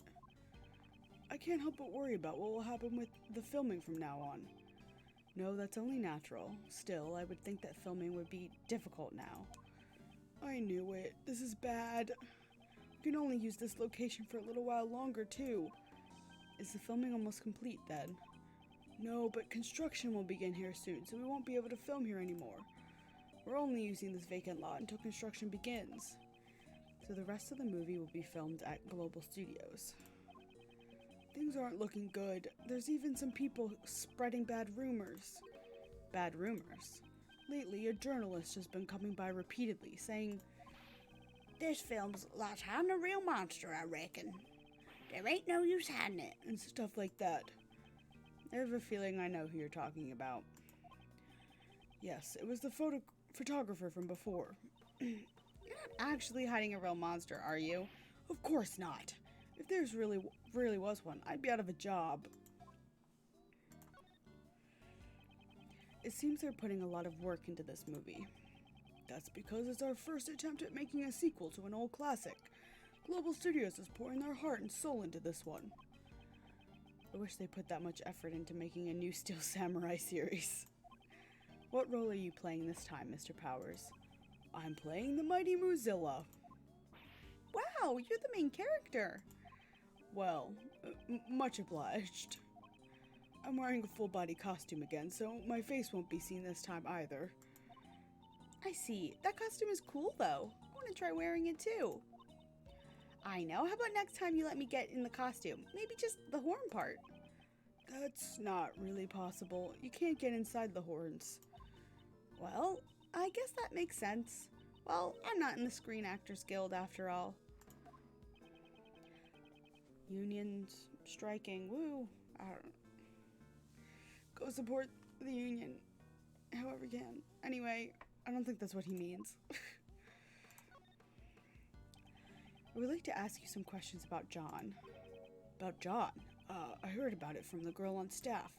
I can't help but worry about what will happen with the filming from now on. No, that's only natural. Still, I would think that filming would be difficult now. I knew it. This is bad. We can only use this location for a little while longer, too. Is the filming almost complete, then? No, but construction will begin here soon, so we won't be able to film here anymore. We're only using this vacant lot until construction begins. So the rest of the movie will be filmed at Global Studios. Things aren't looking good. There's even some people spreading bad rumors. Bad rumors? Lately, a journalist has been coming by repeatedly, saying, "This film's like hiding a real monster, I reckon. There ain't no use hiding it," and stuff like that. I have a feeling I know who you're talking about. Yes, it was the photographer from before. You're not actually hiding a real monster, are you? Of course not. If there's really was one, I'd be out of a job. It seems they're putting a lot of work into this movie. That's because it's our first attempt at making a sequel to an old classic. Global Studios is pouring their heart and soul into this one. I wish they put that much effort into making a new Steel Samurai series. What role are you playing this time, Mr. Powers? I'm playing the mighty Mozilla. Wow, you're the main character. Well, much obliged. I'm wearing a full-body costume again, so my face won't be seen this time either. I see. That costume is cool, though. I want to try wearing it, too. I know. How about next time you let me get in the costume? Maybe just the horn part. That's not really possible. You can't get inside the horns. Well, I guess that makes sense. Well, I'm not in the Screen Actors Guild after all. Unions striking. Woo. I don't know. Go support the union however you can. Anyway, I don't think that's what he means. I would like to ask you some questions about John. About John? I heard about it from the girl on staff.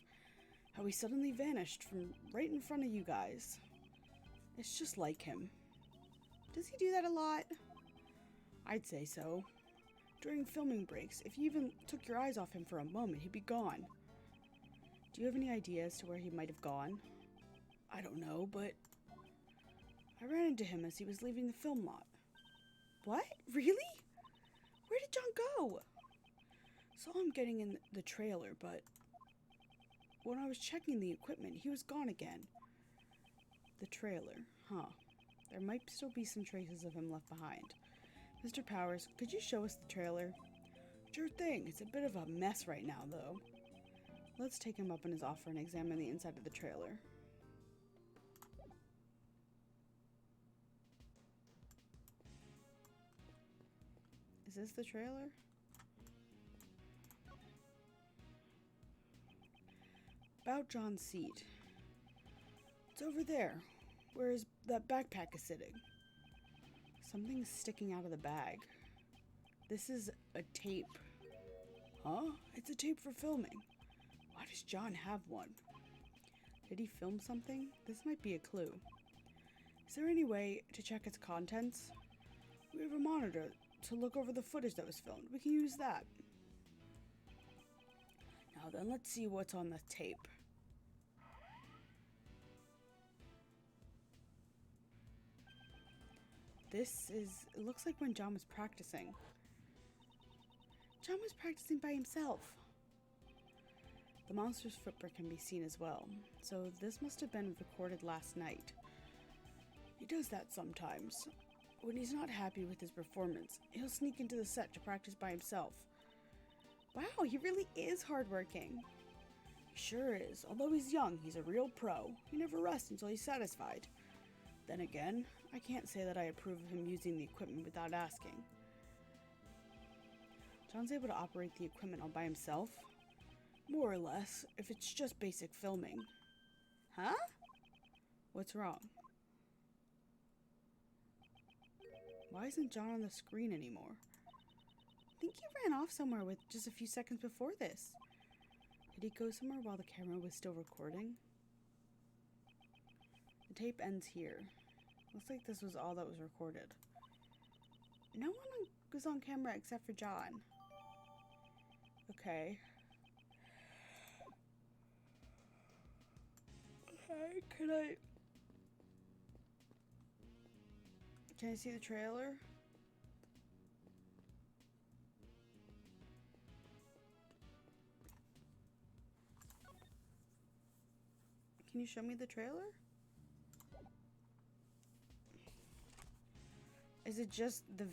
How he suddenly vanished from right in front of you guys. It's just like him. Does he do that a lot? I'd say so. During filming breaks, if you even took your eyes off him for a moment, he'd be gone. Do you have any idea as to where he might have gone? I don't know, but I ran into him as he was leaving the film lot. What? Really? Where did John go? Saw him getting in the trailer, but when I was checking the equipment, he was gone again. The trailer, huh. There might still be some traces of him left behind. Mr. Powers, could you show us the trailer? Sure thing. It's a bit of a mess right now, though. Let's take him up on his offer and examine the inside of the trailer. Is this the trailer? About John's seat. It's over there, where that backpack is sitting. Something's sticking out of the bag. This is a tape. Huh? It's a tape for filming. Why does John have one? Did he film something? This might be a clue. Is there any way to check its contents? We have a monitor to look over the footage that was filmed. We can use that. Now then, let's see what's on the tape. It looks like when John was practicing. John was practicing by himself. The monster's footprint can be seen as well, so this must have been recorded last night. He does that sometimes. When he's not happy with his performance, he'll sneak into the set to practice by himself. Wow, he really is hardworking. He sure is. Although he's young, he's a real pro. He never rests until he's satisfied. Then again, I can't say that I approve of him using the equipment without asking. John's able to operate the equipment all by himself? More or less, if it's just basic filming. Huh? What's wrong? Why isn't John on the screen anymore? I think he ran off somewhere with just a few seconds before this. Did he go somewhere while the camera was still recording? The tape ends here. Looks like this was all that was recorded. No one was on camera except for John. Okay. Okay, Can I see the trailer? Can you show me the trailer? Is it just the...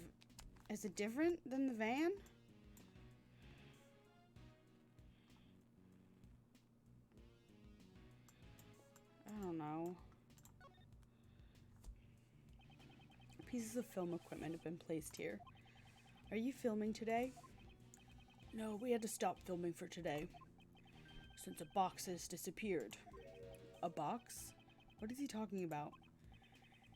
Is it different than the van? I don't know. Pieces of film equipment have been placed here. Are you filming today? No, we had to stop filming for today, since a box has disappeared. A box? What is he talking about?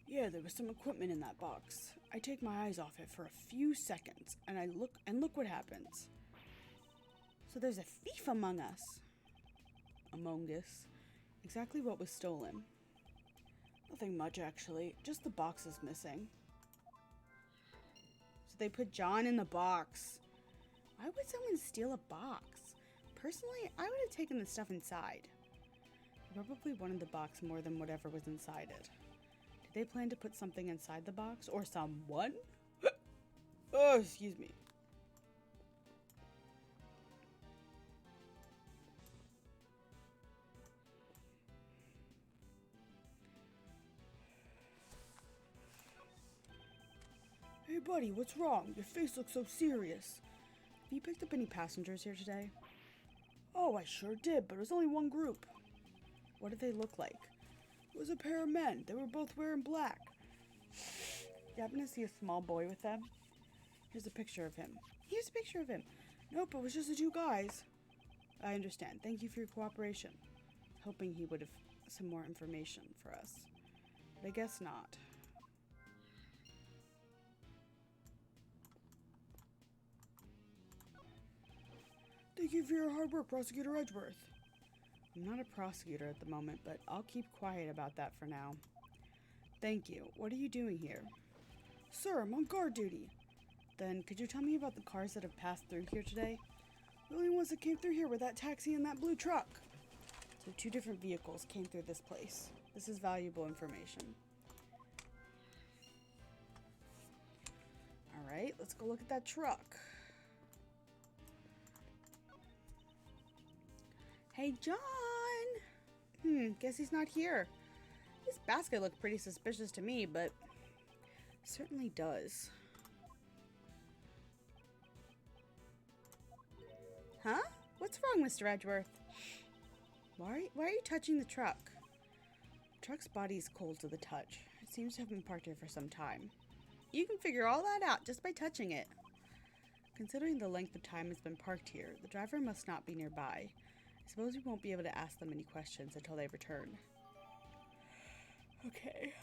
Yeah, there was some equipment in that box. I take my eyes off it for a few seconds, and look what happens. So there's a thief among us. Among us. Exactly what was stolen? Nothing much, actually. Just the box is missing. So they put John in the box. Why would someone steal a box? Personally, I would have taken the stuff inside. I probably wanted the box more than whatever was inside it. Did they plan to put something inside the box? Or someone? Oh, excuse me. Hey buddy, what's wrong? Your face looks so serious. Have you picked up any passengers here today? Oh, I sure did, but it was only one group. What did they look like? It was a pair of men. They were both wearing black. You happen to see a small boy with them? Here's a picture of him. Here's a picture of him. Nope, it was just the two guys. I understand. Thank you for your cooperation. Hoping he would have some more information for us. But I guess not. Thank you for your hard work, Prosecutor Edgeworth. I'm not a prosecutor at the moment, but I'll keep quiet about that for now. Thank you. What are you doing here? Sir, I'm on guard duty. Then, could you tell me about the cars that have passed through here today? The only ones that came through here were that taxi and that blue truck. So 2 different vehicles came through this place. This is valuable information. Alright, let's go look at that truck. Hey, John! Guess he's not here. This basket looked pretty suspicious to me, but certainly does. Huh? What's wrong, Mr. Edgeworth? Why are you touching the truck? The truck's body is cold to the touch. It seems to have been parked here for some time. You can figure all that out just by touching it. Considering the length of time it's been parked here, the driver must not be nearby. I suppose we won't be able to ask them any questions until they return. Okay.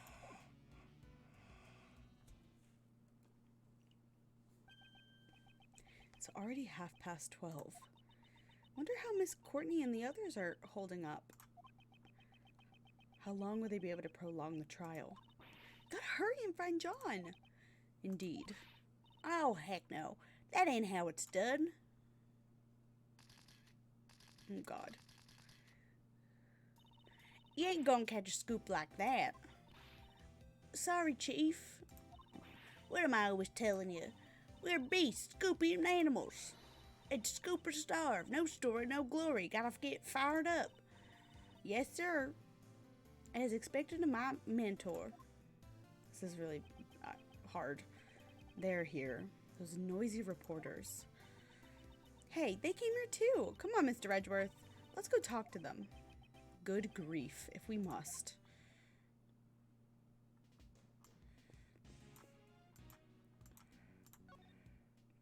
It's already 12:30. Wonder how Miss Courtney and the others are holding up. How long will they be able to prolong the trial? Gotta hurry and find John. Indeed. Oh, heck no. That ain't how it's done. Oh, God. You ain't gonna catch a scoop like that. Sorry, Chief. What am I always telling you? We're beasts, scoop-eating animals. It's scoop or starve. No story, no glory. Gotta get fired up. Yes, sir. As expected of my mentor. This is really hard. They're here. Those noisy reporters. Hey, they came here too. Come on, Mr. Edgeworth. Let's go talk to them. Good grief, if we must.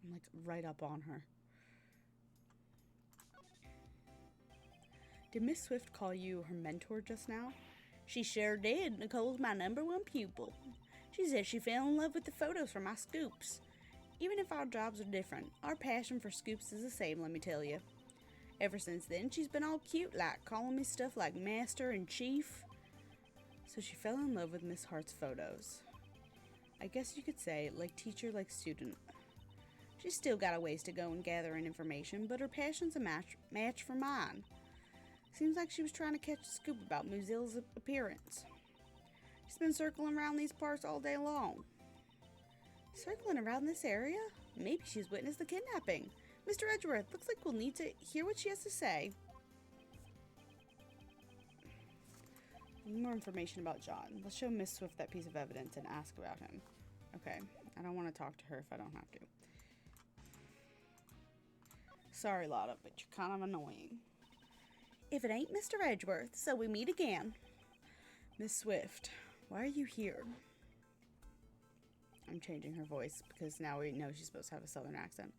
I'm like right up on her. Did Miss Swift call you her mentor just now? She sure did. Nicole's my #1 pupil. She said she fell in love with the photos from my scoops. Even if our jobs are different, our passion for scoops is the same, let me tell you. Ever since then, she's been all cute, like calling me stuff like Master and Chief. So she fell in love with Miss Hart's photos. I guess you could say, like teacher, like student. She's still got a ways to go in gathering information, but her passion's a match for mine. Seems like she was trying to catch a scoop about Mozilla's appearance. She's been circling around these parts all day long. Circling around this area? Maybe she's witnessed the kidnapping. Mr. Edgeworth, looks like we'll need to hear what she has to say. More information about John. Let's show Miss Swift that piece of evidence and ask about him. Okay, I don't want to talk to her if I don't have to. Sorry, Lotta, but you're kind of annoying. If it ain't Mr. Edgeworth, so we meet again. Miss Swift, why are you here? I'm changing her voice because now we know she's supposed to have a southern accent.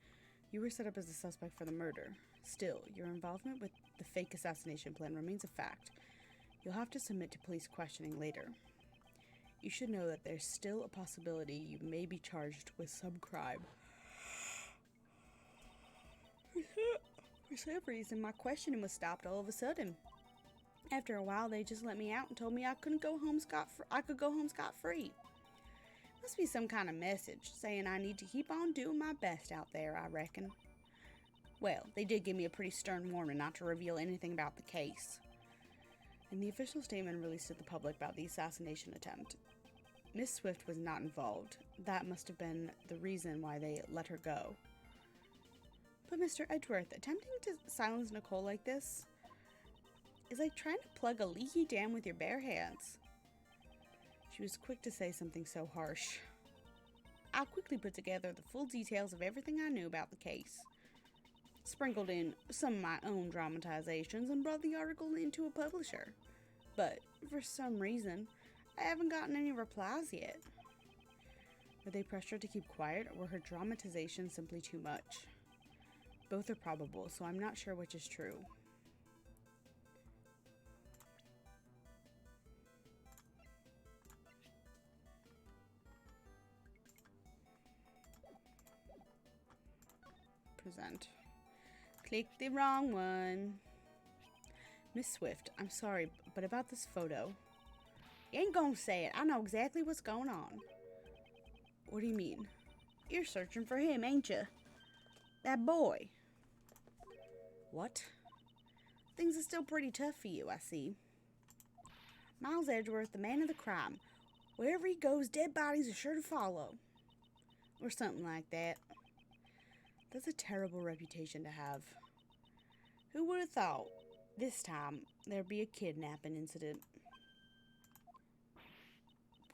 You were set up as a suspect for the murder. Still, your involvement with the fake assassination plan remains a fact. You'll have to submit to police questioning later. You should know that there's still a possibility you may be charged with some crime. For some reason, my questioning was stopped all of a sudden. After a while, they just let me out and told me I could go home scot-free. Must be some kind of message saying I need to keep on doing my best out there, I reckon. Well, they did give me a pretty stern warning not to reveal anything about the case. In the official statement released to the public about the assassination attempt, Miss Swift was not involved. That must have been the reason why they let her go. But Mr. Edgeworth, attempting to silence Nicole like this is like trying to plug a leaky dam with your bare hands. She was quick to say something so harsh. I quickly put together the full details of everything I knew about the case, sprinkled in some of my own dramatizations, and brought the article into a publisher. But, for some reason, I haven't gotten any replies yet. Were they pressured to keep quiet, or were her dramatizations simply too much? Both are probable, so I'm not sure which is true. Present. Click the wrong one. Miss Swift, I'm sorry, but about this photo. You ain't gonna say it. I know exactly what's going on. What do you mean? You're searching for him, ain't you? That boy. What? Things are still pretty tough for you, I see. Miles Edgeworth, the man of the crime. Wherever he goes, dead bodies are sure to follow. Or something like that. That's a terrible reputation to have. Who would have thought this time there'd be a kidnapping incident?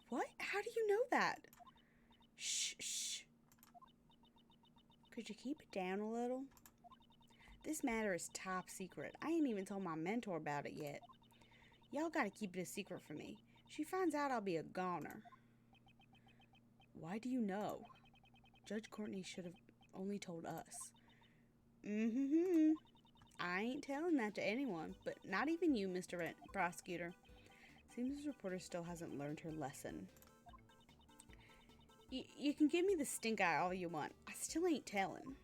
What? How do you know that? Shh, shh. Could you keep it down a little? This matter is top secret. I ain't even told my mentor about it yet. Y'all gotta keep it a secret from me. She finds out I'll be a goner. Why do you know? Judge Courtney should have only told us. I ain't telling that to anyone, but not even you, Mr. Prosecutor. Seems this reporter still hasn't learned her lesson. You can give me the stink eye all you want. I still ain't telling.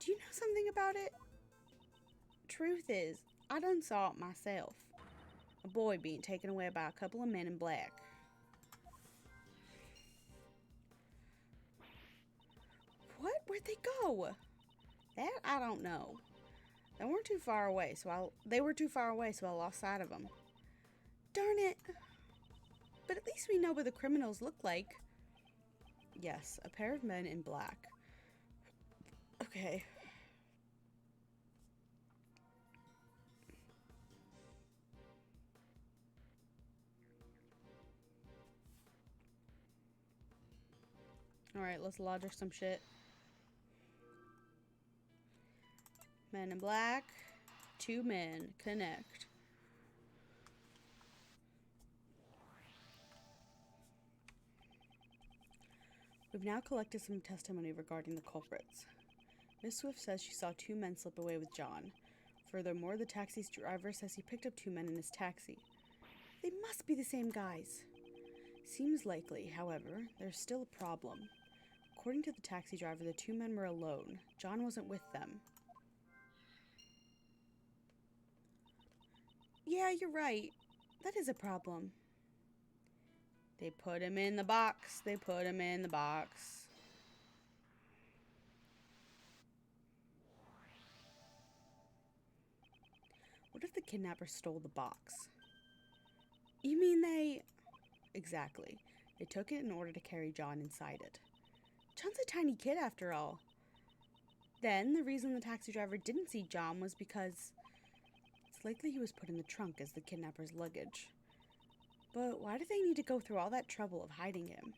Do you know something about it? Truth is, I done saw it myself. A boy being taken away by a couple of men in black. What? Where'd they go? That I don't know. They were too far away, so I lost sight of them. Darn it. But at least we know what the criminals look like. Yes, a pair of men in black. Okay. Alright, let's logic some shit. Men in black. Two men. Connect. We've now collected some testimony regarding the culprits. Miss Swift says she saw two men slip away with John. Furthermore, the taxi's driver says he picked up two men in his taxi. They must be the same guys. Seems likely, however, there's still a problem. According to the taxi driver, the two men were alone. John wasn't with them. Yeah, you're right. That is a problem. They put him in the box. They put him in the box. What if the kidnapper stole the box? You mean they... Exactly. They took it in order to carry John inside it. John's a tiny kid after all. Then, the reason the taxi driver didn't see John was because It's likely he was put in the trunk as the kidnapper's luggage. But why did they need to go through all that trouble of hiding him?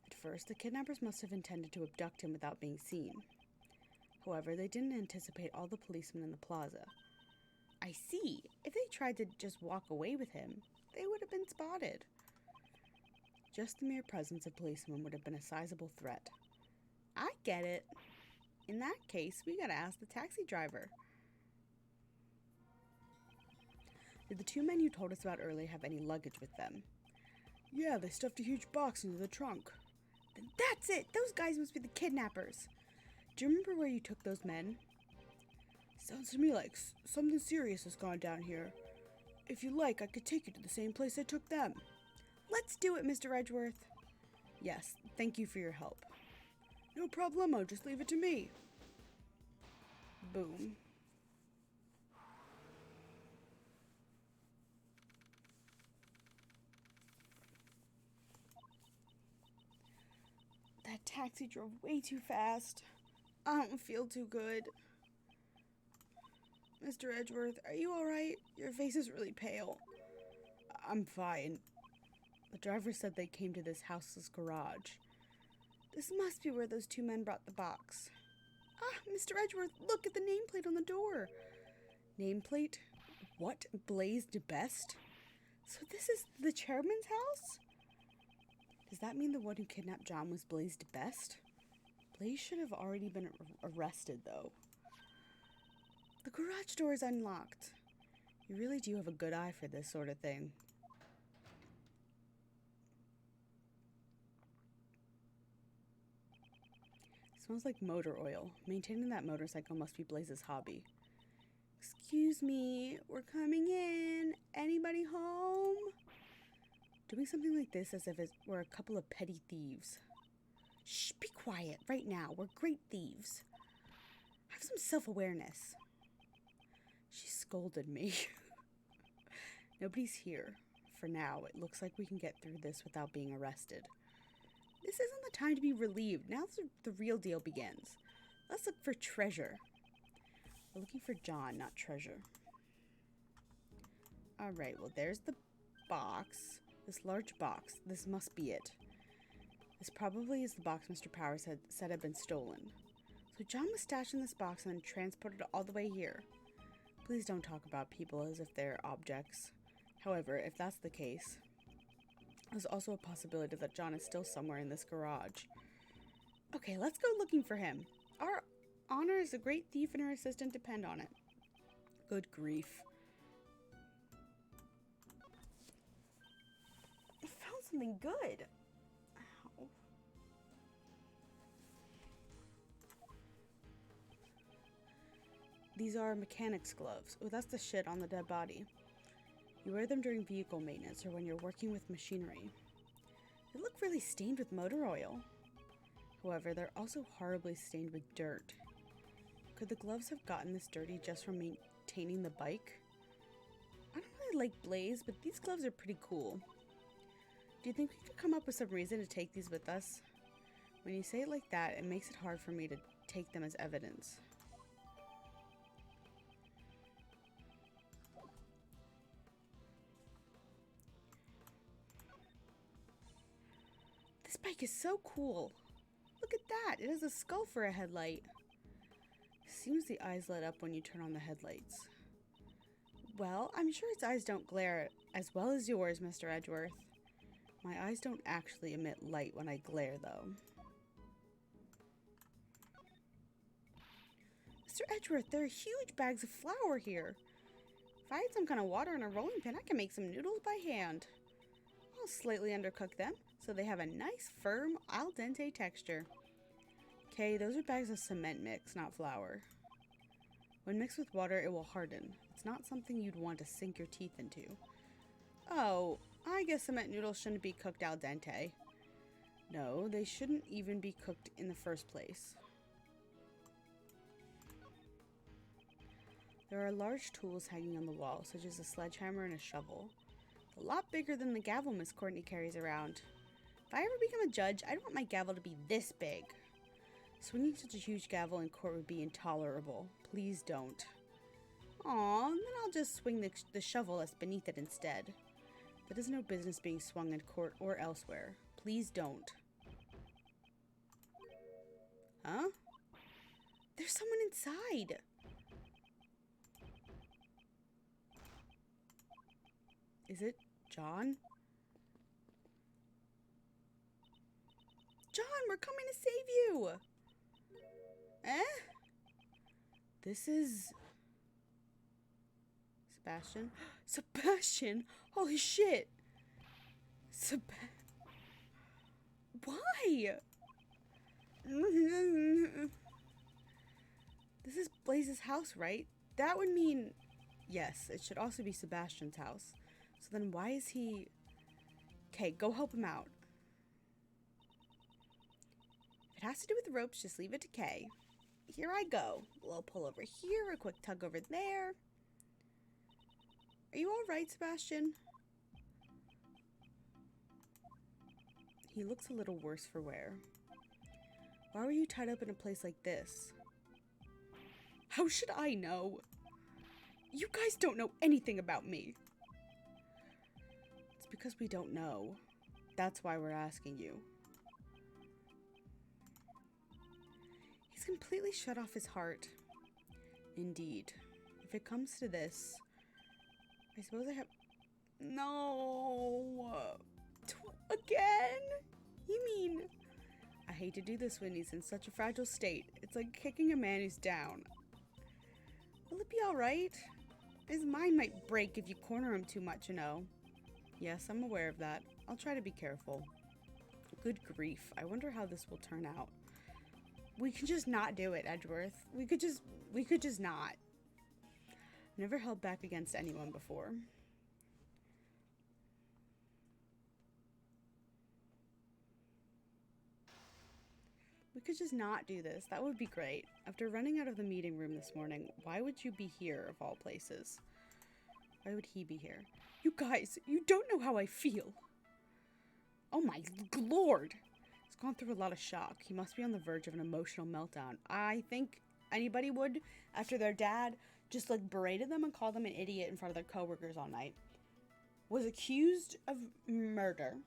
At first, the kidnappers must have intended to abduct him without being seen. However, they didn't anticipate all the policemen in the plaza. I see. If they tried to just walk away with him, they would have been spotted. Just the mere presence of policemen would have been a sizable threat. I get it. In that case, we gotta ask the taxi driver. Did the two men you told us about earlier have any luggage with them? Yeah, they stuffed a huge box into the trunk. Then that's it! Those guys must be the kidnappers. Do you remember where you took those men? Sounds to me like something serious has gone down here. If you like, I could take you to the same place I took them. Let's do it, Mr. Edgeworth. Yes, thank you for your help. No problemo, just leave it to me. Boom. That taxi drove way too fast. I don't feel too good. Mr. Edgeworth, are you alright? Your face is really pale. I'm fine. The driver said they came to this house's garage. This must be where those two men brought the box. Ah, Mr. Edgeworth, look at the nameplate on the door. Nameplate? What blazed best? So this is the chairman's house? Does that mean the one who kidnapped John was Blazed Best? Blaze should have already been arrested, though. The garage door is unlocked. You really do have a good eye for this sort of thing. Smells like motor oil. Maintaining that motorcycle must be Blaze's hobby. Excuse me, we're coming in. Anybody home? Doing something like this as if we're a couple of petty thieves. Shh, be quiet right now. We're great thieves. Have some self-awareness. She scolded me. Nobody's here. For now, it looks like we can get through this without being arrested. This isn't the time to be relieved. Now the real deal begins. Let's look for treasure. We're looking for John, not treasure. Alright, well there's the box. This large box. This must be it. This probably is the box Mr. Powers said had been stolen. So John was stashed in this box and then transported all the way here. Please don't talk about people as if they're objects. However, if that's the case, there's also a possibility that John is still somewhere in this garage. Okay, let's go looking for him. Our honor as a great thief and her assistant depend on it. Good grief. I found something good. Ow. These are mechanic's gloves. Oh, that's the shit on the dead body. You wear them during vehicle maintenance or when you're working with machinery. They look really stained with motor oil. However, they're also horribly stained with dirt. Could the gloves have gotten this dirty just from maintaining the bike? I don't really like Blaze, but these gloves are pretty cool. Do you think we could come up with some reason to take these with us? When you say it like that, it makes it hard for me to take them as evidence. This bike is so cool. Look at that. It has a skull for a headlight. Seems the eyes light up when you turn on the headlights. Well, I'm sure its eyes don't glare as well as yours, Mr. Edgeworth. My eyes don't actually emit light when I glare, though. Mr. Edgeworth, there are huge bags of flour here. If I had some kind of water and a rolling pin, I could make some noodles by hand. I'll slightly undercook them so they have a nice, firm, al dente texture. Okay, those are bags of cement mix, not flour. When mixed with water, it will harden. It's not something you'd want to sink your teeth into. Oh, I guess cement noodles shouldn't be cooked al dente. No, they shouldn't even be cooked in the first place. There are large tools hanging on the wall, such as a sledgehammer and a shovel. A lot bigger than the gavel Miss Courtney carries around. If I ever become a judge, I'd want my gavel to be this big. Swinging such a huge gavel in court would be intolerable. Please don't. Aw, then I'll just swing the shovel that's beneath it instead. That has no business being swung in court or elsewhere. Please don't. Huh? There's someone inside. Is it John? John, we're coming to save you! Eh? This is... Sebastian? Sebastian! Holy shit! Why? This is Blaze's house, right? That would mean... Yes, it should also be Sebastian's house. So then why is he... Okay, go help him out. If it has to do with the ropes, just leave it to Kay. Here I go. A little pull over here, a quick tug over there. Are you alright, Sebastian? He looks a little worse for wear. Why were you tied up in a place like this? How should I know? You guys don't know anything about me. It's because we don't know. That's why we're asking you. He's completely shut off his heart. Indeed. If it comes to this, I suppose I have... No! Again? You mean... I hate to do this when he's in such a fragile state. It's like kicking a man who's down. Will it be alright? His mind might break if you corner him too much, you know. Yes, I'm aware of that. I'll try to be careful. Good grief. I wonder how this will turn out. We can just not do it, Edgeworth. We could just not. Never held back against anyone before. We could just not do this. That would be great. After running out of the meeting room this morning, why would you be here of all places? Why would he be here? You guys, you don't know how I feel. Oh my lord. He's gone through a lot of shock. He must be on the verge of an emotional meltdown. I think anybody would after their dad just like berated them and called them an idiot in front of their coworkers all night. Was accused of murder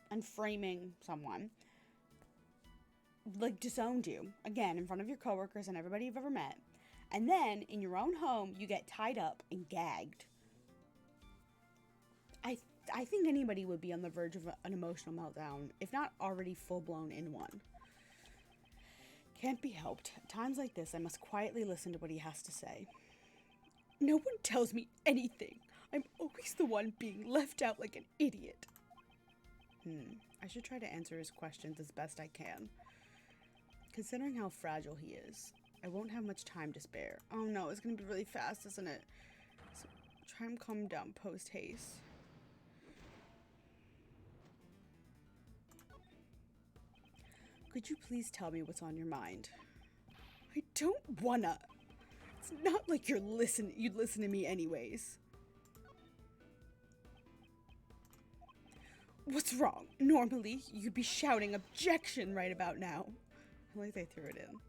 and framing someone. Like disowned you again in front of your coworkers and everybody you've ever met, and then in your own home you get tied up and gagged. I think anybody would be on the verge of an emotional meltdown, if not already full-blown in one. Can't be helped. At times like this, I must quietly listen to what he has to say. No one tells me anything. I'm always the one being left out like an idiot. I should try to answer his questions as best I can. Considering how fragile he is, I won't have much time to spare. Oh no, it's gonna be really fast, isn't it? So try and calm down post-haste. Could you please tell me what's on your mind? I don't wanna. It's not like you'd listen to me anyways. What's wrong? Normally, you'd be shouting objection right about now. I like they threw it in.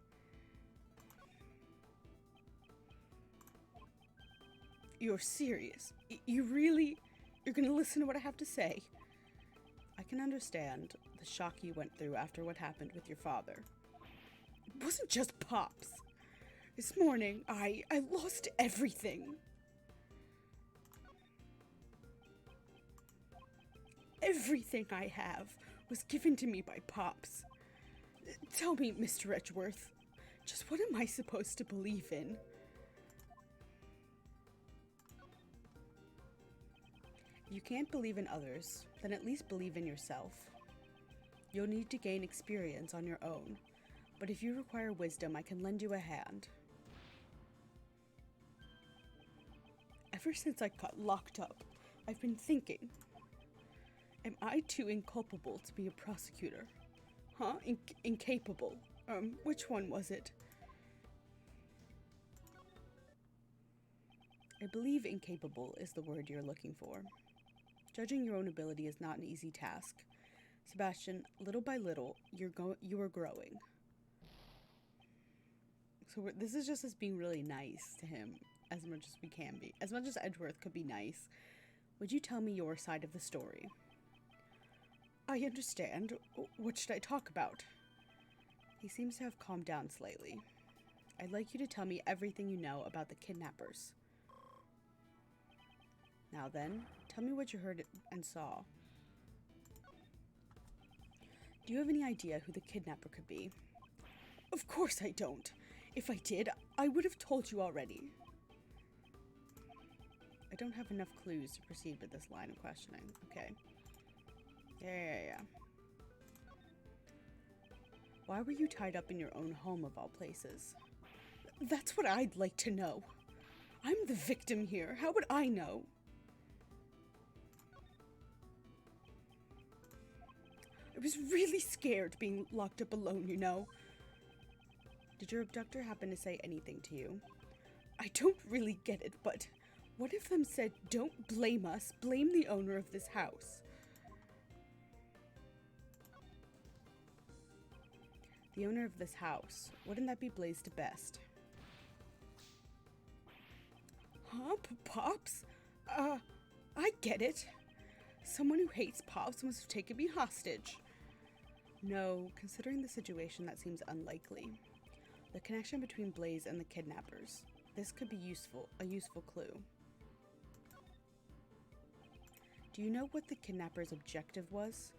You're serious? You're gonna listen to what I have to say? I can understand the shock you went through after what happened with your father. It wasn't just Pops. This morning, I lost everything. Everything I have was given to me by Pops. Tell me, Mr. Edgeworth, just what am I supposed to believe in? If you can't believe in others, then at least believe in yourself. You'll need to gain experience on your own, but if you require wisdom, I can lend you a hand. Ever since I got locked up, I've been thinking, am I too inculpable to be a prosecutor? Huh? Incapable. Which one was it? I believe incapable is the word you're looking for. Judging your own ability is not an easy task. Sebastian, little by little, you are growing. So this is just us being really nice to him, as much as we can be. As much as Edgeworth could be nice. Would you tell me your side of the story? I understand. What should I talk about? He seems to have calmed down slightly. I'd like you to tell me everything you know about the kidnappers. Now then, tell me what you heard and saw. Do you have any idea who the kidnapper could be? Of course I don't. If I did, I would have told you already. I don't have enough clues to proceed with this line of questioning. Okay. Yeah. Why were you tied up in your own home of all places? That's what I'd like to know. I'm the victim here. How would I know? I was really scared being locked up alone, you know. Did your abductor happen to say anything to you? I don't really get it, but one of them said, "Don't blame us, blame the owner of this house." The owner of this house. Wouldn't that be Blaze to Best? Huh? Pops? I get it. Someone who hates Pops must have taken me hostage. No, considering the situation, that seems unlikely. The connection between Blaze and the kidnappers. This could be a useful clue. Do you know what the kidnapper's objective was?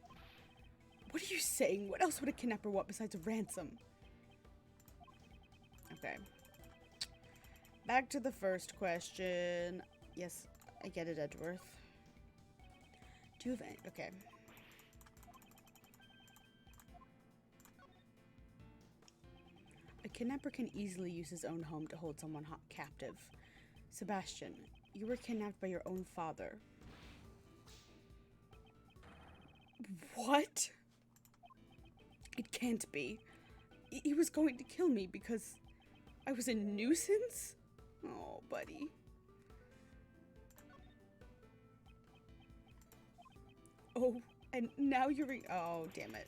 What are you saying? What else would a kidnapper want besides a ransom? Okay. Back to the first question. Yes, I get it, Edgeworth. Do you have any? Okay. A kidnapper can easily use his own home to hold someone captive. Sebastian, you were kidnapped by your own father. What? It can't be. He was going to kill me because I was a nuisance? Oh, buddy. Oh, and now you're oh, damn it.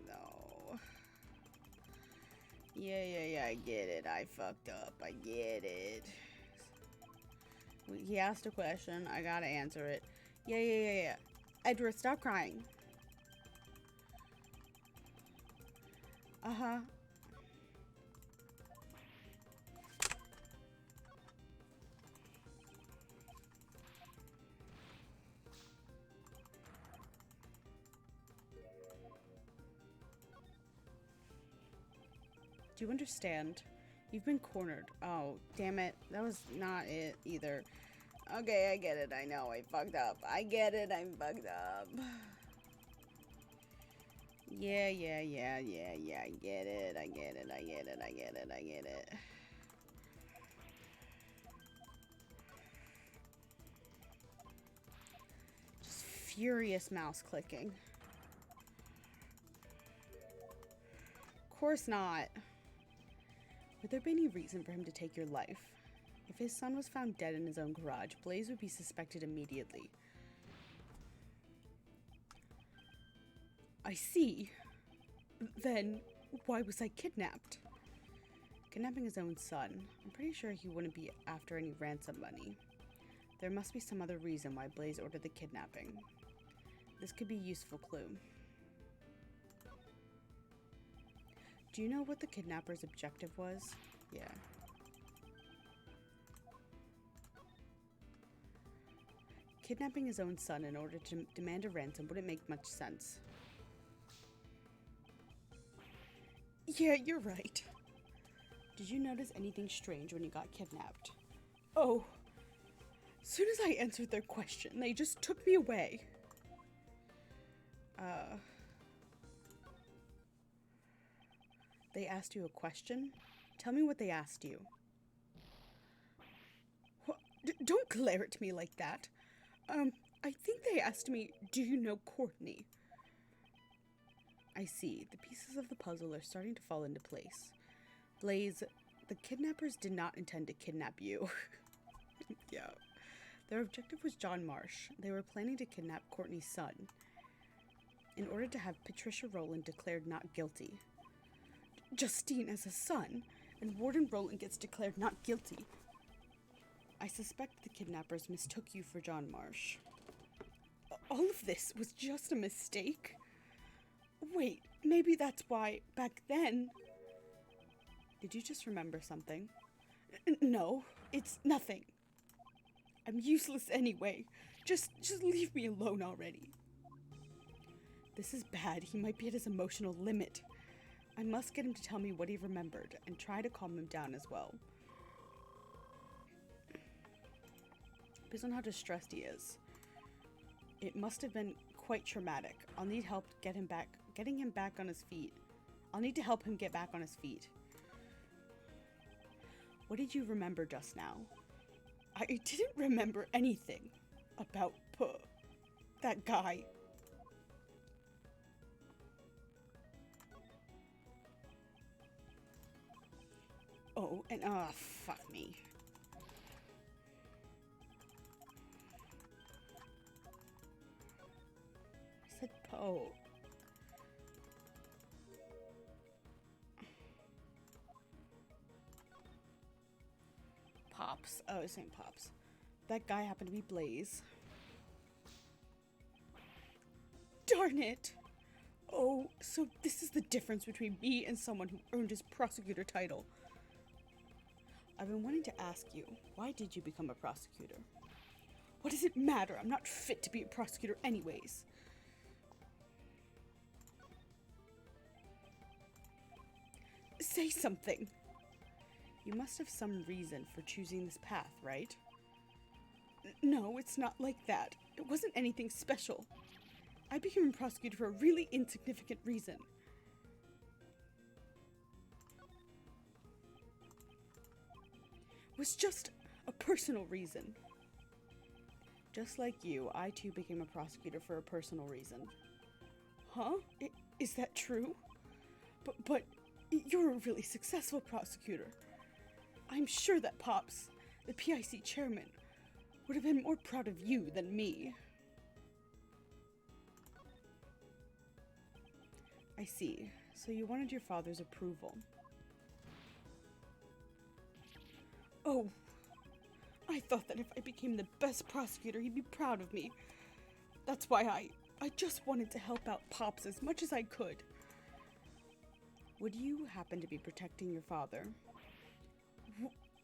No. Yeah, I get it. I fucked up. I get it. He asked a question. I gotta answer it. Yeah. Edgeworth, stop crying. Uh-huh. Do you understand? You've been cornered. Oh, damn it. That was not it either. Okay, I get it. I know. I fucked up. I get it. I'm fucked up. Yeah. I get it. I get it. Just furious mouse clicking. Of course not. Would there be any reason for him to take your life? If his son was found dead in his own garage, Blaze would be suspected immediately. I see. Then, why was I kidnapped? Kidnapping his own son. I'm pretty sure he wouldn't be after any ransom money. There must be some other reason why Blaze ordered the kidnapping. This could be a useful clue. Do you know what the kidnapper's objective was? Yeah. Kidnapping his own son in order to demand a ransom wouldn't make much sense. Yeah, you're right. Did you notice anything strange when you got kidnapped? Oh. As soon as I answered their question, they just took me away. They asked you a question? Tell me what they asked you. What? Don't glare at me like that. I think they asked me, do you know Courtney? I see. The pieces of the puzzle are starting to fall into place. Blaze, the kidnappers did not intend to kidnap you. Yeah. Their objective was John Marsh. They were planning to kidnap Courtney's son in order to have Patricia Rowland declared not guilty. Justine as a son, and Warden Roland gets declared not guilty. I suspect the kidnappers mistook you for John Marsh. All of this was just a mistake? Wait, maybe that's why, back then... Did you just remember something? No, it's nothing. I'm useless anyway. Just leave me alone already. This is bad. He might be at his emotional limit. I must get him to tell me what he remembered and try to calm him down as well. Based on how distressed he is, it must have been quite traumatic. I'll need help getting him back on his feet. I'll need to help him get back on his feet. What did you remember just now? I didn't remember anything about that guy. Oh, and fuck me. I said Poe. Pops. Oh, it's ain't Pops. That guy happened to be Blaze. Darn it! Oh, so this is the difference between me and someone who earned his prosecutor title. I've been wanting to ask you, why did you become a prosecutor? What does it matter? I'm not fit to be a prosecutor anyways. Say something. You must have some reason for choosing this path, right? No, it's not like that. It wasn't anything special. I became a prosecutor for a really insignificant reason. It was just a personal reason. Just like you, I too became a prosecutor for a personal reason. Huh? Is that true? But you're a really successful prosecutor. I'm sure that Pops, the PIC chairman, would have been more proud of you than me. I see. So you wanted your father's approval. Oh, I thought that if I became the best prosecutor, he'd be proud of me. That's why I just wanted to help out Pops as much as I could. Would you happen to be protecting your father?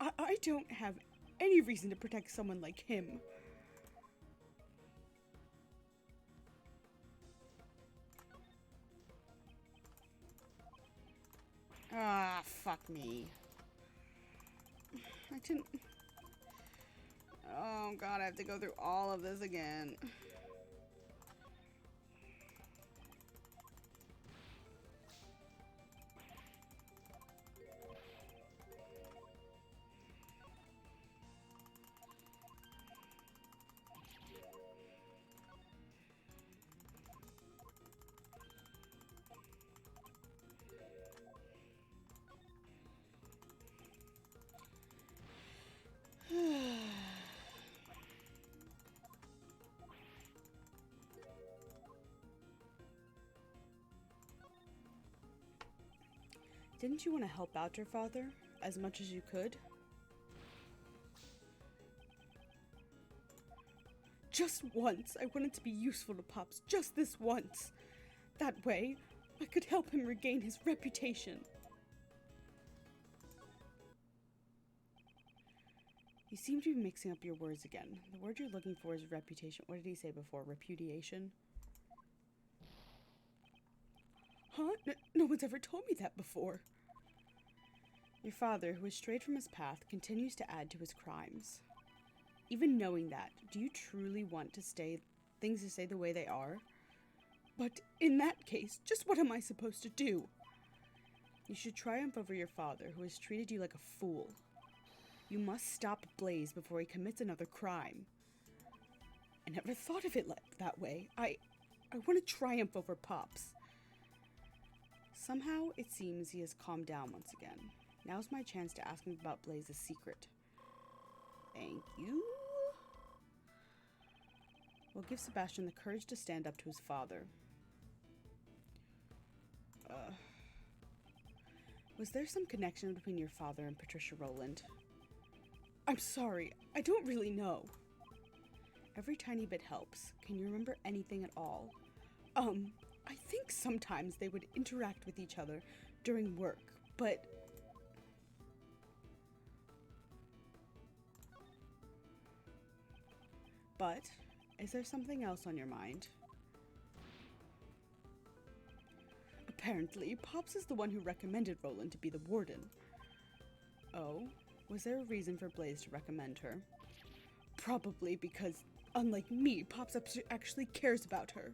I don't have any reason to protect someone like him. Ah, fuck me. I didn't... Oh god, I have to go through all of this again. Didn't you want to help out your father as much as you could? Just once, I wanted to be useful to Pops, just this once. That way, I could help him regain his reputation. You seem to be mixing up your words again. The word you're looking for is reputation. What did he say before? Repudiation? Huh? No one's ever told me that before. Your father, who has strayed from his path, continues to add to his crimes. Even knowing that, do you truly want things to stay the way they are? But in that case, just what am I supposed to do? You should triumph over your father, who has treated you like a fool. You must stop Blaze before he commits another crime. I never thought of it that way. I want to triumph over Pops. Somehow, it seems he has calmed down once again. Now's my chance to ask him about Blaze's secret. Thank you. We'll give Sebastian the courage to stand up to his father. Was there some connection between your father and Patricia Rowland? I'm sorry, I don't really know. Every tiny bit helps. Can you remember anything at all? I think sometimes they would interact with each other during work, but... But, is there something else on your mind? Apparently, Pops is the one who recommended Rowland to be the warden. Oh? Was there a reason for Blaze to recommend her? Probably because, unlike me, Pops actually cares about her.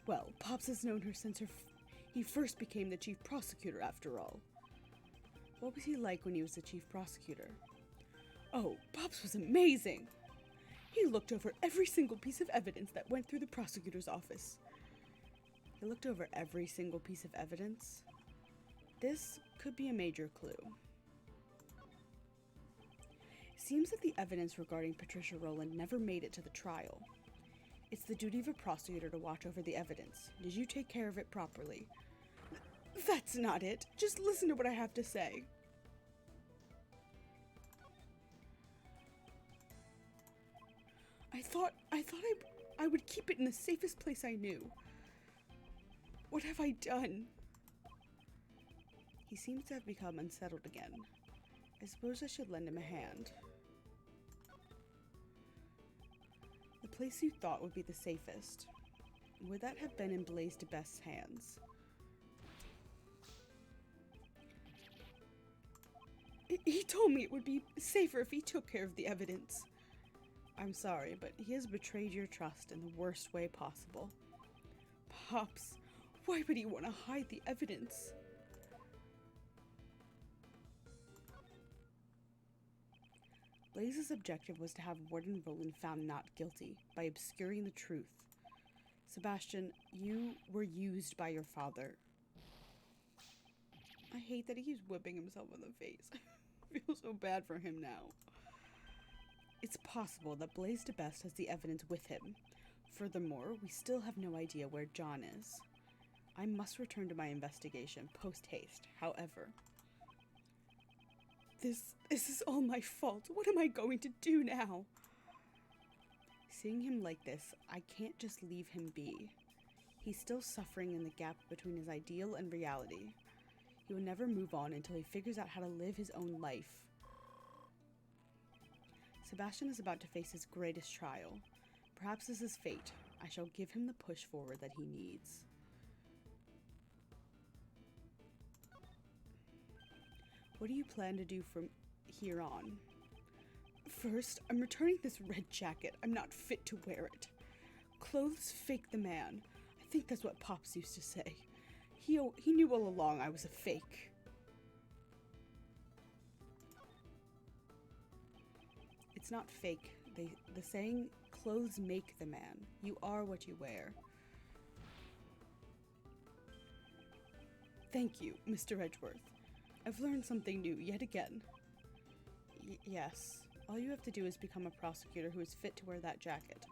Well, Pops has known her since he first became the chief prosecutor, after all. What was he like when he was the chief prosecutor? Oh, Pops was amazing! He looked over every single piece of evidence that went through the prosecutor's office. He looked over every single piece of evidence? This could be a major clue. Seems that the evidence regarding Patricia Rowland never made it to the trial. It's the duty of a prosecutor to watch over the evidence. Did you take care of it properly? That's not it. Just listen to what I have to say. I thought I would keep it in the safest place I knew. What have I done? He seems to have become unsettled again. I suppose I should lend him a hand. The place you thought would be the safest. Would that have been in Blaze DeBest's hands? He told me it would be safer if he took care of the evidence. I'm sorry, but he has betrayed your trust in the worst way possible. Pops, why would he want to hide the evidence? Blaze's objective was to have Warden Rowland found not guilty by obscuring the truth. Sebastian, you were used by your father. I hate that he's whipping himself in the face. I feel so bad for him now. It's possible that Blaze DeBest has the evidence with him. Furthermore, we still have no idea where John is. I must return to my investigation post-haste, however. This is all my fault. What am I going to do now? Seeing him like this, I can't just leave him be. He's still suffering in the gap between his ideal and reality. He will never move on until he figures out how to live his own life. Sebastian is about to face his greatest trial. Perhaps this is fate. I shall give him the push forward that he needs. What do you plan to do from here on? First, I'm returning this red jacket. I'm not fit to wear it. Clothes fake the man. I think that's what Pops used to say. He knew all along I was a fake. It's not fake. The saying, clothes make the man. You are what you wear. Thank you, Mr. Edgeworth. I've learned something new yet again. Yes. All you have to do is become a prosecutor who is fit to wear that jacket.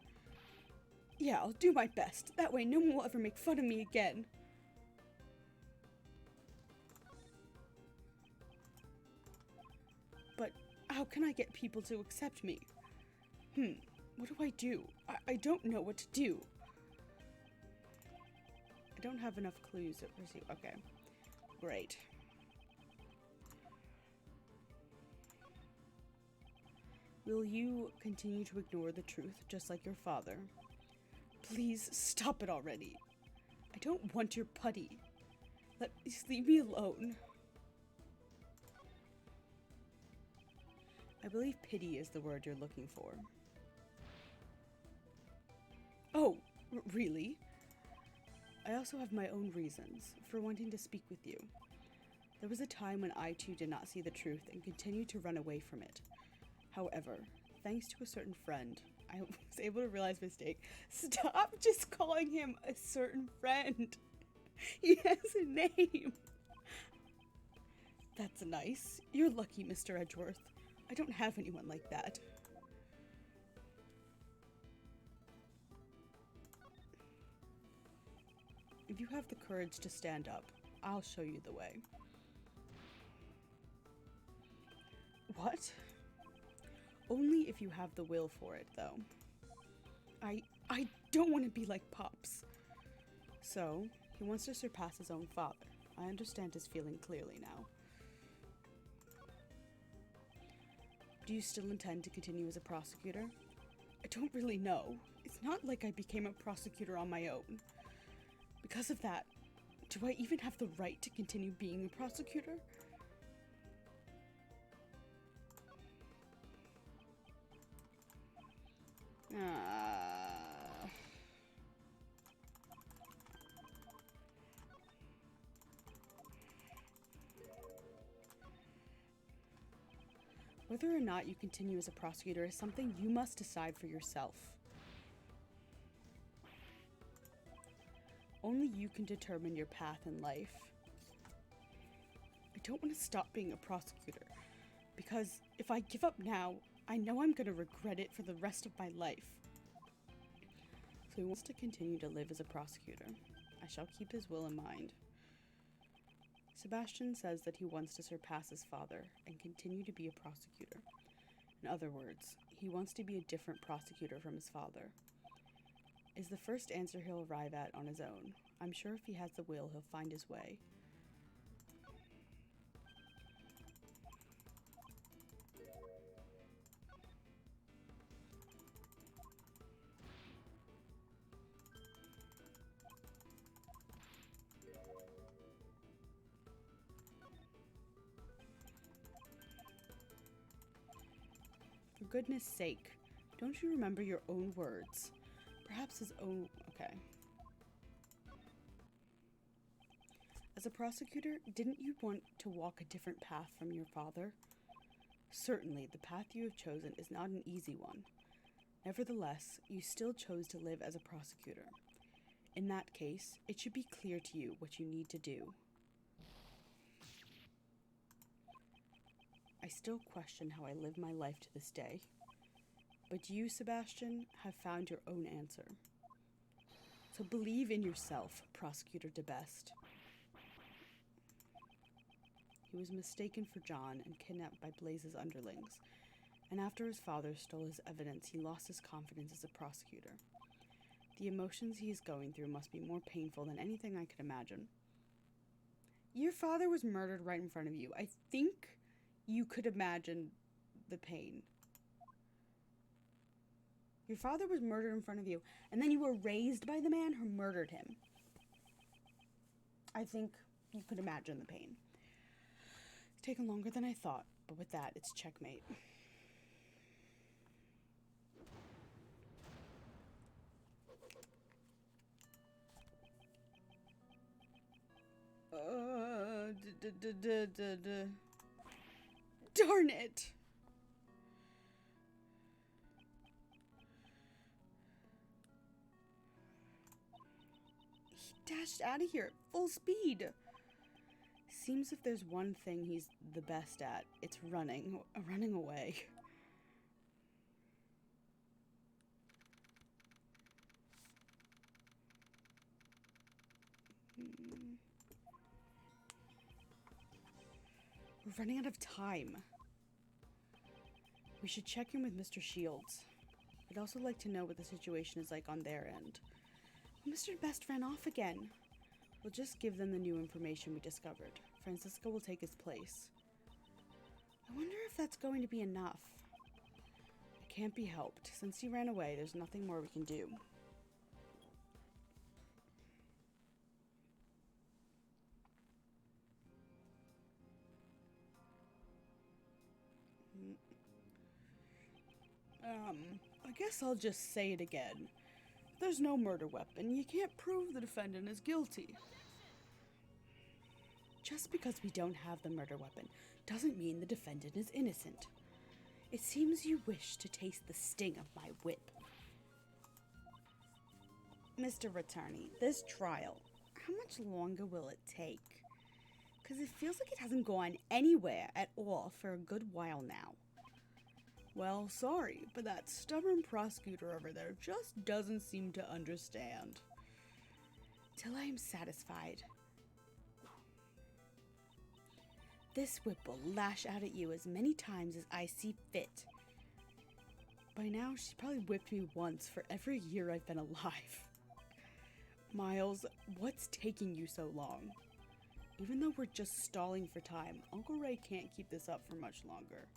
Yeah, I'll do my best. That way no one will ever make fun of me again. But how can I get people to accept me? What do I do? I don't know what to do. I don't have enough clues to pursue. Okay. Great. Will you continue to ignore the truth just like your father? Please stop it already. I don't want your putty. Just leave me alone. I believe pity is the word you're looking for. Oh, really? I also have my own reasons for wanting to speak with you. There was a time when I too did not see the truth and continued to run away from it. However, thanks to a certain friend, I was able to realize my mistake. Stop just calling him a certain friend. He has a name. That's nice. You're lucky, Mr. Edgeworth. I don't have anyone like that. If you have the courage to stand up, I'll show you the way. What? Only if you have the will for it, though. I don't want to be like Pops. So, he wants to surpass his own father. I understand his feeling clearly now. Do you still intend to continue as a prosecutor? I don't really know. It's not like I became a prosecutor on my own. Because of that, do I even have the right to continue being a prosecutor? Whether or not you continue as a prosecutor is something you must decide for yourself. Only you can determine your path in life. I don't want to stop being a prosecutor, because if I give up now, I know I'm going to regret it for the rest of my life. So he wants to continue to live as a prosecutor. I shall keep his will in mind. Sebastian says that he wants to surpass his father and continue to be a prosecutor. In other words, he wants to be a different prosecutor from his father. Is the first answer he'll arrive at on his own. I'm sure if he has the will, he'll find his way. For goodness sake, don't you remember your own words? Perhaps his own... Okay. As a prosecutor, didn't you want to walk a different path from your father? Certainly, the path you have chosen is not an easy one. Nevertheless, you still chose to live as a prosecutor. In that case, it should be clear to you what you need to do. I still question how I live my life to this day. But you, Sebastian, have found your own answer. So believe in yourself, Prosecutor DeBest. He was mistaken for John and kidnapped by Blaze's underlings, and after his father stole his evidence, he lost his confidence as a prosecutor. The emotions he is going through must be more painful than anything I could imagine. Your father was murdered right in front of you. I think you could imagine the pain. Your father was murdered in front of you, and then you were raised by the man who murdered him. I think you could imagine the pain. It's taken longer than I thought, but with that, it's checkmate. Darn it! He dashed out of here at full speed. Seems if there's one thing he's the best at, it's running away. We're running out of time. We should check in with Mr. Shields. I'd also like to know what the situation is like on their end. Mr. Best ran off again. We'll just give them the new information we discovered. Francisco will take his place. I wonder if that's going to be enough. It can't be helped. Since he ran away, there's nothing more we can do. I guess I'll just say it again. If there's no murder weapon, you can't prove the defendant is guilty. Just because we don't have the murder weapon doesn't mean the defendant is innocent. It seems you wish to taste the sting of my whip. Mr. Returney, this trial, how much longer will it take? Because it feels like it hasn't gone anywhere at all for a good while now. Well, sorry, but that stubborn prosecutor over there just doesn't seem to understand. till I am satisfied. This whip will lash out at you as many times as I see fit. By now, she probably whipped me once for every year I've been alive. Miles, what's taking you so long? Even though we're just stalling for time, Uncle Ray can't keep this up for much longer.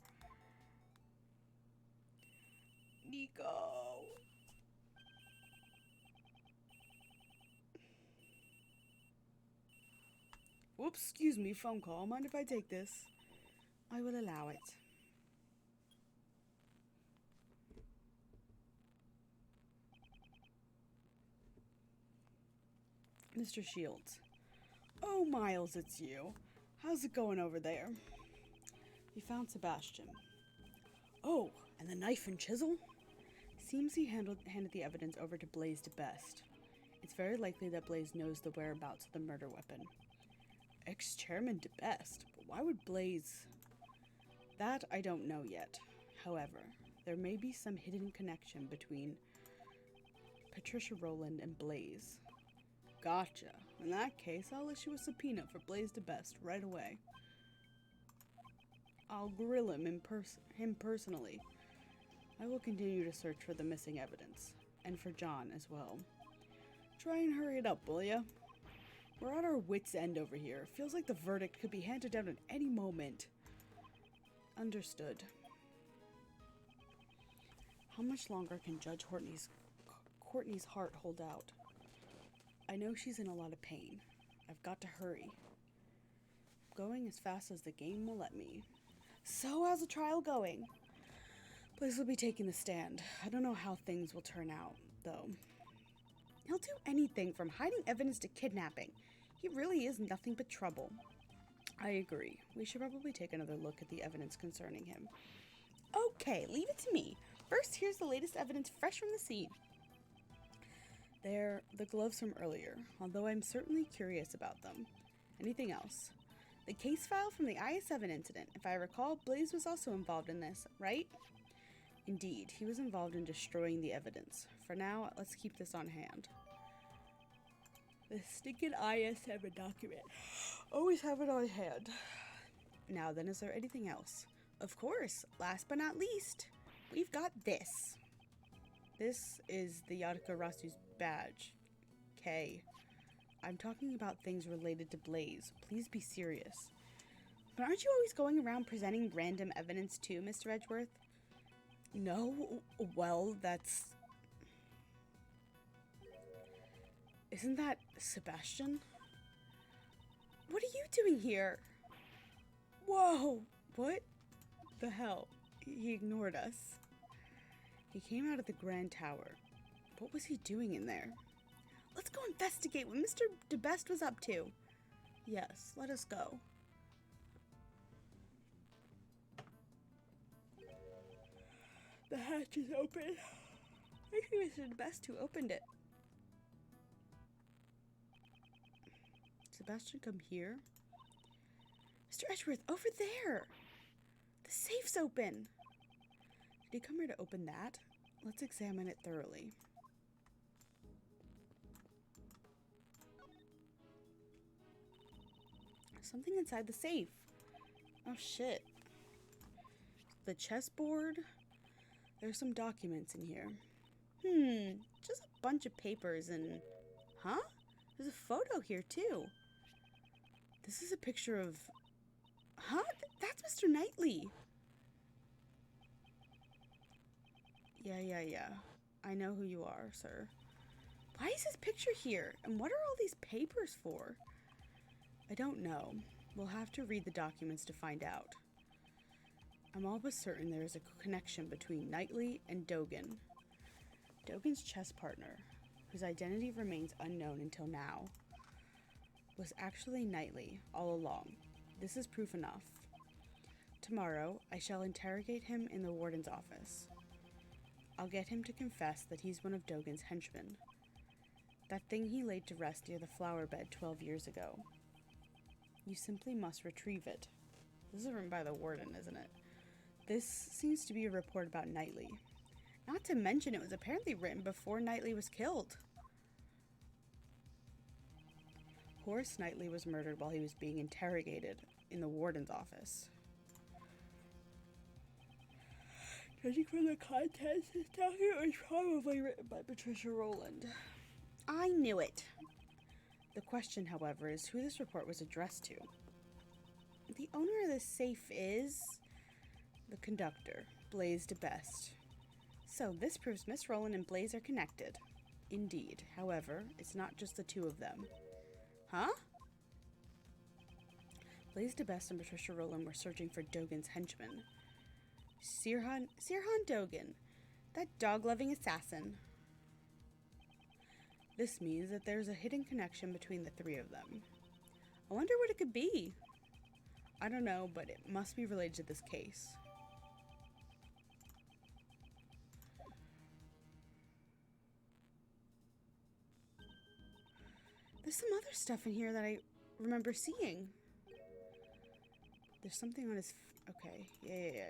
Nico! Whoops, excuse me, phone call. Mind if I take this? I will allow it. Mr. Shields. Oh, Miles, it's you. How's it going over there? We found Sebastian. Oh, and the knife and chisel? Seems he handed the evidence over to Blaze DeBest. It's very likely that Blaze knows the whereabouts of the murder weapon. Ex-chairman DeBest? But why would Blaze... That I don't know yet. However, there may be some hidden connection between Patricia Rowland and Blaze. Gotcha. In that case, I'll issue a subpoena for Blaze DeBest right away. I'll grill him personally. I will continue to search for the missing evidence, and for John as well. Try and hurry it up, will ya? We're at our wits' end over here. Feels like the verdict could be handed down at any moment. Understood. How much longer can Judge Courtney's heart hold out? I know she's in a lot of pain. I've got to hurry. Going as fast as the game will let me. So, how's the trial going? Blaze will be taking the stand. I don't know how things will turn out, though. He'll do anything from hiding evidence to kidnapping. He really is nothing but trouble. I agree. We should probably take another look at the evidence concerning him. Okay, leave it to me. First, here's the latest evidence fresh from the scene. They're the gloves from earlier, although I'm certainly curious about them. Anything else? The case file from the IS-7 incident. If I recall, Blaze was also involved in this, right? Indeed, he was involved in destroying the evidence. For now, let's keep this on hand. The stinking IS-7 document. Always have it on hand. Now then, is there anything else? Of course, last but not least, we've got this. This is the Yataka Rasu's badge. K. I'm talking about things related to Blaze. Please be serious. But aren't you always going around presenting random evidence too, Mr. Edgeworth? No, well, that's... Isn't that Sebastian? What are you doing here? Whoa! What the hell? He ignored us. He came out of the Grand Tower. What was he doing in there? Let's go investigate what Mr. DeBest was up to. Yes, let us go. The hatch is open. I think Mr. DeBest who opened it. Sebastian, come here. Mr. Edgeworth, over there. The safe's open. Did he come here to open that? Let's examine it thoroughly. Something inside the safe. Oh shit. The chessboard. There's some documents in here. Just a bunch of papers and... Huh? There's a photo here too. This is a picture of... Huh? That's Mr. Knightley. Yeah. I know who you are, sir. Why is his picture here? And what are all these papers for? I don't know. We'll have to read the documents to find out. I'm all but certain there is a connection between Knightley and Dogan. Dogan's chess partner, whose identity remains unknown until now, was actually Knightley all along. This is proof enough. Tomorrow, I shall interrogate him in the warden's office. I'll get him to confess that he's one of Dogan's henchmen. That thing he laid to rest near the flower bed 12 years ago. You simply must retrieve it. This is written by the warden, isn't it? This seems to be a report about Knightley. Not to mention it was apparently written before Knightley was killed. Horace Knightley was murdered while he was being interrogated in the warden's office. Judging from the contents, this document was probably written by Patricia Rowland. I knew it. The question, however, is who this report was addressed to. The owner of the safe is... the conductor, Blaise DeBest. So this proves Miss Rowland and Blaise are connected. Indeed. However, it's not just the two of them. Huh? Blaise DeBest and Patricia Rowland were searching for Dogan's henchman, Sirhan Dogan, that dog-loving assassin. This means that there's a hidden connection between the three of them. I wonder what it could be. I don't know, but it must be related to this case. There's some other stuff in here that I remember seeing. There's something on his... okay, yeah.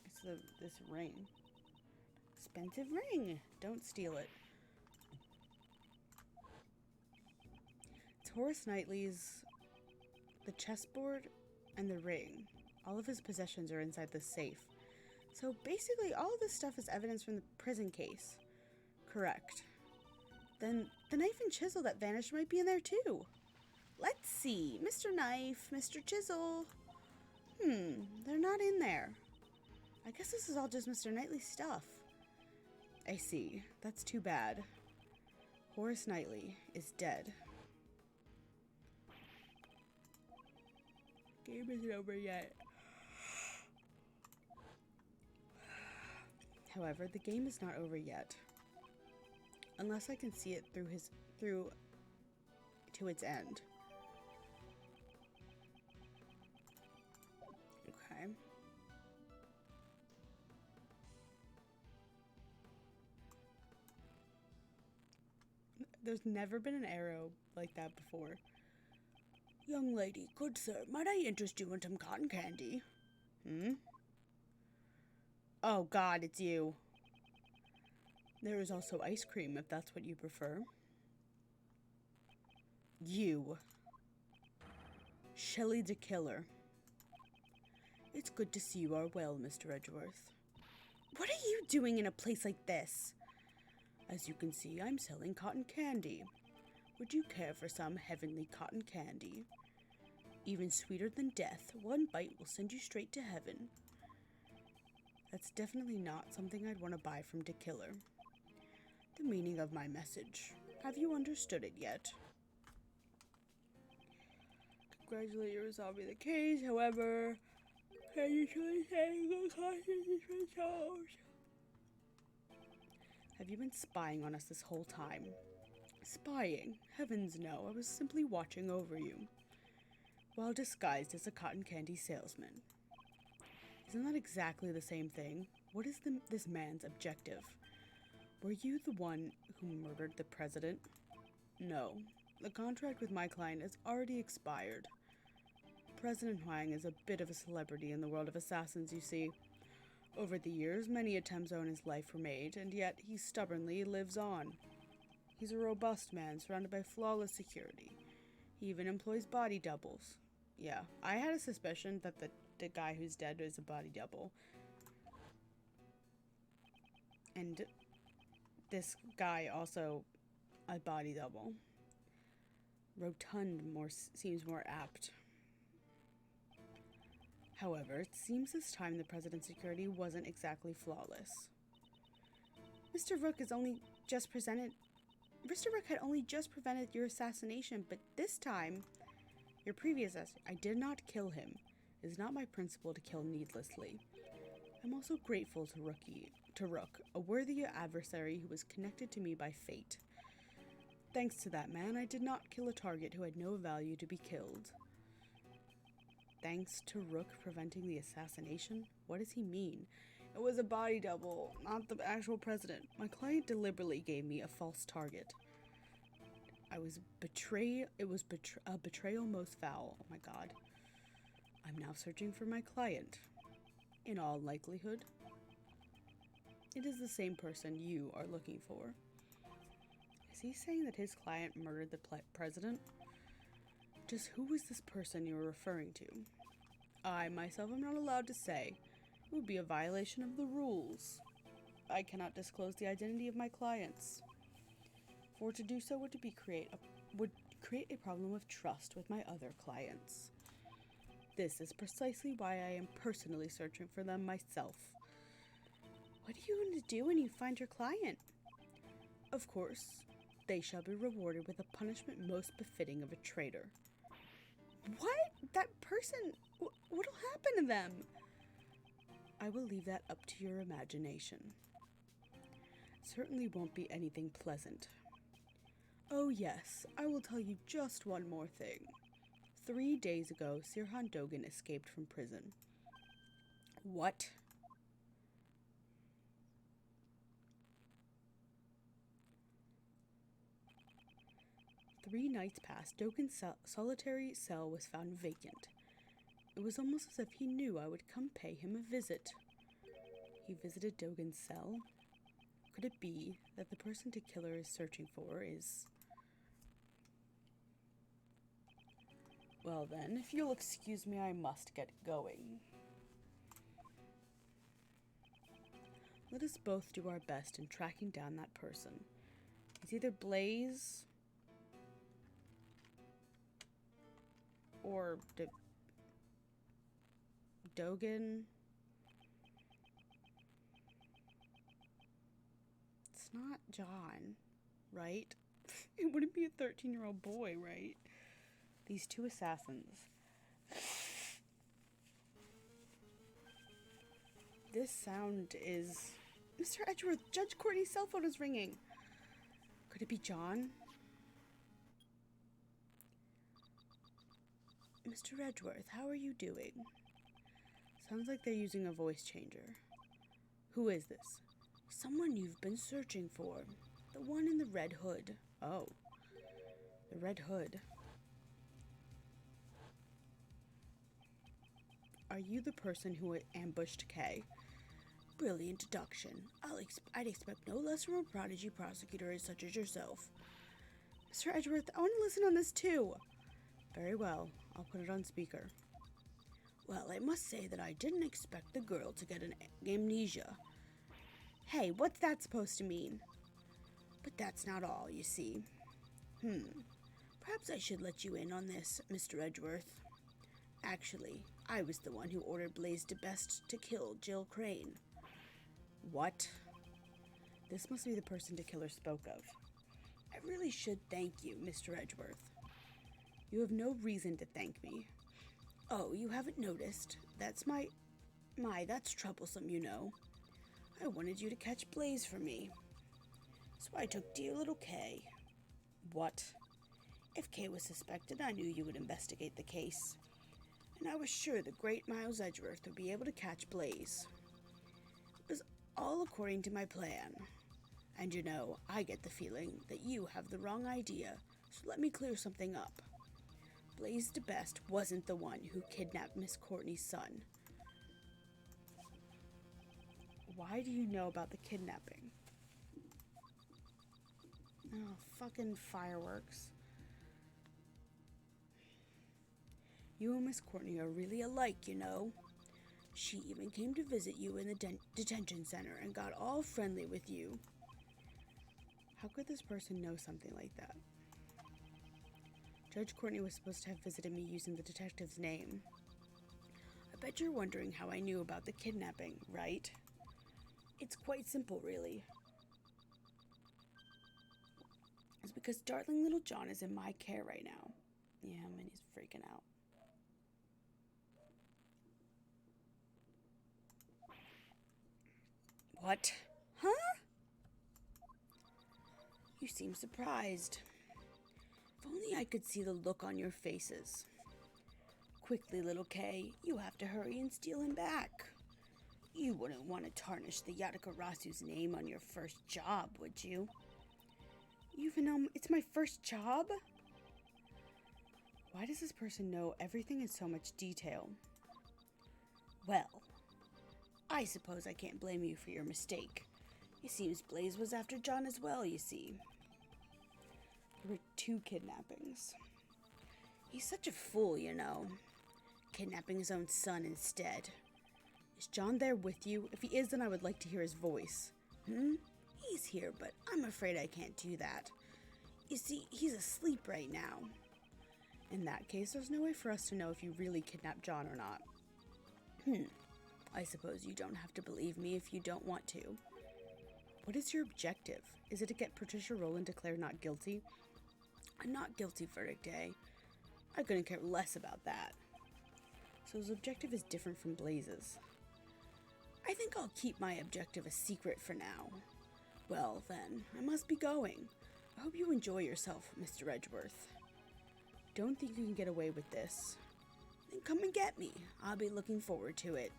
It's this ring. Expensive ring. Don't steal it. It's Horace Knightley's... the chessboard and the ring. All of his possessions are inside the safe. So basically all of this stuff is evidence from the prison case. Correct. Then the knife and chisel that vanished might be in there too. Let's see. Mr. Knife, Mr. Chisel. They're not in there. I guess this is all just Mr. Knightley's stuff. I see. That's too bad. Horace Knightley is dead. Game isn't over yet. However, the game is not over yet. Unless I can see it through to its end. Okay. There's never been an arrow like that before. Young lady, good sir, might I interest you in some cotton candy? Oh God, it's you. There is also ice cream if that's what you prefer. You. Shelley the Killer. It's good to see you are well, Mr. Edgeworth. What are you doing in a place like this? As you can see, I'm selling cotton candy. Would you care for some heavenly cotton candy? Even sweeter than death, one bite will send you straight to heaven. That's definitely not something I'd want to buy from the killer. The meaning of my message. Have you understood it yet? Congratulate you resolving the case, however, can you truly say the Constitution shows? Have you been spying on us this whole time? Spying? Heavens no, I was simply watching over you. While disguised as a cotton candy salesman. Isn't that exactly the same thing? What is this man's objective? Were you the one who murdered the president? No. The contract with my client has already expired. President Huang is a bit of a celebrity in the world of assassins, you see. Over the years, many attempts on his life were made, and yet he stubbornly lives on. He's a robust man, surrounded by flawless security. He even employs body doubles. Yeah, I had a suspicion that the guy who's dead is a body double. And this guy also a body double. Rotund seems more apt. However, it seems this time the president's security wasn't exactly flawless. Mr. Rook had only just prevented your assassination, but this time, your previous I did not kill him. It is not my principle to kill needlessly. I'm also grateful to Rook, a worthy adversary who was connected to me by fate. Thanks to that man, I did not kill a target who had no value to be killed. Thanks to Rook preventing the assassination? What does he mean? It was a body double, not the actual president. My client deliberately gave me a false target. It was a betrayal most foul. Oh my God. I'm now searching for my client. In all likelihood, it is the same person you are looking for. Is he saying that his client murdered the president? Just who is this person you're referring to? I myself am not allowed to say. It would be a violation of the rules. I cannot disclose the identity of my clients. For to do so would create a problem of trust with my other clients. This is precisely why I am personally searching for them myself. What are you going to do when you find your client? Of course, they shall be rewarded with a punishment most befitting of a traitor. What? That person? What'll happen to them? I will leave that up to your imagination. Certainly won't be anything pleasant. Oh yes, I will tell you just one more thing. 3 days ago, Sirhan Dogan escaped from prison. What? Three nights passed. Dogan's solitary cell was found vacant. It was almost as if he knew I would come pay him a visit. He visited Dogan's cell. Could it be that the person the killer is searching for is... Well then, if you'll excuse me, I must get going. Let us both do our best in tracking down that person. It's either Blaze or Dogan. It's not John, right? It wouldn't be a 13-year-old boy, right? These two assassins. This sound is... Mr. Edgeworth, Judge Courtney's cell phone is ringing. Could it be John? Mr. Edgeworth, how are you doing? Sounds like they're using a voice changer. Who is this? Someone you've been searching for. The one in the red hood. Oh. The red hood. Are you the person who ambushed Kay? Brilliant deduction. I'd expect no less from a prodigy prosecutor such as yourself. Mr. Edgeworth, I want to listen on this too. Very well. I'll put it on speaker. Well, I must say that I didn't expect the girl to get an amnesia. Hey, what's that supposed to mean? But that's not all, you see. Perhaps I should let you in on this, Mr. Edgeworth. Actually, I was the one who ordered Blaze DeBest to kill Jill Crane. What? This must be the person the killer spoke of. I really should thank you, Mr. Edgeworth. You have no reason to thank me. Oh, you haven't noticed? That's that's troublesome, you know. I wanted you to catch Blaze for me. So I took dear little Kay. What? If Kay was suspected, I knew you would investigate the case. And I was sure the great Miles Edgeworth would be able to catch Blaze. It was all according to my plan. And you know, I get the feeling that you have the wrong idea, so let me clear something up. Blaze DeBest wasn't the one who kidnapped Miss Courtney's son. Why do you know about the kidnapping? Oh, fucking fireworks. You and Miss Courtney are really alike, you know. She even came to visit you in the detention center and got all friendly with you. How could this person know something like that? Judge Courtney was supposed to have visited me using the detective's name. I bet you're wondering how I knew about the kidnapping, right? It's quite simple, really. It's because darling little John is in my care right now. Yeah, and he's freaking out. What? Huh? You seem surprised. If only I could see the look on your faces. Quickly, little Kay, you have to hurry and steal him back. You wouldn't want to tarnish the Yatakarasu's name on your first job, would you? Even though it's my first job? Why does this person know everything in so much detail? Well, I suppose I can't blame you for your mistake. It seems Blaze was after John as well, you see. There were 2 kidnappings. He's such a fool, you know. Kidnapping his own son instead. Is John there with you? If he is, then I would like to hear his voice. He's here, but I'm afraid I can't do that. You see, he's asleep right now. In that case, there's no way for us to know if you really kidnapped John or not. I suppose you don't have to believe me if you don't want to. What is your objective? Is it to get Patricia Rowland declared not guilty? A not guilty verdict, eh? I couldn't care less about that. So his objective is different from Blaze's. I think I'll keep my objective a secret for now. Well, then, I must be going. I hope you enjoy yourself, Mr. Edgeworth. Don't think you can get away with this. Then come and get me. I'll be looking forward to it.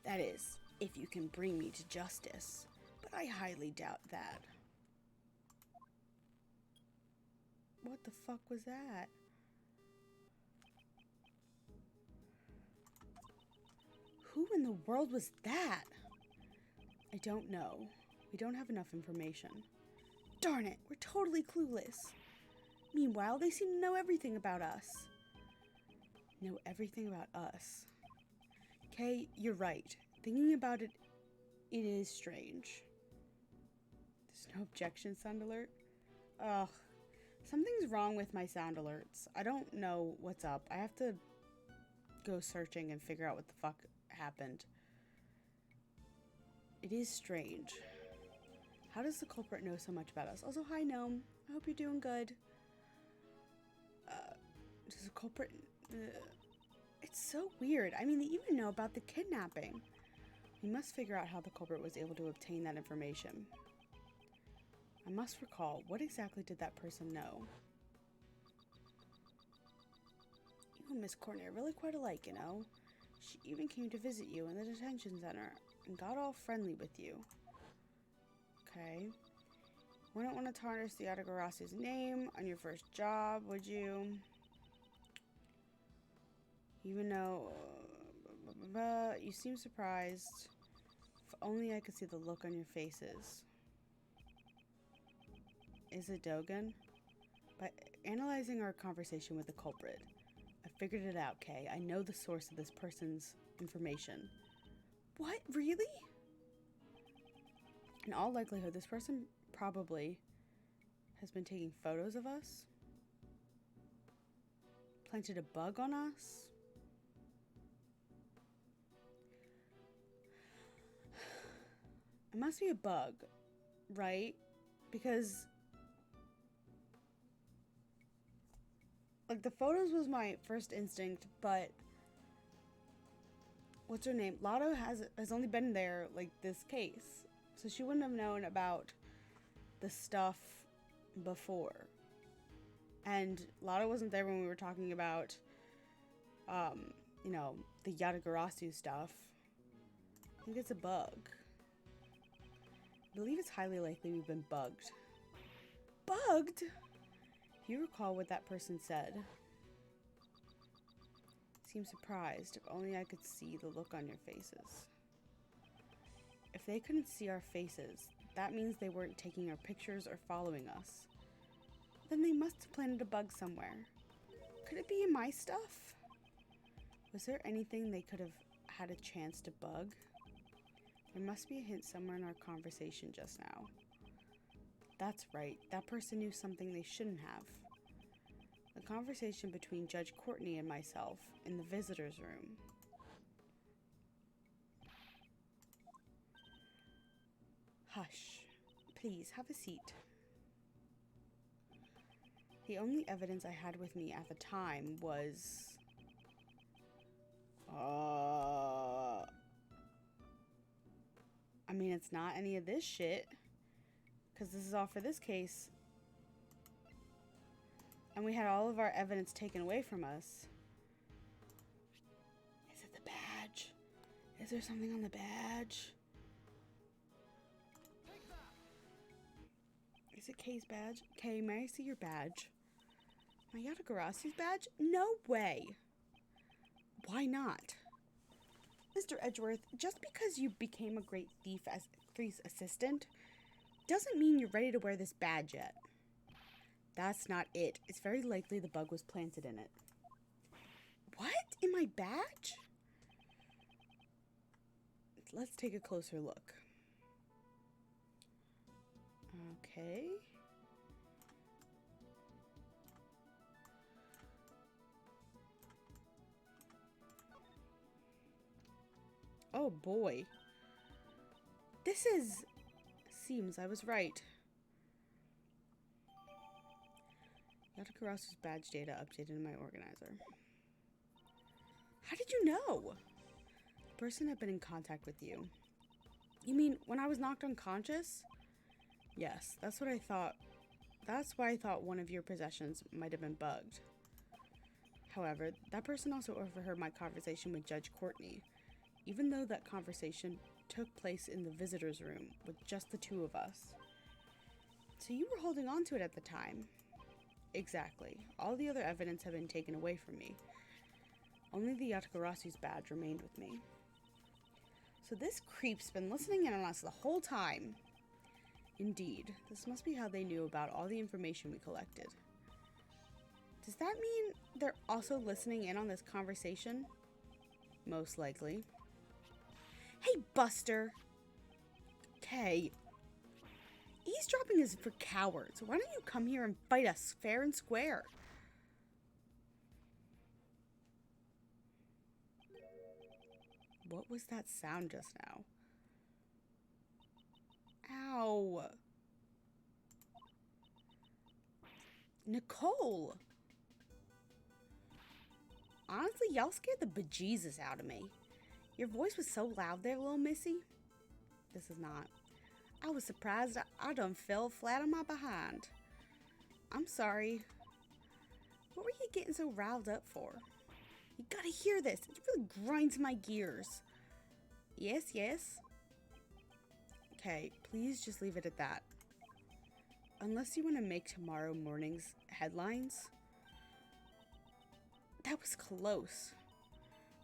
That is, if you can bring me to justice. But I highly doubt that. What the fuck was that? Who in the world was that? I don't know. We don't have enough information. Darn it, we're totally clueless. Meanwhile, they seem to know everything about us. Know everything about us. Kay, you're right. Thinking about it, it is strange. There's no objection sound alert? Ugh. Something's wrong with my sound alerts. I don't know what's up. I have to go searching and figure out what the fuck happened. It is strange. How does the culprit know so much about us? Also, hi, Gnome. I hope you're doing good. Does the culprit... it's so weird. I mean, they even know about the kidnapping. We must figure out how the culprit was able to obtain that information. I must recall, what exactly did that person know? You and Miss Courtney are really quite alike, you know. She even came to visit you in the detention center and got all friendly with you. Okay. Wouldn't want to tarnish the Atagarasu's name on your first job, would you? Even though... you seem surprised. If only I could see the look on your faces. Is it Dogen? By analyzing our conversation with the culprit, I figured it out, Kay. I know the source of this person's information. What? Really? In all likelihood, this person probably has been taking photos of us. Planted a bug on us. It must be a bug, right? Because... like, the photos was my first instinct, but... what's her name? Lotto has only been there, like, this case. So she wouldn't have known about the stuff before. And Lotto wasn't there when we were talking about, you know, the Yatagarasu stuff. I think it's a bug. I believe it's highly likely we've been bugged. Bugged? If you recall what that person said, seemed surprised. If only I could see the look on your faces. If they couldn't see our faces, that means they weren't taking our pictures or following us. Then they must have planted a bug somewhere. Could it be in my stuff? Was there anything they could have had a chance to bug? There must be a hint somewhere in our conversation just now. That's right, that person knew something they shouldn't have. The conversation between Judge Courtney and myself in the visitor's room. Hush. Please, have a seat. The only evidence I had with me at the time was... I mean, it's not any of this shit. Because this is all for this case. And we had all of our evidence taken away from us. Is it the badge? Is there something on the badge? Is it Kay's badge? Kay, may I see your badge? My Yatagarasu's badge? No way! Why not? Mr. Edgeworth, just because you became a great thief as Three's assistant doesn't mean you're ready to wear this badge yet. That's not it. It's very likely the bug was planted in it. What? In my badge? Let's take a closer look. Okay. Oh boy. Seems I was right. Yatakarasu's badge data updated in my organizer. How did you know? The person had been in contact with you. You mean when I was knocked unconscious? Yes, that's what I thought. That's why I thought one of your possessions might have been bugged. However, that person also overheard my conversation with Judge Courtney, even though that conversation took place in the visitor's room with just the two of us. So you were holding on to it at the time. Exactly. All the other evidence had been taken away from me. Only the Yatakarasu's badge remained with me. So this creep's been listening in on us the whole time. Indeed. This must be how they knew about all the information we collected. Does that mean they're also listening in on this conversation? Most likely. Hey, Buster! Kay. Eavesdropping is for cowards. Why don't you come here and fight us fair and square? What was that sound just now? Ow. Nicole! Honestly, y'all scared the bejesus out of me. Your voice was so loud there, little missy. This is not. I was surprised I done fell flat on my behind. I'm sorry. What were you getting so riled up for? You gotta hear this. It really grinds my gears. Yes, yes. Okay, please just leave it at that. Unless you want to make tomorrow morning's headlines. That was close.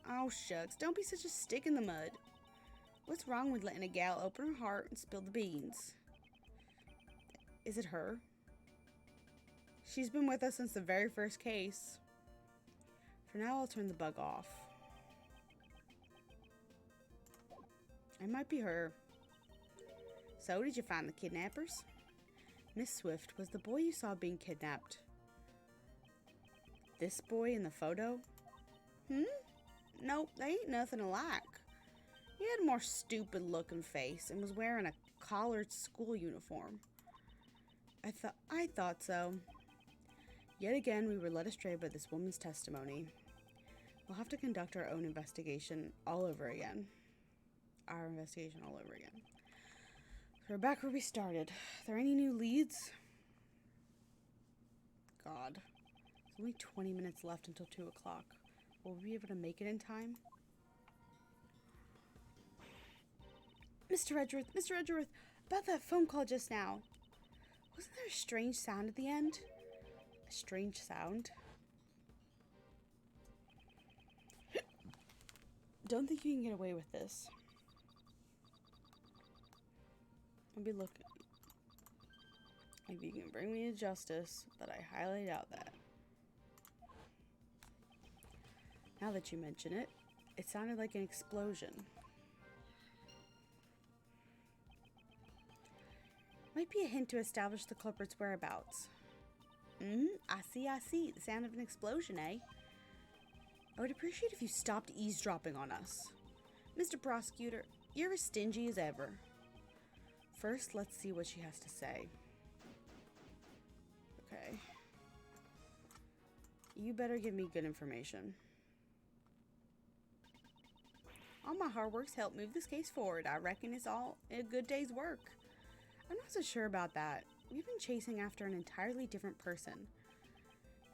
Oh, shucks. Don't be such a stick in the mud. What's wrong with letting a gal open her heart and spill the beans? Is it her? She's been with us since the very first case. For now, I'll turn the bug off. It might be her. So, did you find the kidnappers? Miss Swift, was the boy you saw being kidnapped this boy in the photo? Nope, they ain't nothing alike. He had a more stupid looking face and was wearing a collared school uniform. I thought so. Yet again, we were led astray by this woman's testimony. We'll have to conduct our own investigation all over again. So we're back where we started. Are there any new leads? God. There's only 20 minutes left until 2 o'clock. Will we be able to make it in time? Mr. Edgeworth, about that phone call just now. Wasn't there a strange sound at the end? A strange sound? Don't think you can get away with this. I'll be looking. Maybe you can bring me to justice, but I highly doubt that. Now that you mention it, it sounded like an explosion. Might be a hint to establish the culprit's whereabouts. I see. The sound of an explosion, eh? I would appreciate if you stopped eavesdropping on us. Mr. Prosecutor, you're as stingy as ever. First, let's see what she has to say. Okay. You better give me good information. All my hard work's helped move this case forward. I reckon it's all a good day's work. I'm not so sure about that. We've been chasing after an entirely different person.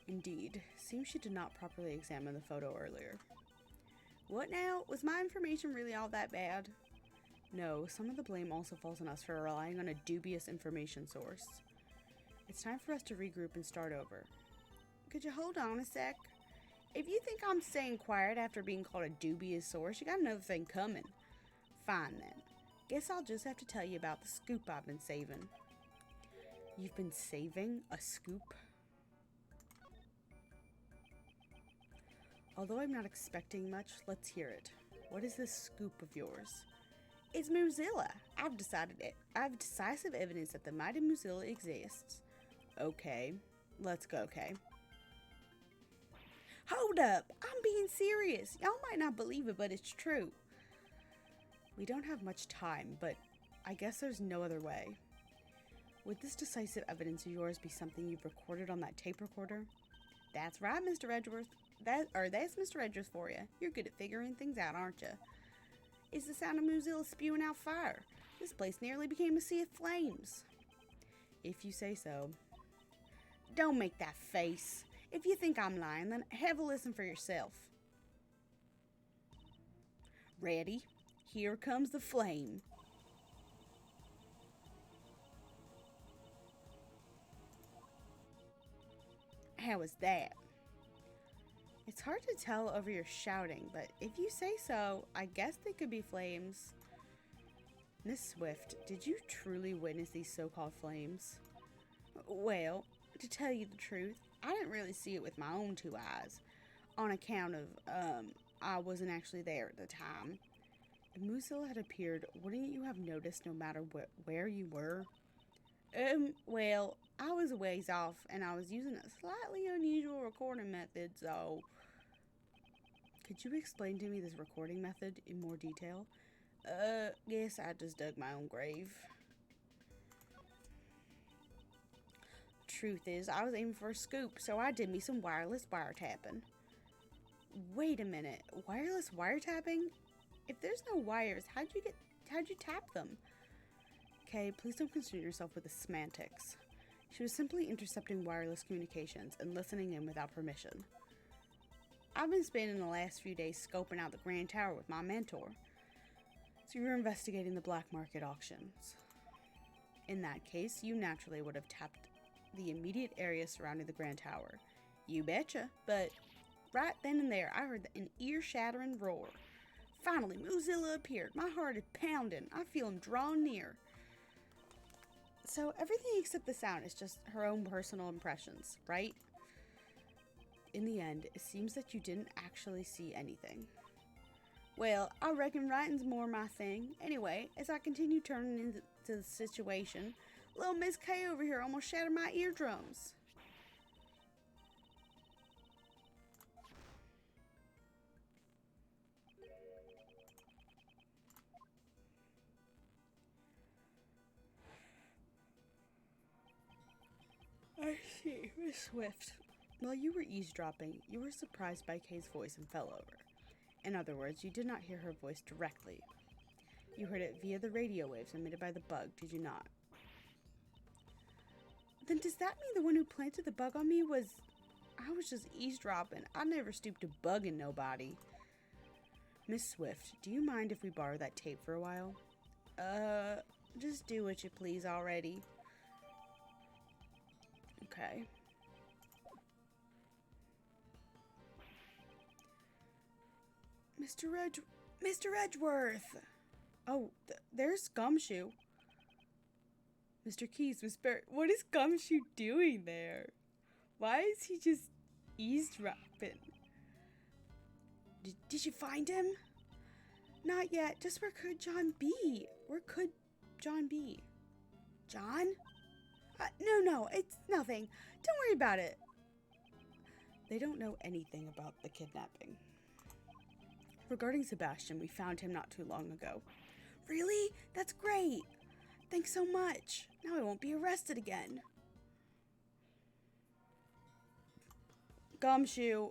Indeed. Seems she did not properly examine the photo earlier. What now? Was my information really all that bad? No, some of the blame also falls on us for relying on a dubious information source. It's time for us to regroup and start over. Could you hold on a sec? If you think I'm staying quiet after being called a dubious source, you got another thing coming. Fine then. Guess I'll just have to tell you about the scoop I've been saving. You've been saving a scoop? Although I'm not expecting much, let's hear it. What is this scoop of yours? It's Mozilla. I've decisive evidence that the mighty Mozilla exists. Okay, let's go, Kay. Hold up! I'm being serious. Y'all might not believe it, but it's true. We don't have much time, but I guess there's no other way. Would this decisive evidence of yours be something you've recorded on that tape recorder? That's right, Mr. Edgeworth. That's Mr. Edgeworth for you. You're good at figuring things out, aren't you? It's the sound of Mozilla spewing out fire. This place nearly became a sea of flames. If you say so. Don't make that face. If you think I'm lying, then have a listen for yourself. Ready? Here comes the flame. How was that? It's hard to tell over your shouting, but if you say so, I guess they could be flames. Miss Swift, did you truly witness these so-called flames? Well, to tell you the truth, I didn't really see it with my own two eyes, on account of, I wasn't actually there at the time. If Mozilla had appeared, wouldn't you have noticed no matter where you were? Well, I was a ways off, and I was using a slightly unusual recording method, so... Could you explain to me this recording method in more detail? Guess I just dug my own grave. Truth is, I was aiming for a scoop, so I did me some wireless wiretapping. Wait a minute, wireless wiretapping? If there's no wires, how'd you tap them? Kay, please don't concern yourself with the semantics. She was simply intercepting wireless communications and listening in without permission. I've been spending the last few days scoping out the Grand Tower with my mentor. So you were investigating the black market auctions. In that case, you naturally would have tapped the immediate area surrounding the Grand Tower. You betcha, but right then and there, I heard an ear-shattering roar. Finally, Mozilla appeared. My heart is pounding. I feel him drawing near. So everything except the sound is just her own personal impressions, right? In the end, it seems that you didn't actually see anything. Well, I reckon writing's more my thing. Anyway, as I continue turning into the situation, little Miss K over here almost shattered my eardrums. I see, Miss Swift. While you were eavesdropping, you were surprised by Kay's voice and fell over. In other words, you did not hear her voice directly. You heard it via the radio waves emitted by the bug, did you not? Then does that mean the one who planted the bug on me was... I was just eavesdropping. I never stooped to bugging nobody. Miss Swift, do you mind if we borrow that tape for a while? Just do what you please already. Okay. Mr. Edgeworth! Oh, there's Gumshoe. Mr. Keys whispered, what is Gumshoe doing there? Why is he just eavesdropping? Did you find him? Not yet. Just where could John be? Where could John be? John? No, it's nothing. Don't worry about it. They don't know anything about the kidnapping. Regarding Sebastian, we found him not too long ago. Really? That's great. Thanks so much. Now I won't be arrested again. Gumshoe,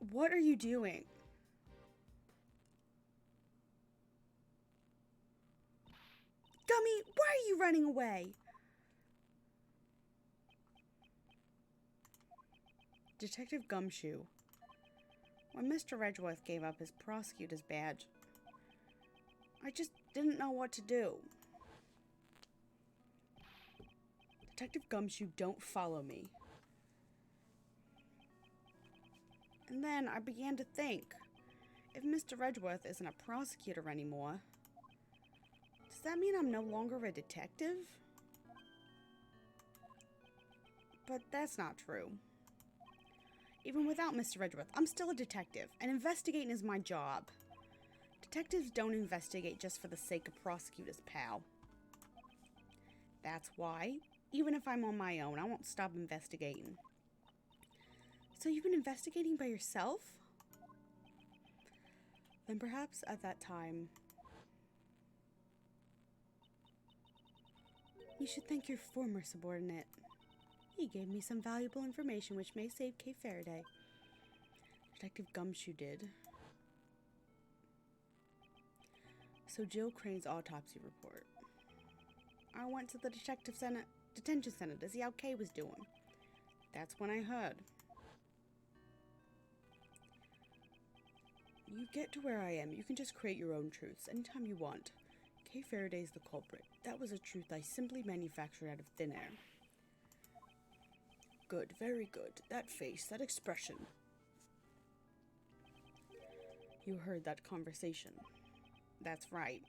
what are you doing? Gummy, why are you running away? Detective Gumshoe. When Mr. Edgeworth gave up his prosecutor's badge, I just didn't know what to do. Detective Gumshoe, don't follow me. And then I began to think, if Mr. Edgeworth isn't a prosecutor anymore, does that mean I'm no longer a detective? But that's not true. Even without Mr. Edgeworth, I'm still a detective, and investigating is my job. Detectives don't investigate just for the sake of prosecutors, pal. That's why, even if I'm on my own, I won't stop investigating. So you've been investigating by yourself? Then perhaps at that time, you should thank your former subordinate. He gave me some valuable information which may save Kay Faraday. Detective Gumshoe did. So Jill Crane's autopsy report. I went to the detention center to see how Kay was doing. That's when I heard. You get to where I am, you can just create your own truths anytime you want. Kay Faraday's the culprit. That was a truth I simply manufactured out of thin air. Good, very good. That face, that expression. You heard that conversation. That's right.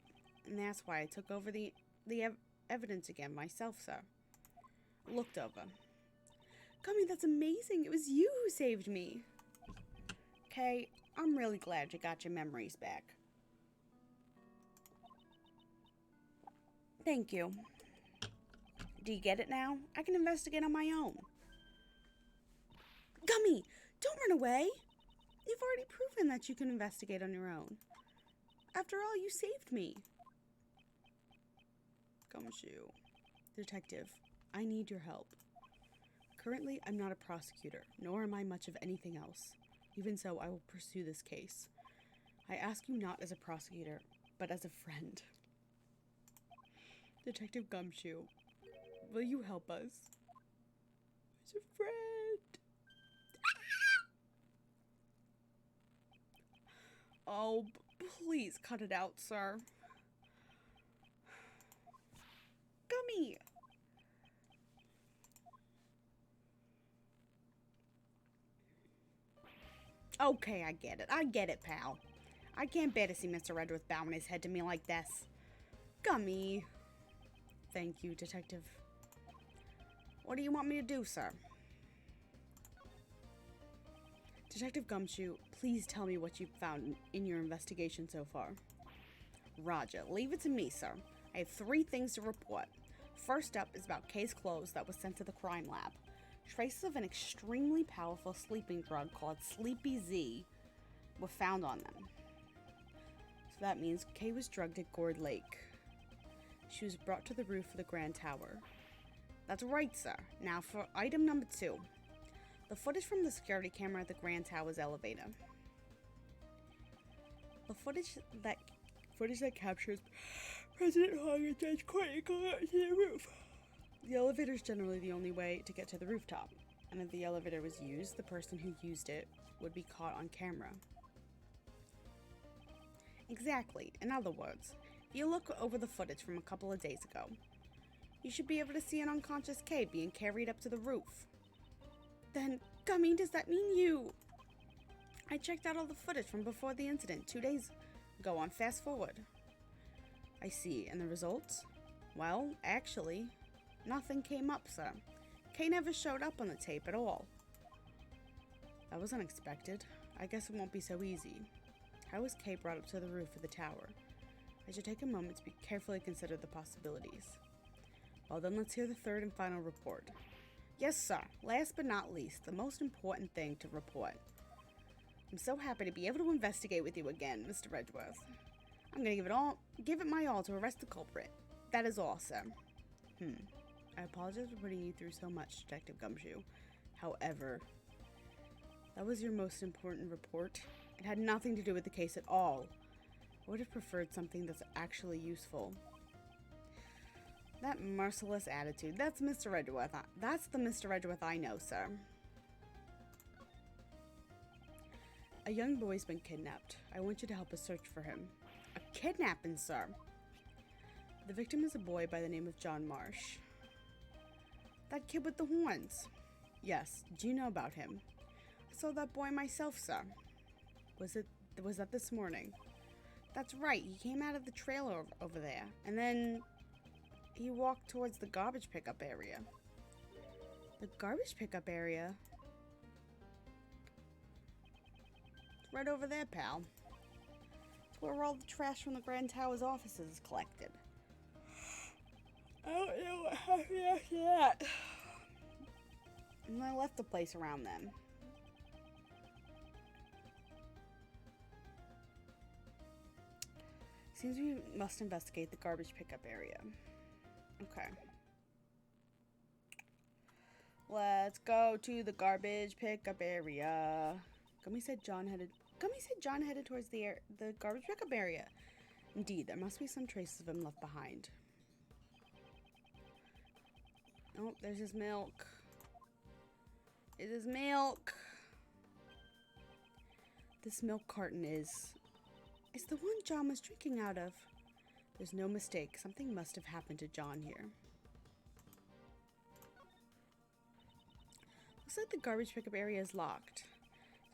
And that's why I took over the evidence again myself, sir. Looked over. Gummy, that's amazing. It was you who saved me. Kay, I'm really glad you got your memories back. Thank you. Do you get it now? I can investigate on my own. Gummy, don't run away. You've already proven that you can investigate on your own. After all, you saved me. Gumshoe. Detective, I need your help. Currently, I'm not a prosecutor, nor am I much of anything else. Even so, I will pursue this case. I ask you not as a prosecutor, but as a friend. Detective Gumshoe, will you help us? As a friend. Oh, please cut it out, sir. Gummy! Okay, I get it. I get it, pal. I can't bear to see Mr. Edgeworth bowing his head to me like this. Gummy. Thank you, Detective. What do you want me to do, sir? Detective Gumshoe, please tell me what you've found in your investigation so far. Roger. Leave it to me, sir. I have 3 things to report. First up is about Kay's clothes that was sent to the crime lab. Traces of an extremely powerful sleeping drug called Sleepy Z were found on them. So that means Kay was drugged at Gourd Lake. She was brought to the roof of the Grand Tower. That's right, sir. Now for item number 2. The footage from the security camera at the Grand Tower's elevator. The footage that captures President Hong and Judge Courtney going up to the roof. The elevator is generally the only way to get to the rooftop, and if the elevator was used, the person who used it would be caught on camera. Exactly. In other words, if you look over the footage from a couple of days ago, you should be able to see an unconscious Kay being carried up to the roof. Then, Gummy, does that mean you? I checked out all the footage from before the incident 2 days ago on Fast Forward. I see, and the results? Well, actually, nothing came up, sir. Kay never showed up on the tape at all. That was unexpected. I guess it won't be so easy. How was Kay brought up to the roof of the tower? I should take a moment to carefully consider the possibilities. Well then, let's hear the third and final report. Yes, sir. Last but not least, the most important thing to report. I'm so happy to be able to investigate with you again, Mr. Edgeworth. I'm gonna give it my all to arrest the culprit. That is all, sir. I apologize for putting you through so much, Detective Gumshoe. However, that was your most important report. It had nothing to do with the case at all. I would have preferred something that's actually useful. That merciless attitude, that's Mr. Edgeworth. That's the Mr. Edgeworth I know, sir. A young boy's been kidnapped. I want you to help us search for him. A kidnapping, sir? The victim is a boy by the name of John Marsh. That kid with the horns. Yes, do you know about him? I saw that boy myself, sir. Was that this morning? That's right, he came out of the trailer over there, and then he walked towards the garbage pickup area. The garbage pickup area? It's right over there, pal. It's where all the trash from the Grand Tower's offices is collected. I don't know what happened after that. And I left the place around then. Seems we must investigate the garbage pickup area. Okay. Let's go to the garbage pickup area. Gummy said John headed towards the garbage pickup area. Indeed, there must be some traces of him left behind. Oh, there's his milk. It is milk. This milk carton is the one John was drinking out of. There's no mistake. Something must have happened to John here. Looks like the garbage pickup area is locked.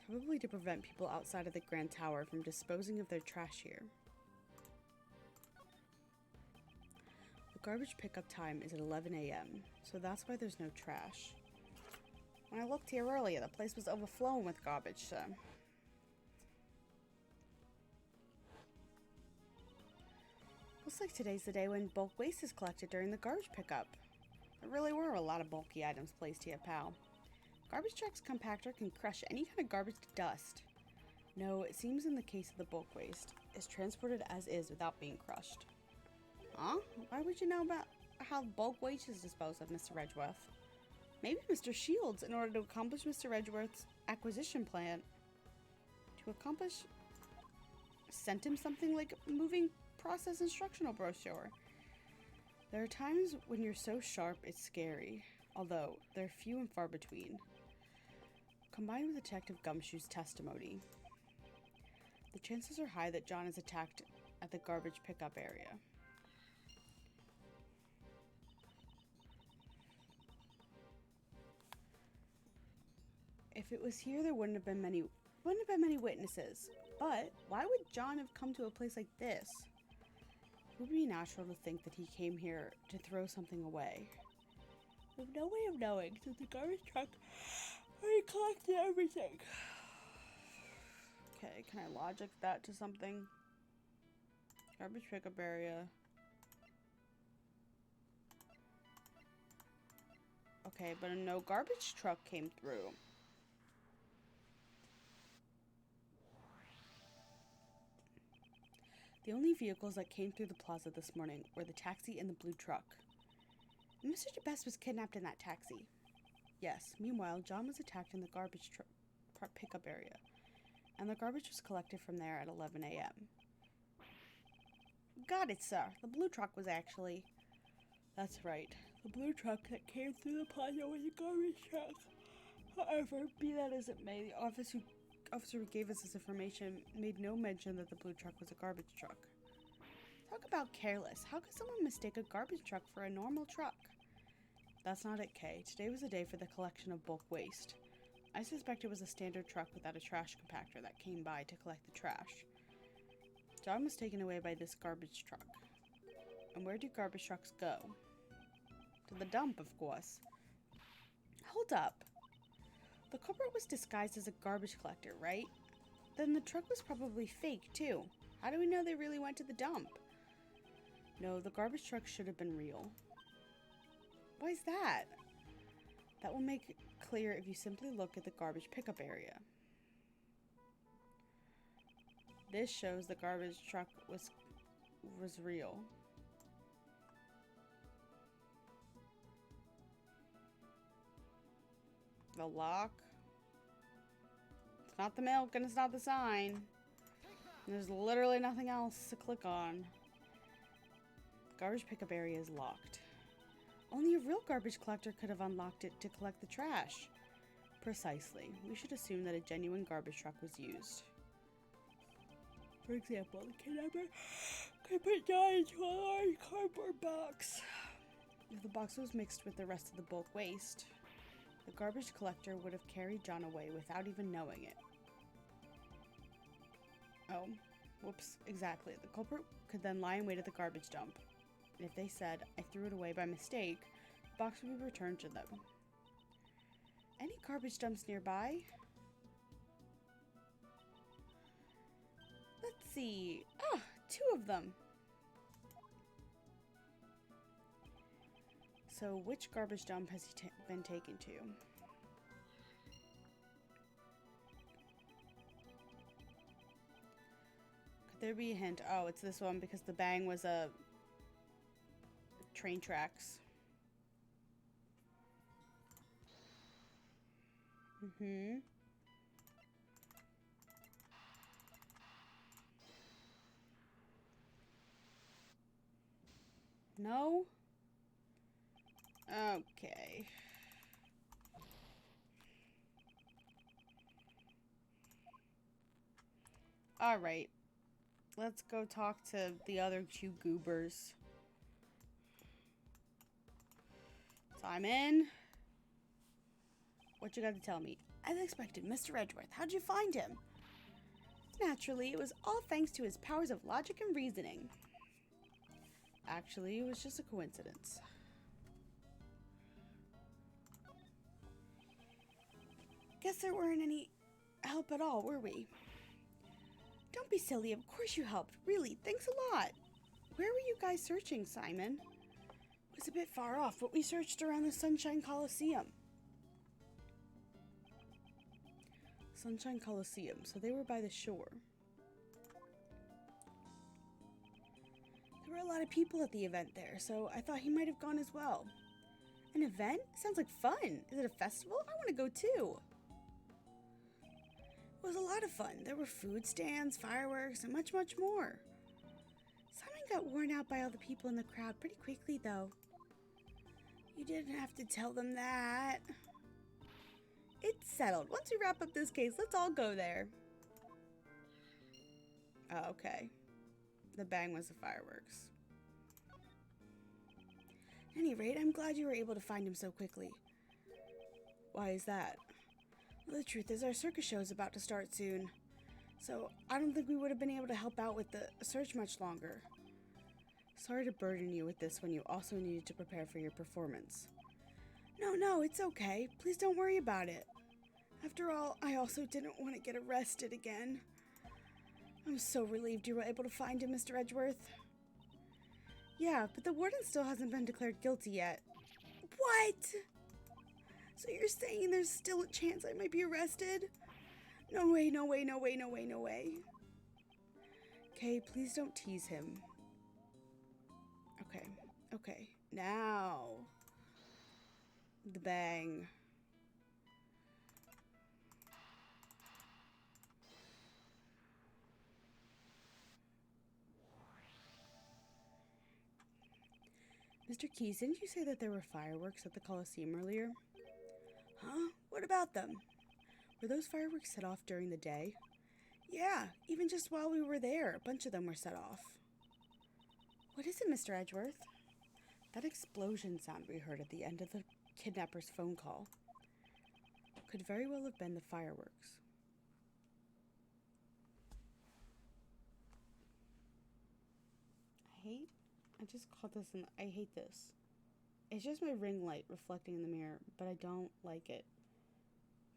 Probably to prevent people outside of the Grand Tower from disposing of their trash here. The garbage pickup time is at 11 a.m., so that's why there's no trash. When I looked here earlier, the place was overflowing with garbage, so... Looks like today's the day when bulk waste is collected during the garbage pickup. There really were a lot of bulky items placed here, pal. Garbage truck's compactor can crush any kind of garbage to dust. No, it seems in the case of the bulk waste, it's transported as is without being crushed. Huh? Why would you know about how bulk waste is disposed of, Mr. Edgeworth? Maybe Mr. Shields, in order to accomplish Mr. Edgeworth's acquisition plan, sent him something like a moving process instructional brochure. There are times when you're so sharp it's scary, although they're few and far between. Combined with Detective Gumshoe's testimony, the chances are high that John is attacked at the garbage pickup area. If it was here, there wouldn't have been many witnesses. But why would John have come to a place like this? It would be natural to think that he came here to throw something away. We have no way of knowing, since the garbage truck already collected everything. Okay, can I logic that to something? Garbage pickup area. Okay, but no garbage truck came through. The only vehicles that came through the plaza this morning were the taxi and the blue truck. Mr. DeBest was kidnapped in that taxi. Yes, meanwhile, John was attacked in the garbage pickup area, and the garbage was collected from there at 11 a.m. Got it, sir. The blue truck was actually... That's right. The blue truck that came through the plaza was a garbage truck. However, be that as it may, the officer who gave us this information made no mention that the blue truck was a garbage truck. Talk about careless. How could someone mistake a garbage truck for a normal truck? That's not it, Kay. Today was a day for the collection of bulk waste. I suspect it was a standard truck without a trash compactor that came by to collect the trash. John was taken away by this garbage truck. And where do garbage trucks go? To the dump, of course. Hold up. The culprit was disguised as a garbage collector, right? Then the truck was probably fake, too. How do we know they really went to the dump? No, the garbage truck should have been real. Why is that? That will make it clear if you simply look at the garbage pickup area. This shows the garbage truck was real. The lock. It's not the milk and it's not the sign. There's literally nothing else to click on. The garbage pickup area is locked. Only a real garbage collector could have unlocked it to collect the trash. Precisely. We should assume that a genuine garbage truck was used. For example, the kidnapper could put John into a large cardboard box. If the box was mixed with the rest of the bulk waste, the garbage collector would have carried John away without even knowing it. Oh, whoops, exactly. The culprit could then lie in wait at the garbage dump. And if they said, I threw it away by mistake, the box would be returned to them. Any garbage dumps nearby? Let's see. Oh, 2 of them. So, which garbage dump has he been taken to? Could there be a hint? Oh, it's this one because the bang was a train tracks. Mm-hmm. No? Okay. Alright. Let's go talk to the other 2 goobers. Simon? What you got to tell me? As expected, Mr. Edgeworth. How'd you find him? Naturally, it was all thanks to his powers of logic and reasoning. Actually, it was just a coincidence. Guess there weren't any help at all, were we? Don't be silly. Of course you helped. Really, thanks a lot. Where were you guys searching, Simon? It was a bit far off, but we searched around the Sunshine Coliseum. Sunshine Coliseum, so they were by the shore. There were a lot of people at the event there, so I thought he might have gone as well. An event? Sounds like fun. Is it a festival? I want to go too. It was a lot of fun. There were food stands, fireworks, and much, much more. Simon got worn out by all the people in the crowd pretty quickly, though. You didn't have to tell them that. It's settled. Once we wrap up this case, let's all go there. Oh, okay. The bang was the fireworks. At any rate, I'm glad you were able to find him so quickly. Why is that? Well, the truth is our circus show is about to start soon. So I don't think we would have been able to help out with the search much longer. Sorry to burden you with this when you also needed to prepare for your performance. No, it's okay. Please don't worry about it. After all, I also didn't want to get arrested again. I'm so relieved you were able to find him, Mr. Edgeworth. Yeah, but the warden still hasn't been declared guilty yet. What? So you're saying there's still a chance I might be arrested? No way. Okay, please don't tease him. Okay. Now. The bang. Mr. Keys, didn't you say that there were fireworks at the Coliseum earlier? Huh? What about them? Were those fireworks set off during the day? Yeah, even just while we were there, a bunch of them were set off. What is it, Mr. Edgeworth? That explosion sound we heard at the end of the kidnapper's phone call could very well have been the fireworks. I just caught this and I hate this. It's just my ring light reflecting in the mirror, but I don't like it.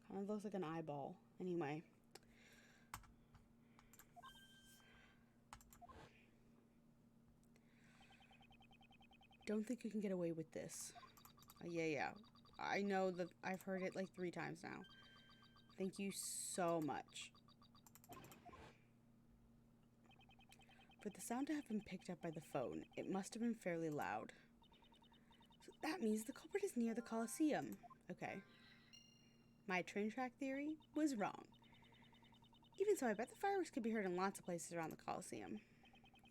Kind of looks like an eyeball. Anyway. Don't think you can get away with this. Yeah. I know that I've heard it like 3 times now. Thank you so much. For the sound to have been picked up by the phone, it must have been fairly loud. So that means the culprit is near the Coliseum. Okay. My train track theory was wrong. Even so, I bet the fireworks could be heard in lots of places around the Coliseum.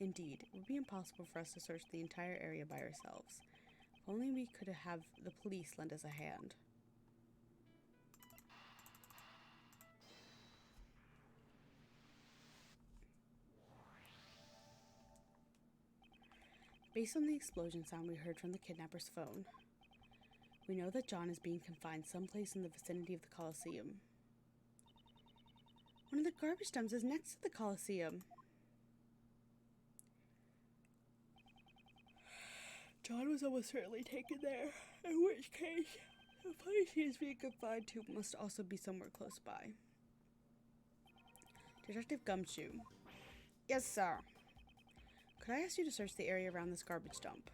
Indeed, it would be impossible for us to search the entire area by ourselves. If only we could have the police lend us a hand. Based on the explosion sound we heard from the kidnapper's phone, we know that John is being confined someplace in the vicinity of the Coliseum. One of the garbage dumps is next to the Coliseum. John was almost certainly taken there, in which case the police he is being confined to must also be somewhere close by. Detective Gumshoe. Yes, sir. Could I ask you to search the area around this garbage dump?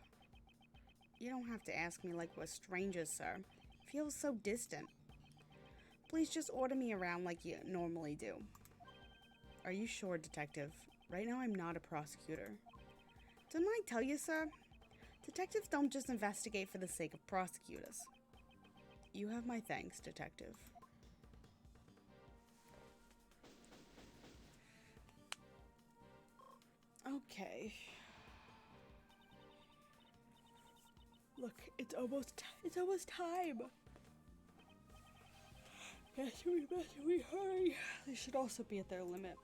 You don't have to ask me like we're strangers, sir. It feels so distant. Please just order me around like you normally do. Are you sure, Detective? Right now I'm not a prosecutor. Didn't I tell you, sir? Detectives don't just investigate for the sake of prosecutors. You have my thanks, Detective. Okay. Look, it's almost time. Better we hurry. They should also be at their limit.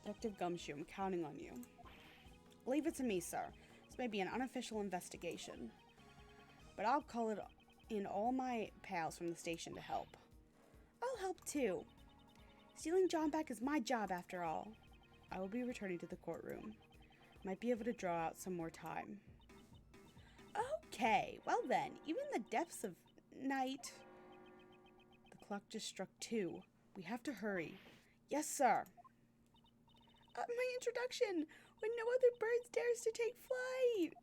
Detective Gumshoe, I'm counting on you. Leave it to me, sir. This may be an unofficial investigation, but I'll call it in all my pals from the station to help. I'll help too. Stealing John back is my job after all. I will be returning to the courtroom. Might be able to draw out some more time. Okay, well then, even in the depths of night. The clock just struck 2. We have to hurry. Yes, sir. My introduction, when no other birds dares to take flight.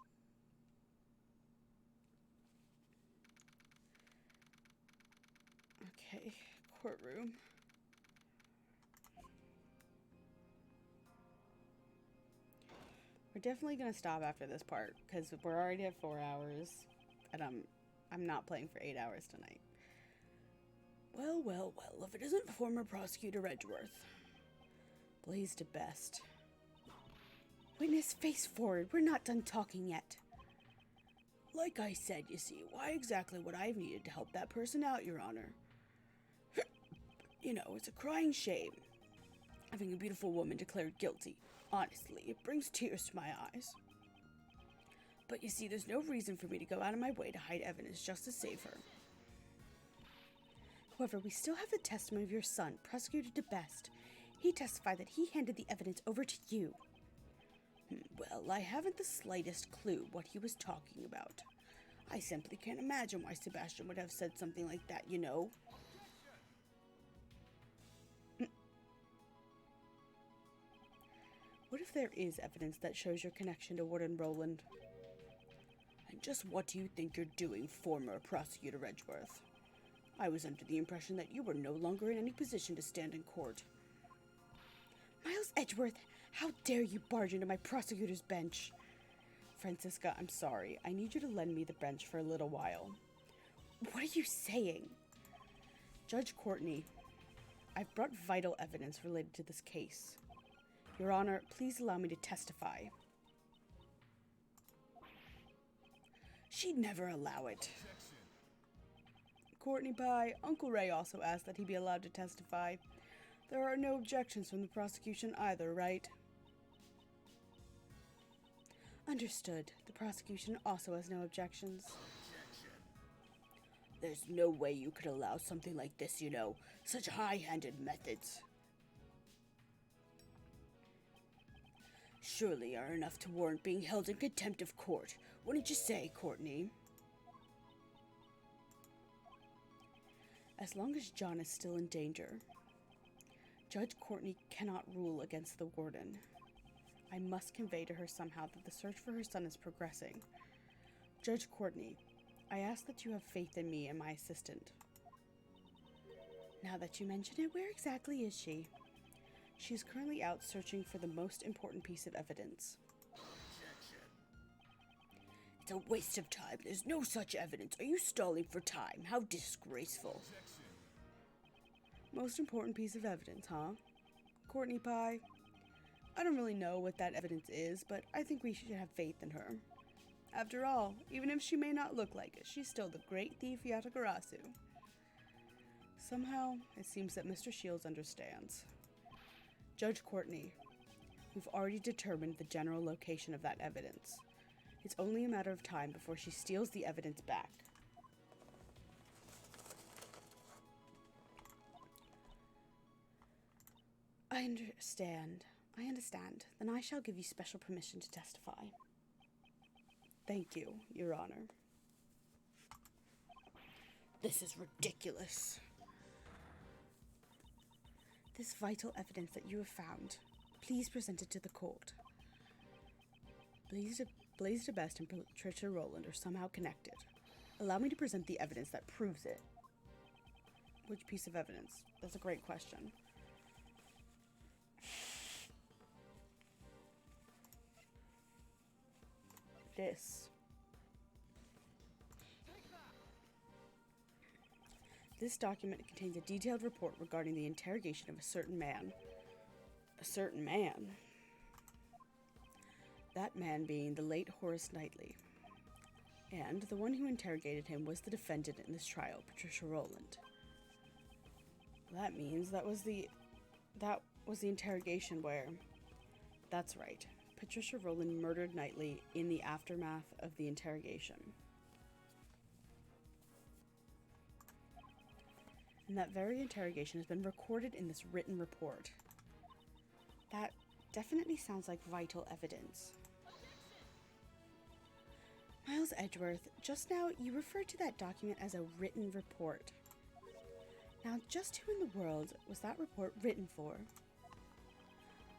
Okay, courtroom. We're definitely gonna stop after this part because we're already at 4 hours, and I'm not playing for 8 hours tonight. Well, well, well, if it isn't former prosecutor Edgeworth. Blaze to best. Witness, face forward. We're not done talking yet. Like I said, you see, why exactly would I have needed to help that person out, Your Honor? You know, it's a crying shame. Having a beautiful woman declared guilty. Honestly, it brings tears to my eyes. But you see, there's no reason for me to go out of my way to hide evidence just to save her. However, we still have the testimony of your son, Prosecutor DeBest. He testified that he handed the evidence over to you. Well, I haven't the slightest clue what he was talking about. I simply can't imagine why Sebastian would have said something like that, you know? What if there is evidence that shows your connection to Warden Roland? And just what do you think you're doing, former Prosecutor Edgeworth? I was under the impression that you were no longer in any position to stand in court. Miles Edgeworth, how dare you barge into my prosecutor's bench? Francisca, I'm sorry. I need you to lend me the bench for a little while. What are you saying? Judge Courtney, I've brought vital evidence related to this case. Your Honor, please allow me to testify. She'd never allow it. Courtney Pye, Uncle Ray also asked that he be allowed to testify. There are no objections from the prosecution either, right? Understood. The prosecution also has no objections. There's no way you could allow something like this, you know. Such high-handed methods. Surely are enough to warrant being held in contempt of court. Wouldn't you say, Courtney? As long as John is still in danger, Judge Courtney cannot rule against the warden. I must convey to her somehow that the search for her son is progressing. Judge Courtney, I ask that you have faith in me and my assistant. Now that you mention it, where exactly is she? She is currently out searching for the most important piece of evidence. It's a waste of time. There's no such evidence. Are you stalling for time? How disgraceful. Most important piece of evidence, huh? Courtney Pye? I don't really know what that evidence is, but I think we should have faith in her. After all, even if she may not look like it, she's still the great thief Yatagarasu. Somehow, it seems that Mr. Shields understands. Judge Courtney, we've already determined the general location of that evidence. It's only a matter of time before she steals the evidence back. I understand. Then I shall give you special permission to testify. Thank you, Your Honor. This is ridiculous. This vital evidence that you have found, please present it to the court. Blaze de Best and Patricia Rowland are somehow connected. Allow me to present the evidence that proves it. Which piece of evidence? That's a great question. This document contains a detailed report regarding the interrogation of a certain man. A certain man? That man being the late Horace Knightley. And the one who interrogated him was the defendant in this trial, Patricia Rowland. That means that was the interrogation where... That's right. Patricia Rowland murdered Knightley in the aftermath of the interrogation. And that very interrogation has been recorded in this written report. That definitely sounds like vital evidence. Miles Edgeworth, just now you referred to that document as a written report. Now, just who in the world was that report written for?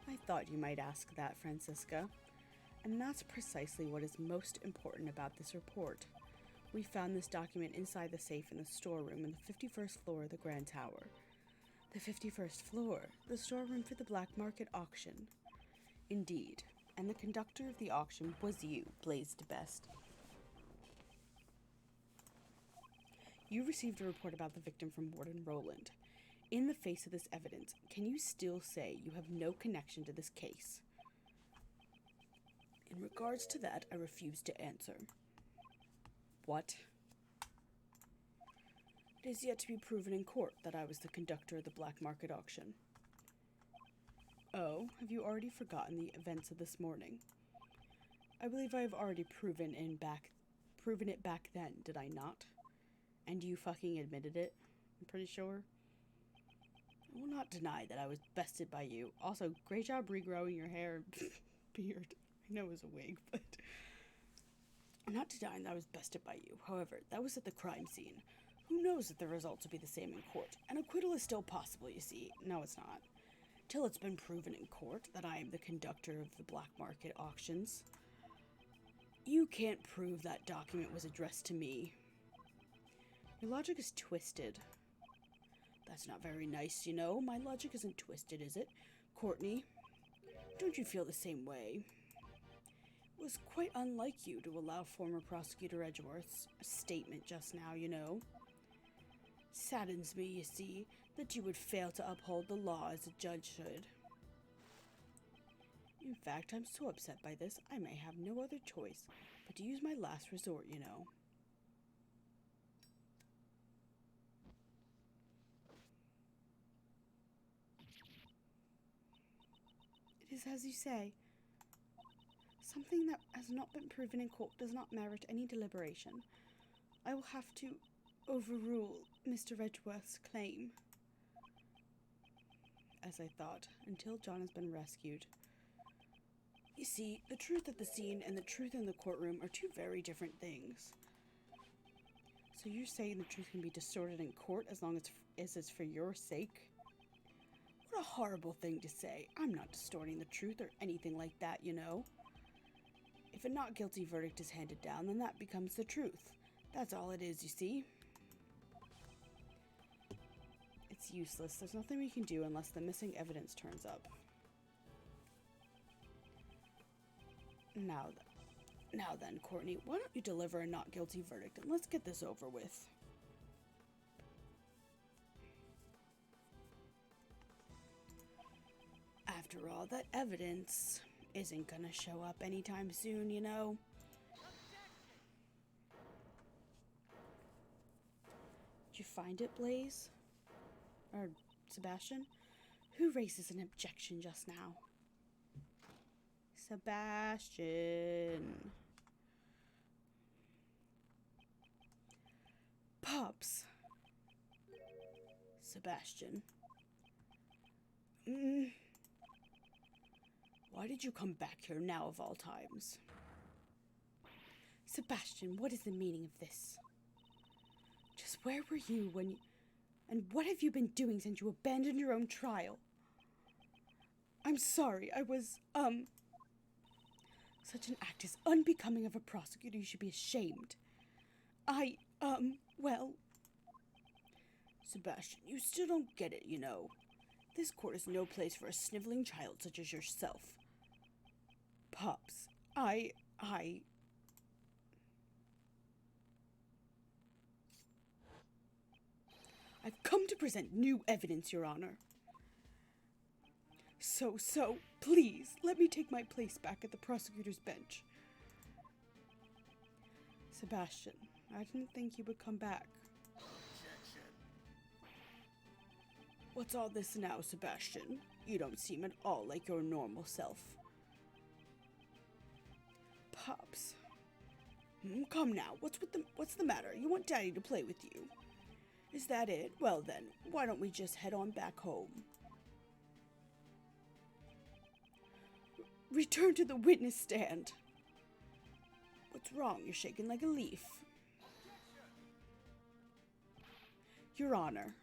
I thought you might ask that, Francisca. And that's precisely what is most important about this report. We found this document inside the safe in the storeroom in the 51st floor of the Grand Tower. The 51st floor, the storeroom for the black market auction. Indeed, and the conductor of the auction was you, Blaze de Best. You received a report about the victim from Warden Rowland. In the face of this evidence, can you still say you have no connection to this case? In regards to that, I refuse to answer. What? It is yet to be proven in court that I was the conductor of the black market auction. Oh, have you already forgotten the events of this morning? I believe I have already proven it back then, did I not? And you fucking admitted it, I'm pretty sure. I will not deny that I was bested by you. Also, great job regrowing your hair and beard. I know it was a wig, but... I'm not denying that I was bested by you. However, that was at the crime scene. Who knows if the results will be the same in court? An acquittal is still possible, you see. No, it's not. Till it's been proven in court that I am the conductor of the black market auctions. You can't prove that document was addressed to me. Your logic is twisted. That's not very nice, you know. My logic isn't twisted, is it? Courtney, don't you feel the same way? It was quite unlike you to allow former prosecutor Edgeworth's statement just now, you know. Saddens me, you see, that you would fail to uphold the law as a judge should. In fact, I'm so upset by this, I may have no other choice but to use my last resort, you know. It is as you say. Something that has not been proven in court does not merit any deliberation. I will have to overrule Mr. Edgeworth's claim. As I thought, until John has been rescued. You see, the truth at the scene and the truth in the courtroom are two very different things. So you're saying the truth can be distorted in court as long as it's for your sake? What a horrible thing to say. I'm not distorting the truth or anything like that, you know. If a not guilty verdict is handed down, then that becomes the truth. That's all it is, you see. It's useless. There's nothing we can do unless the missing evidence turns up. Now then, Courtney, why don't you deliver a not guilty verdict and let's get this over with. After all, that evidence isn't gonna show up anytime soon, you know. Did you find it, Blaze? Or Sebastian? Who raises an objection just now? Sebastian. Pops. Sebastian. Why did you come back here now of all times? Sebastian, what is the meaning of this? Just where were you when... And what have you been doing since you abandoned your own trial? I'm sorry, I was, Such an act is unbecoming of a prosecutor. You should be ashamed. Well... Sebastian, you still don't get it, you know. This court is no place for a sniveling child such as yourself. Pops, I've come to present new evidence, Your Honor. So, please, let me take my place back at the prosecutor's bench. Sebastian, I didn't think you would come back. What's all this now, Sebastian? You don't seem at all like your normal self. Pops. Come now, what's the matter? You want Daddy to play with you? Is that it? Well then, why don't we just head on back home? Return to the witness stand. What's wrong? You're shaking like a leaf. Your Honor,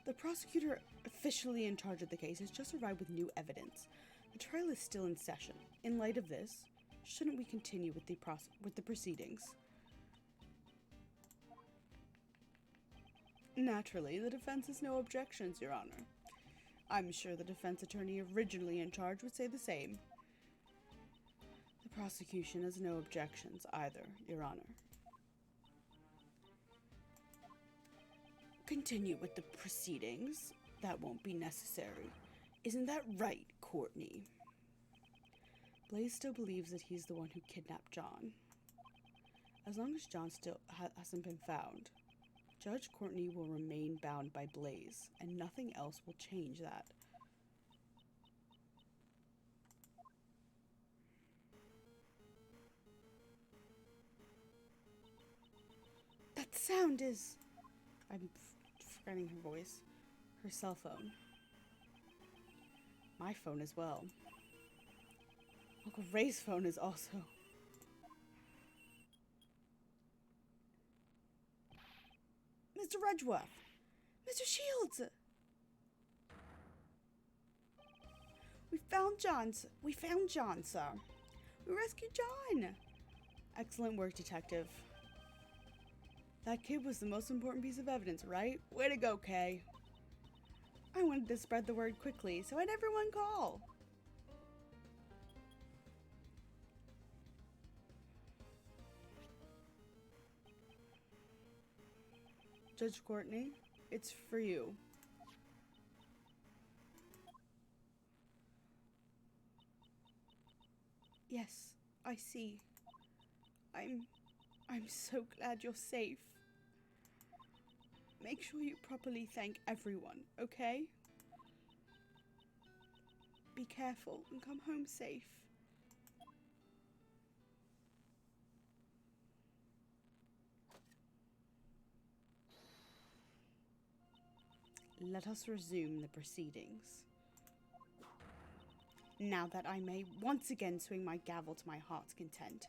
the prosecutor officially in charge of the case has just arrived with new evidence. The trial is still in session. In light of this, shouldn't we continue with the proceedings? Naturally, the defense has no objections, Your Honor. I'm sure the defense attorney originally in charge would say the same. The prosecution has no objections either, Your Honor. Continue with the proceedings. That won't be necessary. Isn't that right, Courtney? Blaze still believes that he's the one who kidnapped John. As long as John still hasn't been found, Judge Courtney will remain bound by Blaze, and nothing else will change that. That sound is... I'm forgetting her voice. Her cell phone. My phone as well. Uncle Ray's phone is also... Mr. Edgeworth! Mr. Shields! We found John, sir. We rescued John! Excellent work, Detective. That kid was the most important piece of evidence, right? Way to go, Kay. I wanted to spread the word quickly, so I had everyone call. Judge Courtney, it's for you. Yes, I see. I'm so glad you're safe. Make sure you properly thank everyone, okay? Be careful and come home safe. Let us resume the proceedings. Now that I may once again swing my gavel to my heart's content.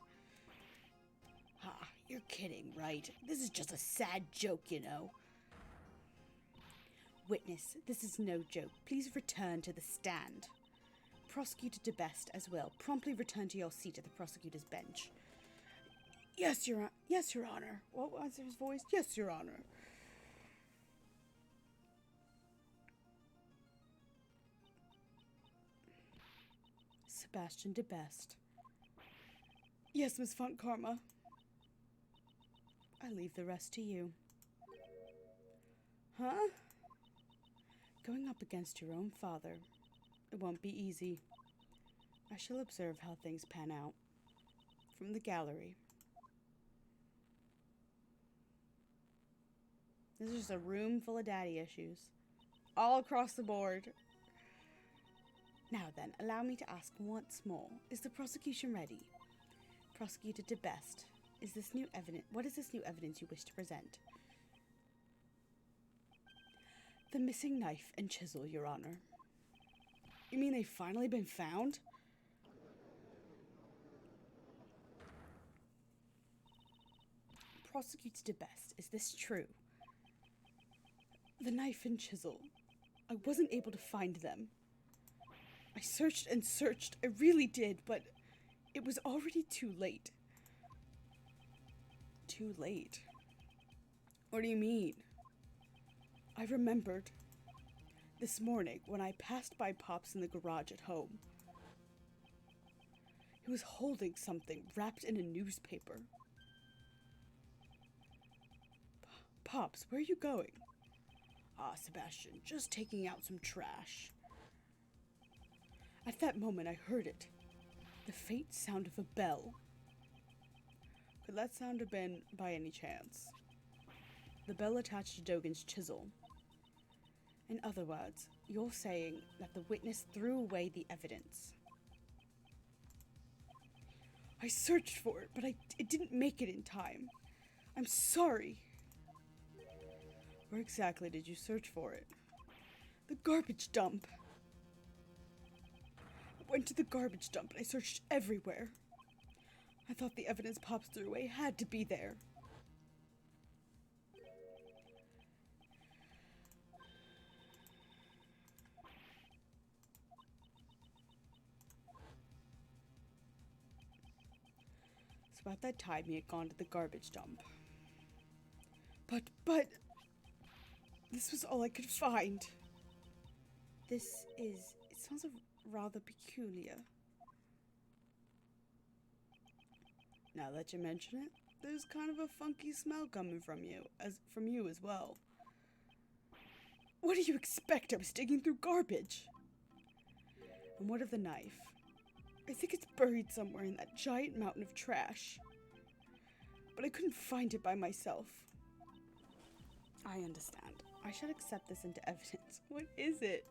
You're kidding, right? This is just a sad joke, you know. Witness, this is no joke. Please return to the stand. Prosecutor DeBest as well. Promptly return to your seat at the prosecutor's bench. Yes, Your Honor. What was his voice? Yes, Your Honor. Sebastian DeBest. Yes, Miss Fontkarma. I leave the rest to you. Huh? Going up against your own father. It won't be easy. I shall observe how things pan out. From the gallery. This is just a room full of daddy issues. All across the board. Now then, allow me to ask once more. Is the prosecution ready? Prosecutor DeBest, what is this new evidence you wish to present? The missing knife and chisel, Your Honor. You mean they've finally been found? Prosecutor DeBest, is this true? The knife and chisel. I wasn't able to find them. I searched and searched, I really did, but it was already too late. Too late? What do you mean? I remembered this morning when I passed by Pops in the garage at home. He was holding something wrapped in a newspaper. Pops, where are you going? Ah, Sebastian, just taking out some trash. At that moment, I heard it. The faint sound of a bell. Could that sound have been by any chance? The bell attached to Dogan's chisel. In other words, you're saying that the witness threw away the evidence. I searched for it, but it didn't make it in time. I'm sorry. Where exactly did you search for it? The garbage dump. I went to the garbage dump and I searched everywhere. I thought the evidence Pops threw away had to be there. So about that time he had gone to the garbage dump. But... this was all I could find. It sounds rather peculiar. Now that you mention it, there's kind of a funky smell coming from you as well. What do you expect? I was digging through garbage. And what of the knife? I think it's buried somewhere in that giant mountain of trash. But I couldn't find it by myself. I understand. I should accept this into evidence. What is it?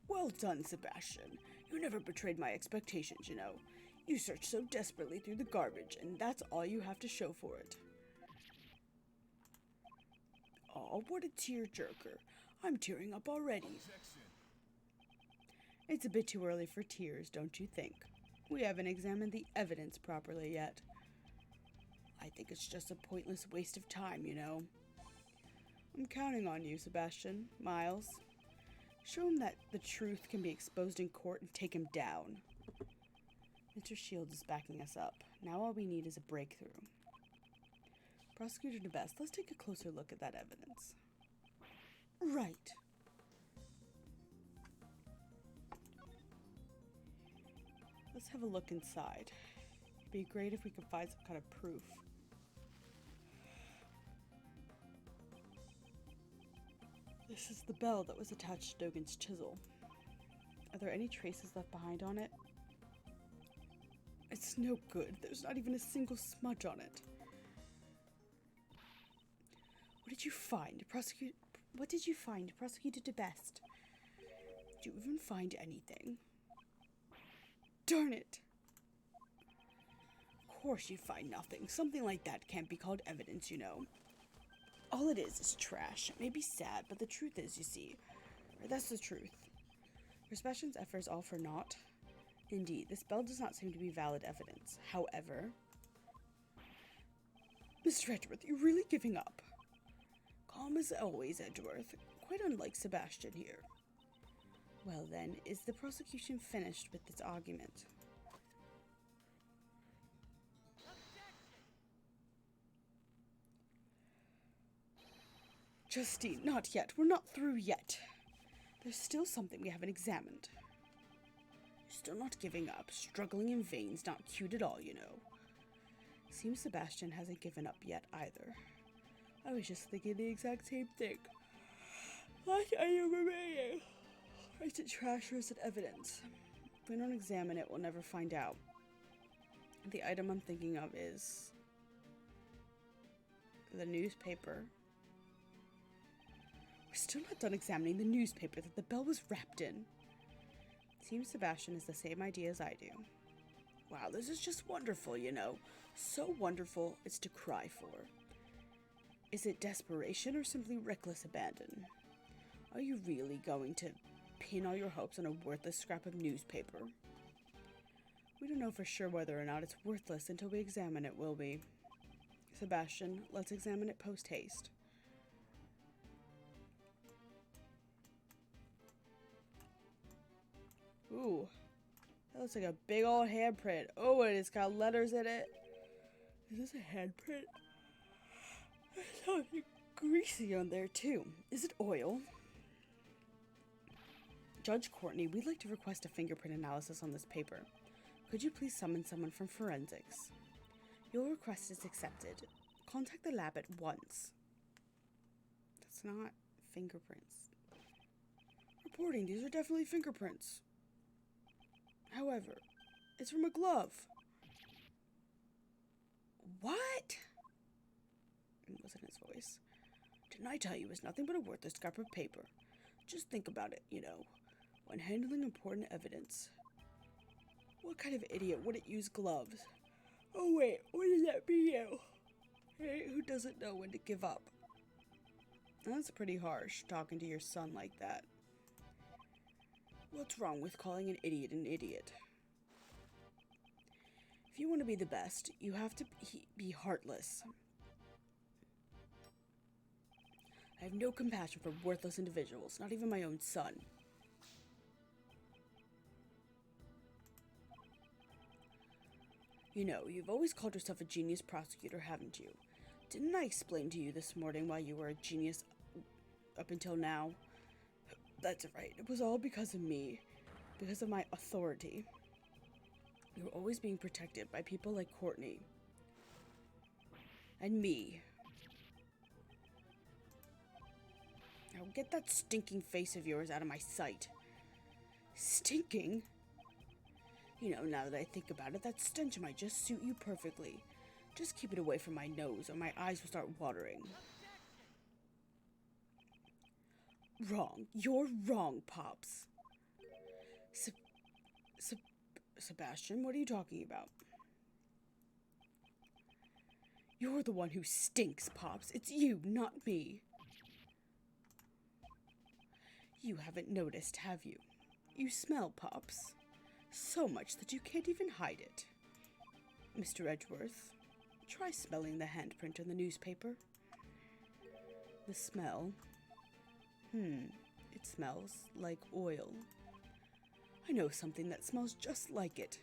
Well done, Sebastian. You never betrayed my expectations, you know. You searched so desperately through the garbage, and that's all you have to show for it. Oh, what a tearjerker. I'm tearing up already. It's a bit too early for tears, don't you think? We haven't examined the evidence properly yet. I think it's just a pointless waste of time, you know. I'm counting on you, Sebastian. Miles. Show him that the truth can be exposed in court and take him down. Mr. Shields is backing us up. Now all we need is a breakthrough. Prosecutor DeBest, let's take a closer look at that evidence. Right. Let's have a look inside. It'd be great if we could find some kind of proof. This is the bell that was attached to Dogan's chisel. Are there any traces left behind on it? It's no good. There's not even a single smudge on it. What did you find, Prosecutor DeBest? Did you even find anything? Darn it! Of course you'd find nothing. Something like that can't be called evidence, you know. All it is trash. It may be sad, but the truth is, you see. Or that's the truth. Were Sebastian's efforts all for naught? Indeed, this bell does not seem to be valid evidence. However... Mr. Edgeworth, you're really giving up. Calm as always, Edgeworth. Quite unlike Sebastian here. Well then, is the prosecution finished with this argument? Justine, not yet. We're not through yet. There's still something we haven't examined. Still not giving up. Struggling in vain's not cute at all, you know. Seems Sebastian hasn't given up yet either. I was just thinking the exact same thing. What are you remaining? Is it trash or is it evidence? If we don't examine it, we'll never find out. The item I'm thinking of is the newspaper. We're still not done examining the newspaper that the bell was wrapped in. Seems Sebastian has the same idea as I do. Wow, this is just wonderful, you know. So wonderful, it's to cry for. Is it desperation or simply reckless abandon? Are you really going to pin all your hopes on a worthless scrap of newspaper? We don't know for sure whether or not it's worthless until we examine it, will we? Sebastian, let's examine it post-haste. Ooh, that looks like a big old handprint. Oh, and it's got letters in it. Is this a handprint? There's something greasy on there too. Is it oil? Judge Courtney, we'd like to request a fingerprint analysis on this paper. Could you please summon someone from forensics? Your request is accepted. Contact the lab at once. That's not fingerprints. Reporting, these are definitely fingerprints. However, it's from a glove. What? It wasn't his voice. Didn't I tell you it was nothing but a worthless scrap of paper? Just think about it, when handling important evidence. What kind of idiot wouldn't use gloves? Oh wait, what does that be you? Hey, who doesn't know when to give up? That's pretty harsh, talking to your son like that. What's wrong with calling an idiot an idiot? If you want to be the best, you have to be heartless. I have no compassion for worthless individuals, not even my own son. You've always called yourself a genius prosecutor, haven't you? Didn't I explain to you this morning why you were a genius up until now? That's right, it was all because of me. Because of my authority. You were always being protected by people like Courtney. And me. Now get that stinking face of yours out of my sight. Stinking? Now that I think about it, that stench might just suit you perfectly. Just keep it away from my nose or my eyes will start watering. Wrong. You're wrong, Pops. Sebastian, what are you talking about? You're the one who stinks, Pops. It's you, not me. You haven't noticed, have you? You smell, Pops. So much that you can't even hide it. Mr. Edgeworth, try smelling the handprint in the newspaper. The smell? It smells like oil. I know something that smells just like it.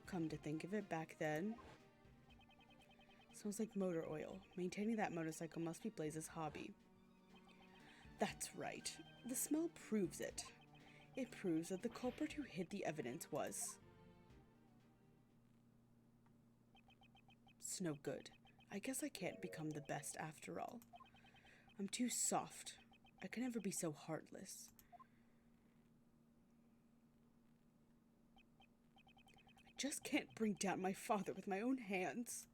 Come to think of it, back then. It smells like motor oil. Maintaining that motorcycle must be Blaze's hobby. That's right. The smell proves it. It proves that the culprit who hid the evidence was... It's no good. I guess I can't become the best after all. I'm too soft. I can never be so heartless. I just can't bring down my father with my own hands.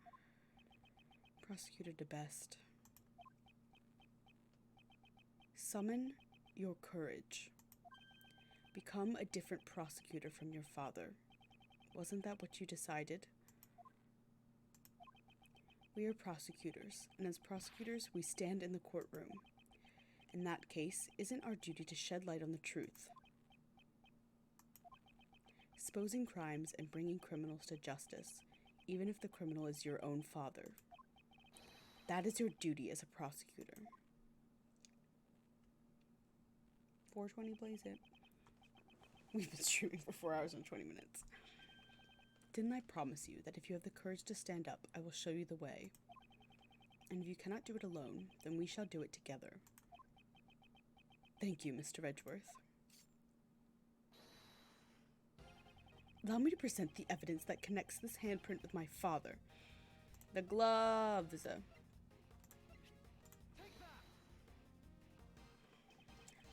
Prosecutor DeBest. Summon your courage. Become a different prosecutor from your father. Wasn't that what you decided? We are prosecutors, and as prosecutors, we stand in the courtroom. In that case, isn't our duty to shed light on the truth? Exposing crimes and bringing criminals to justice, even if the criminal is your own father. That is your duty as a prosecutor. 4:20 Blaze it. We've been streaming for 4 hours and 20 minutes. Didn't I promise you that if you have the courage to stand up, I will show you the way? And if you cannot do it alone, then we shall do it together. Thank you, Mr. Edgeworth. Allow me to present the evidence that connects this handprint with my father. The gloves.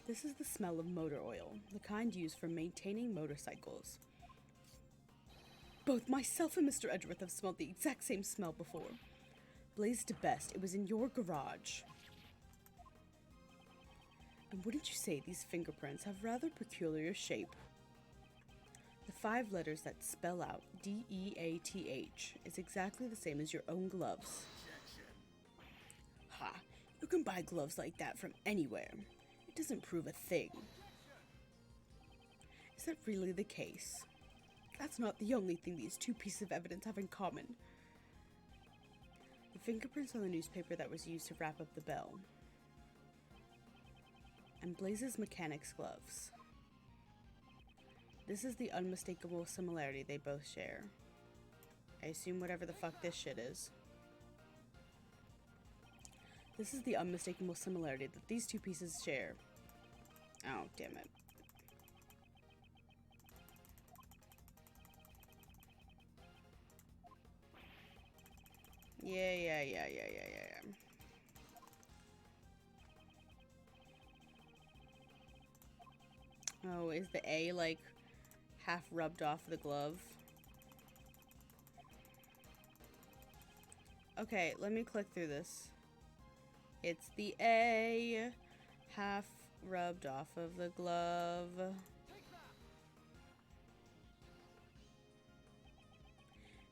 This is the smell of motor oil, the kind used for maintaining motorcycles. Both myself and Mr. Edgeworth have smelled the exact same smell before. Blaze DeBest, it was in your garage. And wouldn't you say these fingerprints have rather peculiar shape? The 5 letters that spell out D-E-A-T-H is exactly the same as your own gloves. Ha! You can buy gloves like that from anywhere. It doesn't prove a thing. Is that really the case? That's not the only thing these 2 pieces of evidence have in common. The fingerprints on the newspaper that was used to wrap up the bell. And Blaze's mechanic's gloves. This is the unmistakable similarity they both share. I assume whatever the fuck this shit is. This is the unmistakable similarity that these two pieces share. Oh, damn it. Yeah. Oh, is the A, like, half rubbed off the glove? Okay, let me click through this. It's the A, half rubbed off of the glove.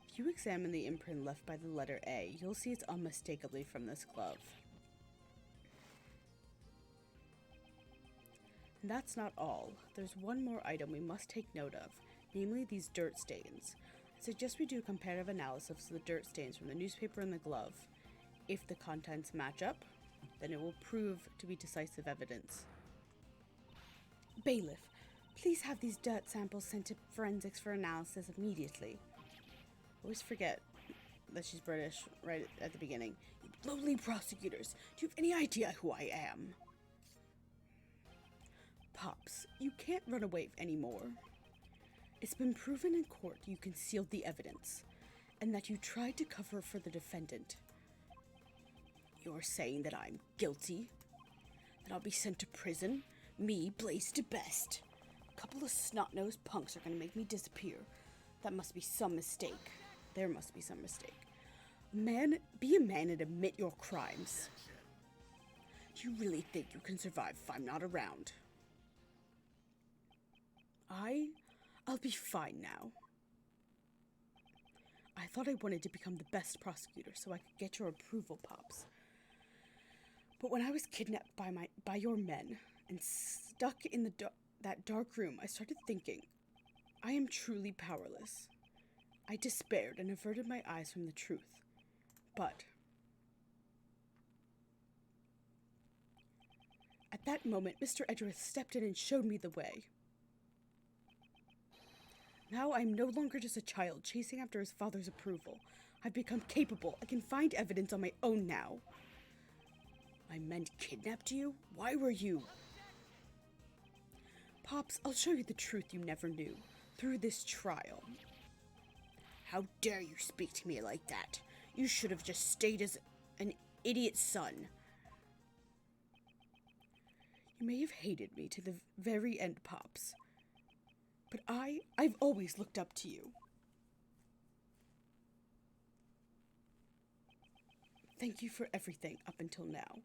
If you examine the imprint left by the letter A, you'll see it's unmistakably from this glove. And that's not all. There's one more item we must take note of, namely these dirt stains. I suggest we do a comparative analysis of the dirt stains from the newspaper and the glove. If the contents match up, then it will prove to be decisive evidence. Bailiff, please have these dirt samples sent to forensics for analysis immediately. Always forget that she's British right at the beginning. You lowly prosecutors, do you have any idea who I am? Pops, you can't run away anymore. It's been proven in court you concealed the evidence, and that you tried to cover for the defendant. You're saying that I'm guilty? That I'll be sent to prison? Me, Blaze to Best? A couple of snot-nosed punks are gonna make me disappear. That must be some mistake. There must be some mistake. Man, be a man and admit your crimes. Do you really think you can survive if I'm not around? I'll be fine now. I thought I wanted to become the best prosecutor so I could get your approval, Pops. But when I was kidnapped by your men and stuck in that dark room, I started thinking, I am truly powerless. I despaired and averted my eyes from the truth. But at that moment, Mr. Edgeworth stepped in and showed me the way. Now I'm no longer just a child chasing after his father's approval. I've become capable. I can find evidence on my own now. My men kidnapped you? Why were you? Pops, I'll show you the truth you never knew. Through this trial. How dare you speak to me like that? You should have just stayed as an idiot son. You may have hated me to the very end, Pops. But I've always looked up to you. Thank you for everything up until now.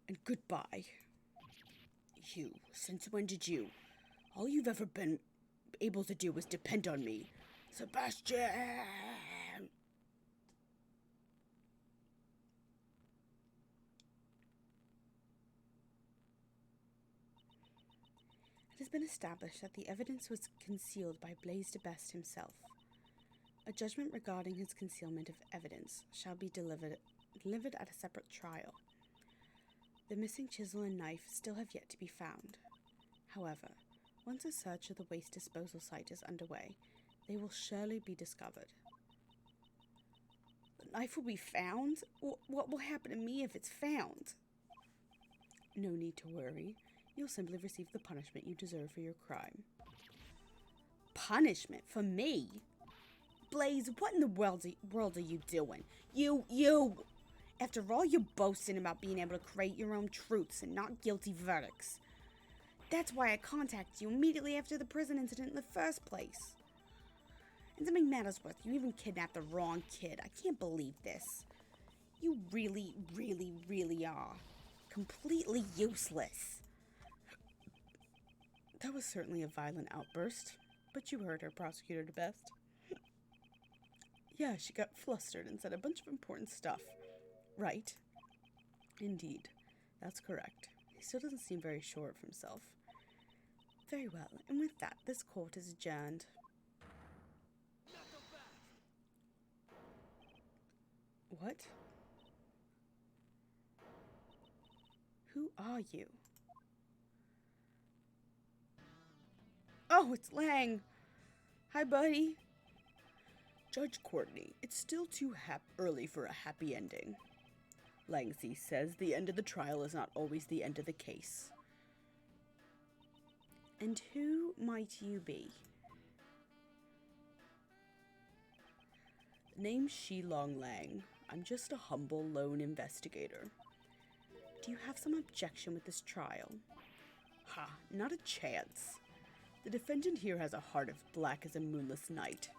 And goodbye. You, since when did you? All you've ever been able to do was depend on me. Sebastian! It has been established that the evidence was concealed by Blaze de Best himself. A judgment regarding his concealment of evidence shall be delivered at a separate trial. The missing chisel and knife still have yet to be found. However, once a search of the waste disposal site is underway, they will surely be discovered. The knife will be found? What will happen to me if it's found? No need to worry. You'll simply receive the punishment you deserve for your crime. Punishment? For me? Blaze, what in the world are you doing? You! After all you're boasting about being able to create your own truths and not guilty verdicts. That's why I contacted you immediately after the prison incident in the first place. And to make matters worse, you even kidnapped the wrong kid. I can't believe this. You really, really, really are. Completely useless. That was certainly a violent outburst, but you heard her, Prosecutor de Best. Yeah, she got flustered and said a bunch of important stuff. Right. Indeed. That's correct. He still doesn't seem very sure of himself. Very well, and with that, this court is adjourned. What? Who are you? Oh! Oh, it's Lang. Hi, buddy. Judge Courtney, it's still too early for a happy ending. Langsy says the end of the trial is not always the end of the case. And who might you be? The name's Shilong Lang. I'm just a humble lone investigator. Do you have some objection with this trial? Ha, not a chance. The defendant here has a heart as black as a moonless night.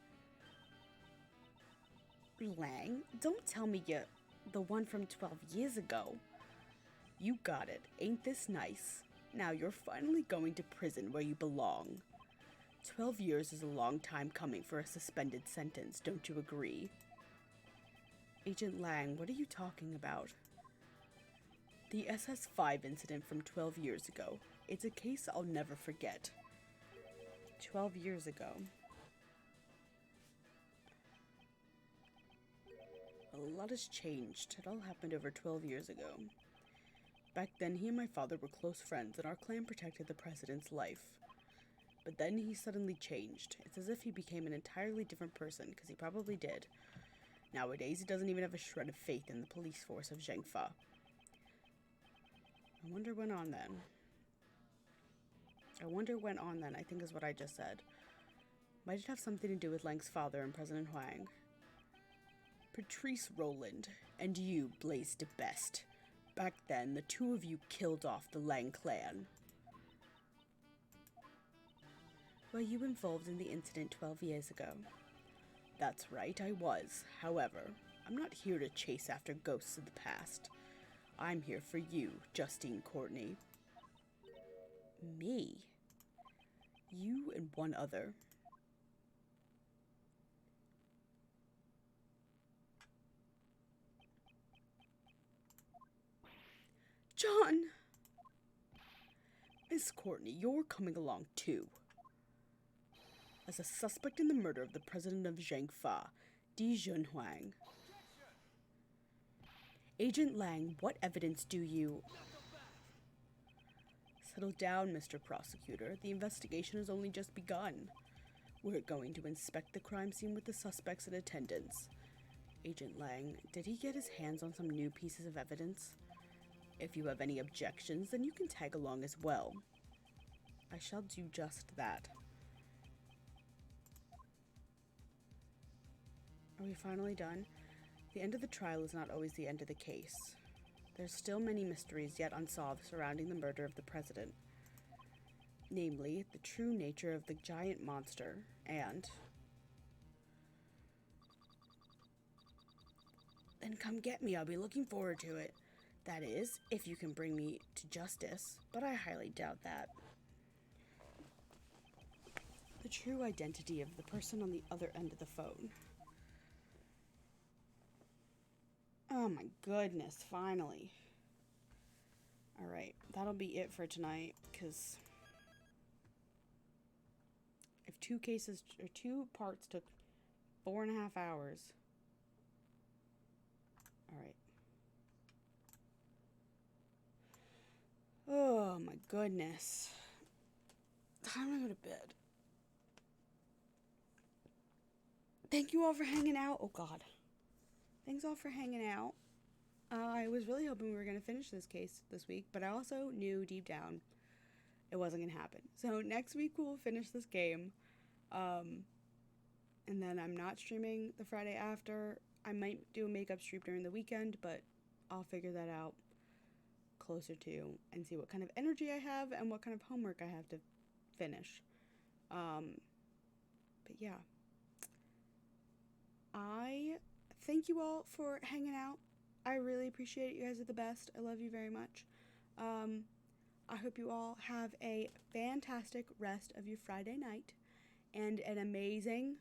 Lang, don't tell me you're the one from 12 years ago. You got it. Ain't this nice? Now you're finally going to prison where you belong. 12 years is a long time coming for a suspended sentence, don't you agree? Agent Lang, what are you talking about? The SS5 incident from 12 years ago. It's a case I'll never forget. 12 years ago. A lot has changed. It all happened over 12 years ago. Back then, he and my father were close friends, and our clan protected the president's life. But then he suddenly changed. It's as if he became an entirely different person, because he probably did. Nowadays, he doesn't even have a shred of faith in the police force of Zhengfa. I wonder when on then. I think is what I just said. Might it have something to do with Lang's father and President Huang? Patrice Roland, and you, Blaze de Best. Back then, the two of you killed off the Lang clan. Were you involved in the incident 12 years ago? That's right, I was. However, I'm not here to chase after ghosts of the past. I'm here for you, Justine Courtney. Me? You and one other. John! Miss Courtney, you're coming along too. As a suspect in the murder of the president of Zhengfa, Di Junhuang. Agent Lang, what evidence do you... Settle down, Mr. Prosecutor. The investigation has only just begun. We're going to inspect the crime scene with the suspects in attendance. Agent Lang, did he get his hands on some new pieces of evidence? If you have any objections, then you can tag along as well. I shall do just that. Are we finally done? The end of the trial is not always the end of the case. There's still many mysteries yet unsolved surrounding the murder of the president. Namely, the true nature of the giant monster, and... Then come get me, I'll be looking forward to it. That is, if you can bring me to justice, but I highly doubt that. The true identity of the person on the other end of the phone. Oh my goodness, finally. Alright, that'll be it for tonight, because if two parts took 4.5 hours. Alright. Oh my goodness. Time to go to bed. Thank you all for hanging out. Oh god. Thanks all for hanging out. I was really hoping we were going to finish this case this week, but I also knew deep down it wasn't going to happen. So next week we'll finish this game. And then I'm not streaming the Friday after. I might do a makeup stream during the weekend, but I'll figure that out closer to and see what kind of energy I have and what kind of homework I have to finish. But yeah. I thank you all for hanging out. I really appreciate it. You guys are the best. I love you very much. I hope you all have a fantastic rest of your Friday night and an amazing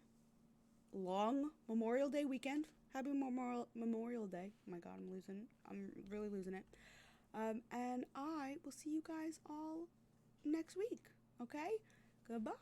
long Memorial Day weekend. Happy Memorial Day. Oh my god, I'm really losing it. And I will see you guys all next week. Okay? Goodbye.